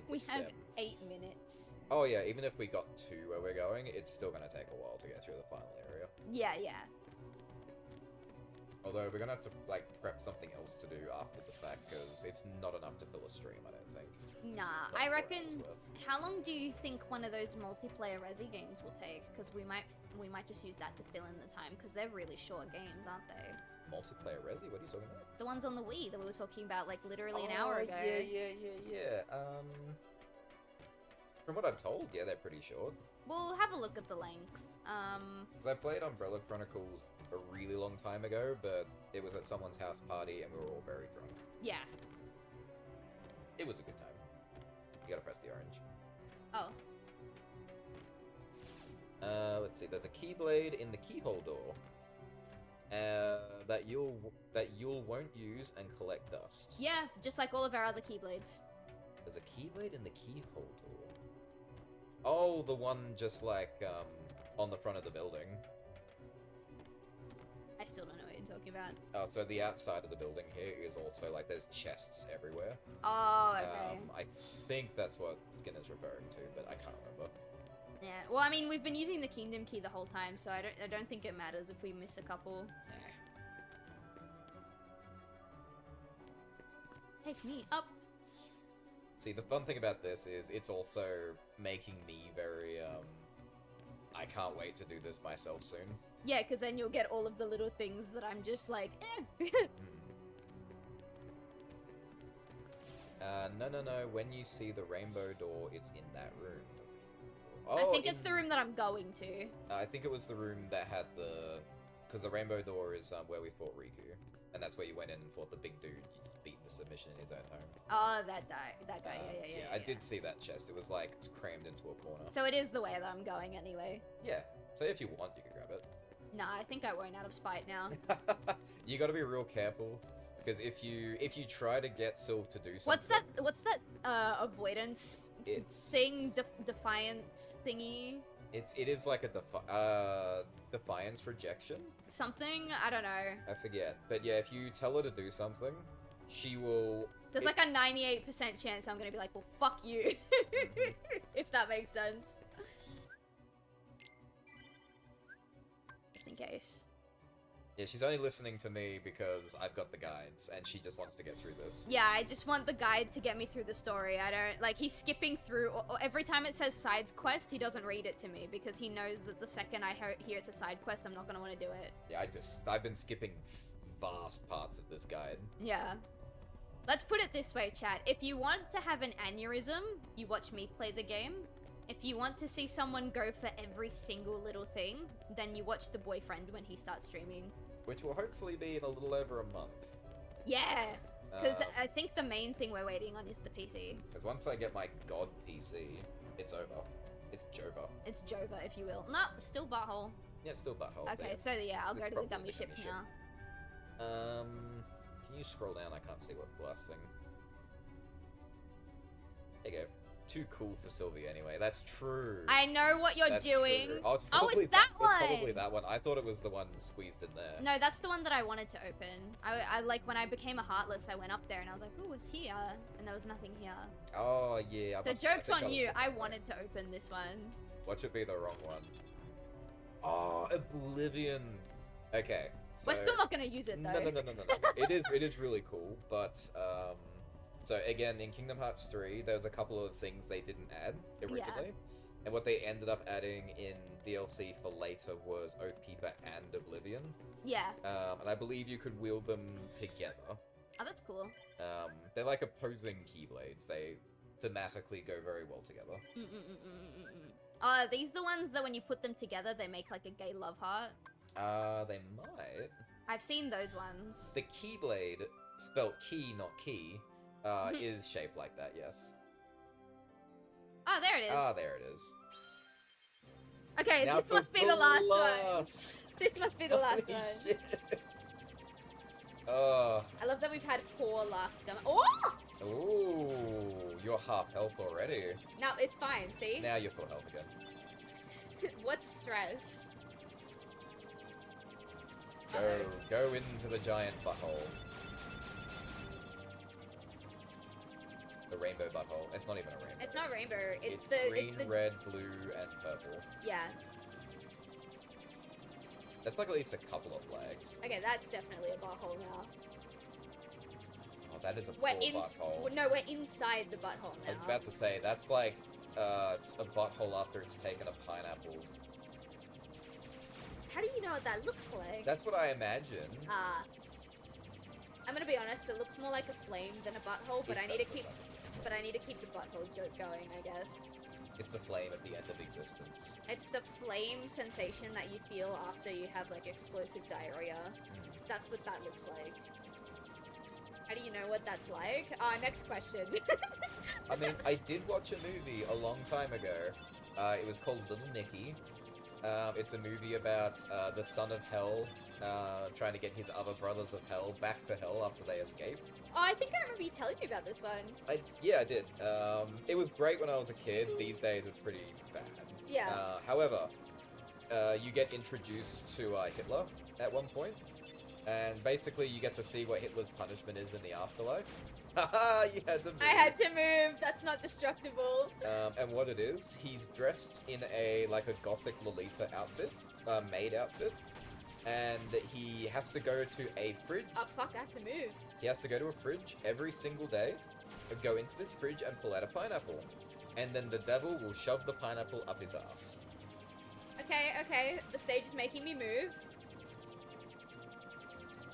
We have 8 minutes. Oh yeah, even if we got to where we're going, it's still gonna take a while to get through the final area. Yeah, yeah. Although we're gonna have to like prep something else to do after the fact because it's not enough to fill a stream, I don't think. Nah, I reckon. How long do you think one of those multiplayer Resi games will take? Because we might just use that to fill in the time because they're really short games, aren't they? Multiplayer Resi? What are you talking about? The ones on the Wii that we were talking about like literally an hour ago. Yeah. From what I've told, yeah, they're pretty short. We'll have a look at the length. Because I played Umbrella Chronicles a really long time ago, but it was at someone's house party and we were all very drunk. Yeah. It was a good time. You gotta press the orange. Oh. Let's see. There's a keyblade in the keyhole door. That you'll won't use and collect dust. Yeah, just like all of our other keyblades. There's a keyblade in the keyhole door. Oh, the one just like on the front of the building. I still don't know what you're talking about. Oh, so the outside of the building here is also like there's chests everywhere. Oh, okay. I think that's what Skinner's referring to, but I can't remember. Yeah. Well, I mean, we've been using the Kingdom Key the whole time, so I don't think it matters if we miss a couple. Take me up. See, the fun thing about this is it's also making me very I can't wait to do this myself soon. Yeah, because then you'll get all of the little things that I'm just like, eh. No. When you see the rainbow door, it's in that room. Oh, I think it's the room that I'm going to. I think it was the room that had the... Because the rainbow door is where we fought Riku. And that's where you went in and fought the big dude. You just beat the submission in his own home. Oh, that guy. Yeah, I did see that chest. It was like crammed into a corner. So it is the way that I'm going anyway. Yeah. So if you want, you can grab it. Nah, I think I won't out of spite now. You gotta be real careful. Because if you try to get Sylve to do something... What's that avoidance thing? Defiance thingy? It is like a defiance rejection? Something? I don't know. I forget. But yeah, if you tell her to do something, she will... There's like a 98% chance I'm gonna be like, well, fuck you. If that makes sense. Just in case. Yeah, she's only listening to me because I've got the guides, and she just wants to get through this. Yeah, I just want the guide to get me through the story. I don't... Like, he's skipping through... Every time it says sides quest, he doesn't read it to me, because he knows that the second I hear it's a side quest, I'm not gonna want to do it. Yeah, I've been skipping vast parts of this guide. Yeah. Let's put it this way, chat. If you want to have an aneurysm, you watch me play the game. If you want to see someone go for every single little thing, then you watch the boyfriend when he starts streaming. Which will hopefully be in a little over a month. Yeah, because I think the main thing we're waiting on is the PC. Because once I get my god PC, it's over. It's Jova. It's Jova, if you will. No, still butthole. Yeah, it's still butthole. Okay, so yeah, I'll go to the gummy ship now. Can you scroll down? I can't see what last thing. There you go. Too cool for Sylvie anyway. That's true. I know what you're doing. True. Oh, it's that one. It's probably that one. I thought it was the one squeezed in there. No, that's the one that I wanted to open. I like when I became a Heartless, I went up there and I was like, ooh, what's here? And there was nothing here. Oh, yeah. The joke's on you. I wanted to open this one. Watch it be the wrong one. Oh, Oblivion. Okay. So, we're still not going to use it, though. No. It is really cool, but, so again, in Kingdom Hearts 3, there was a couple of things they didn't add originally. Yeah. And what they ended up adding in DLC for later was Oathkeeper and Oblivion. Yeah. And I believe you could wield them together. Oh, that's cool. They're like opposing Keyblades. They thematically go very well together. Are these the ones that when you put them together, they make like a gay love heart? They might. I've seen those ones. The Keyblade, spelt key, not key, is shaped like that, yes. Oh, there it is. Ah, there it is. Okay, now this must be the last one. This must be the last one. Oh. I love that we've had 4 last gum. Oh! Ooh, you're half health already. No, it's fine, see? Now you're full health again. What's stress? Go into the giant butthole. The rainbow butthole. It's not even a rainbow. It's not rainbow. It's green, it's the... red, blue, and purple. Yeah. That's like at least a couple of flags. Okay, that's definitely a butthole now. Oh, that is a poor butthole. No, we're inside the butthole now. I was about to say, that's like a butthole after it's taken a pineapple. How do you know what that looks like? That's what I imagine. I'm gonna be honest, it looks more like a flame than a butthole, but I need to keep the butthole joke going, I guess. It's the flame at the end of existence. It's the flame sensation that you feel after you have like explosive diarrhea. That's what that looks like. How do you know what that's like? Next question. I mean, I did watch a movie a long time ago. It was called Little Nicky. It's a movie about the son of hell trying to get his other brothers of hell back to hell after they escape. Oh, I think I remember you telling me about this one. Yeah, I did. It was great when I was a kid. These days, it's pretty bad. Yeah. However, you get introduced to Hitler at one point, and basically you get to see what Hitler's punishment is in the afterlife. Haha, you had to move. I had to move. That's not destructible. And what it is, he's dressed in a gothic Lolita outfit, maid outfit, and he has to go to a fridge. Oh fuck, I have to move. He has to go to a fridge every single day, and go into this fridge and pull out a pineapple, and then the devil will shove the pineapple up his ass. Okay, the stage is making me move.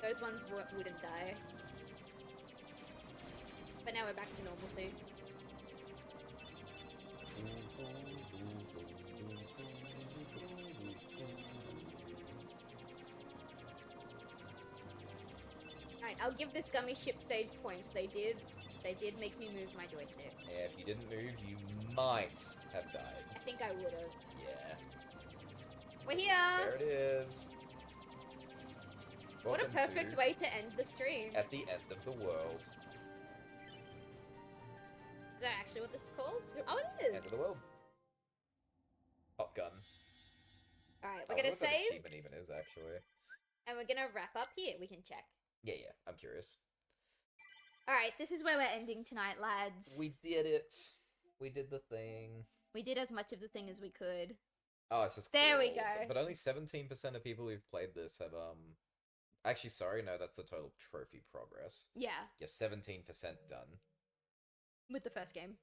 Those ones wouldn't die. But now we're back to normalcy. Alright, I'll give this gummy ship stage points. They did make me move my joystick. Yeah, if you didn't move, you might have died. I think I would have. Yeah. We're here! There it is. What a perfect way to end the stream. At the end of the world. Is that actually what this is called? Yep. Oh, it is. End of the world. Hot gun. Alright, we're gonna save. What achievement even is, actually. And we're gonna wrap up here. We can check. Yeah, I'm curious. Alright, this is where we're ending tonight, lads. We did it. We did the thing. We did as much of the thing as we could. Oh, it's just there cool. we go. But only 17% of people who've played this have, Actually, sorry, no, that's the total trophy progress. Yeah. You're 17% done. With the first game.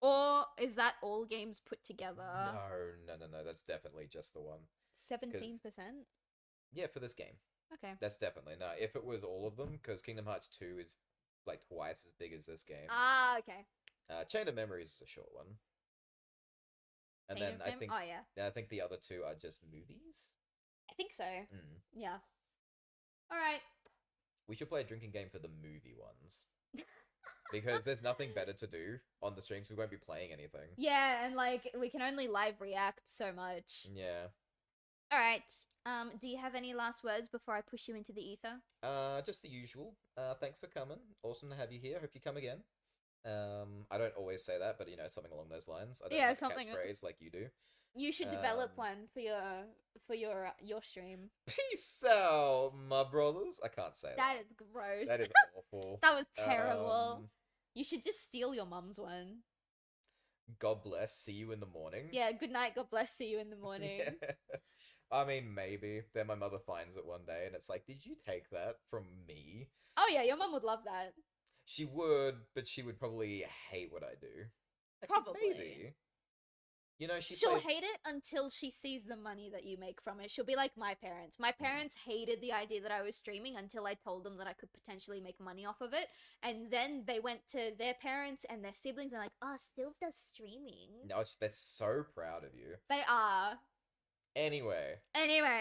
Or is that all games put together? No, that's definitely just the one. 17%? Yeah, for this game. Okay. That's definitely, no, if it was all of them, because Kingdom Hearts 2 is like twice as big as this game. Ah, okay. Chain of Memories is a short one. And Chain then of I Mem- think Oh, yeah. I think the other two are just movies. I think so. Mm. Yeah. Alright. We should play a drinking game for the movie ones. Because there's nothing better to do on the streams. We won't be playing anything. Yeah, and like, we can only live react so much. Yeah. Alright. Do you have any last words before I push you into the ether? Just the usual. Thanks for coming. Awesome to have you here. Hope you come again. I don't always say that, but something along those lines. I don't have a catchphrase like you do. You should develop one for your stream. Peace out, my brothers. I can't say that. That is gross. That is awful. That was terrible. You should just steal your mum's one. God bless. See you in the morning. Yeah, good night. God bless. See you in the morning. Yeah. I mean, maybe. Then my mother finds it one day and it's like, did you take that from me? Oh yeah, your mum would love that. She would, but she would probably hate what I do. Actually, Probably. Maybe. She'll hate it until she sees the money that you make from it. She'll be like my parents. My parents hated the idea that I was streaming until I told them that I could potentially make money off of it. And then they went to their parents and their siblings and like, oh, Sylv does streaming. No, they're so proud of you. They are. Anyway.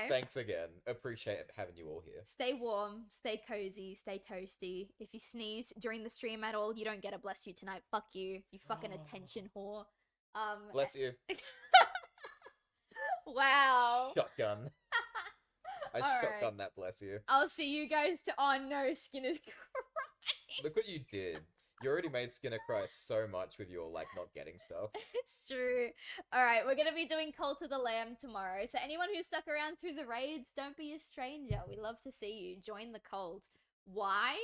Thanks again. Appreciate having you all here. Stay warm, stay cozy, stay toasty. If you sneeze during the stream at all, you don't get a bless you tonight. Fuck you. You fucking attention whore. Bless you. Wow. Shotgun. I All shotgun right. that, bless you. I'll see you guys to. Oh no, Skinner's crying. Look what you did. You already made Skinner cry so much with your, not getting stuff. It's true. Alright, we're gonna be doing Cult of the Lamb tomorrow. So anyone who stuck around through the raids, don't be a stranger. We love to see you. Join the cult. Why?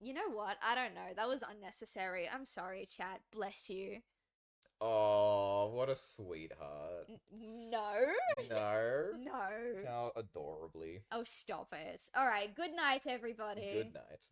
You know what? I don't know. That was unnecessary. I'm sorry, chat. Bless you. Oh, what a sweetheart. No. No. No. How adorably. Oh, stop it. Alright, good night, everybody. Good night.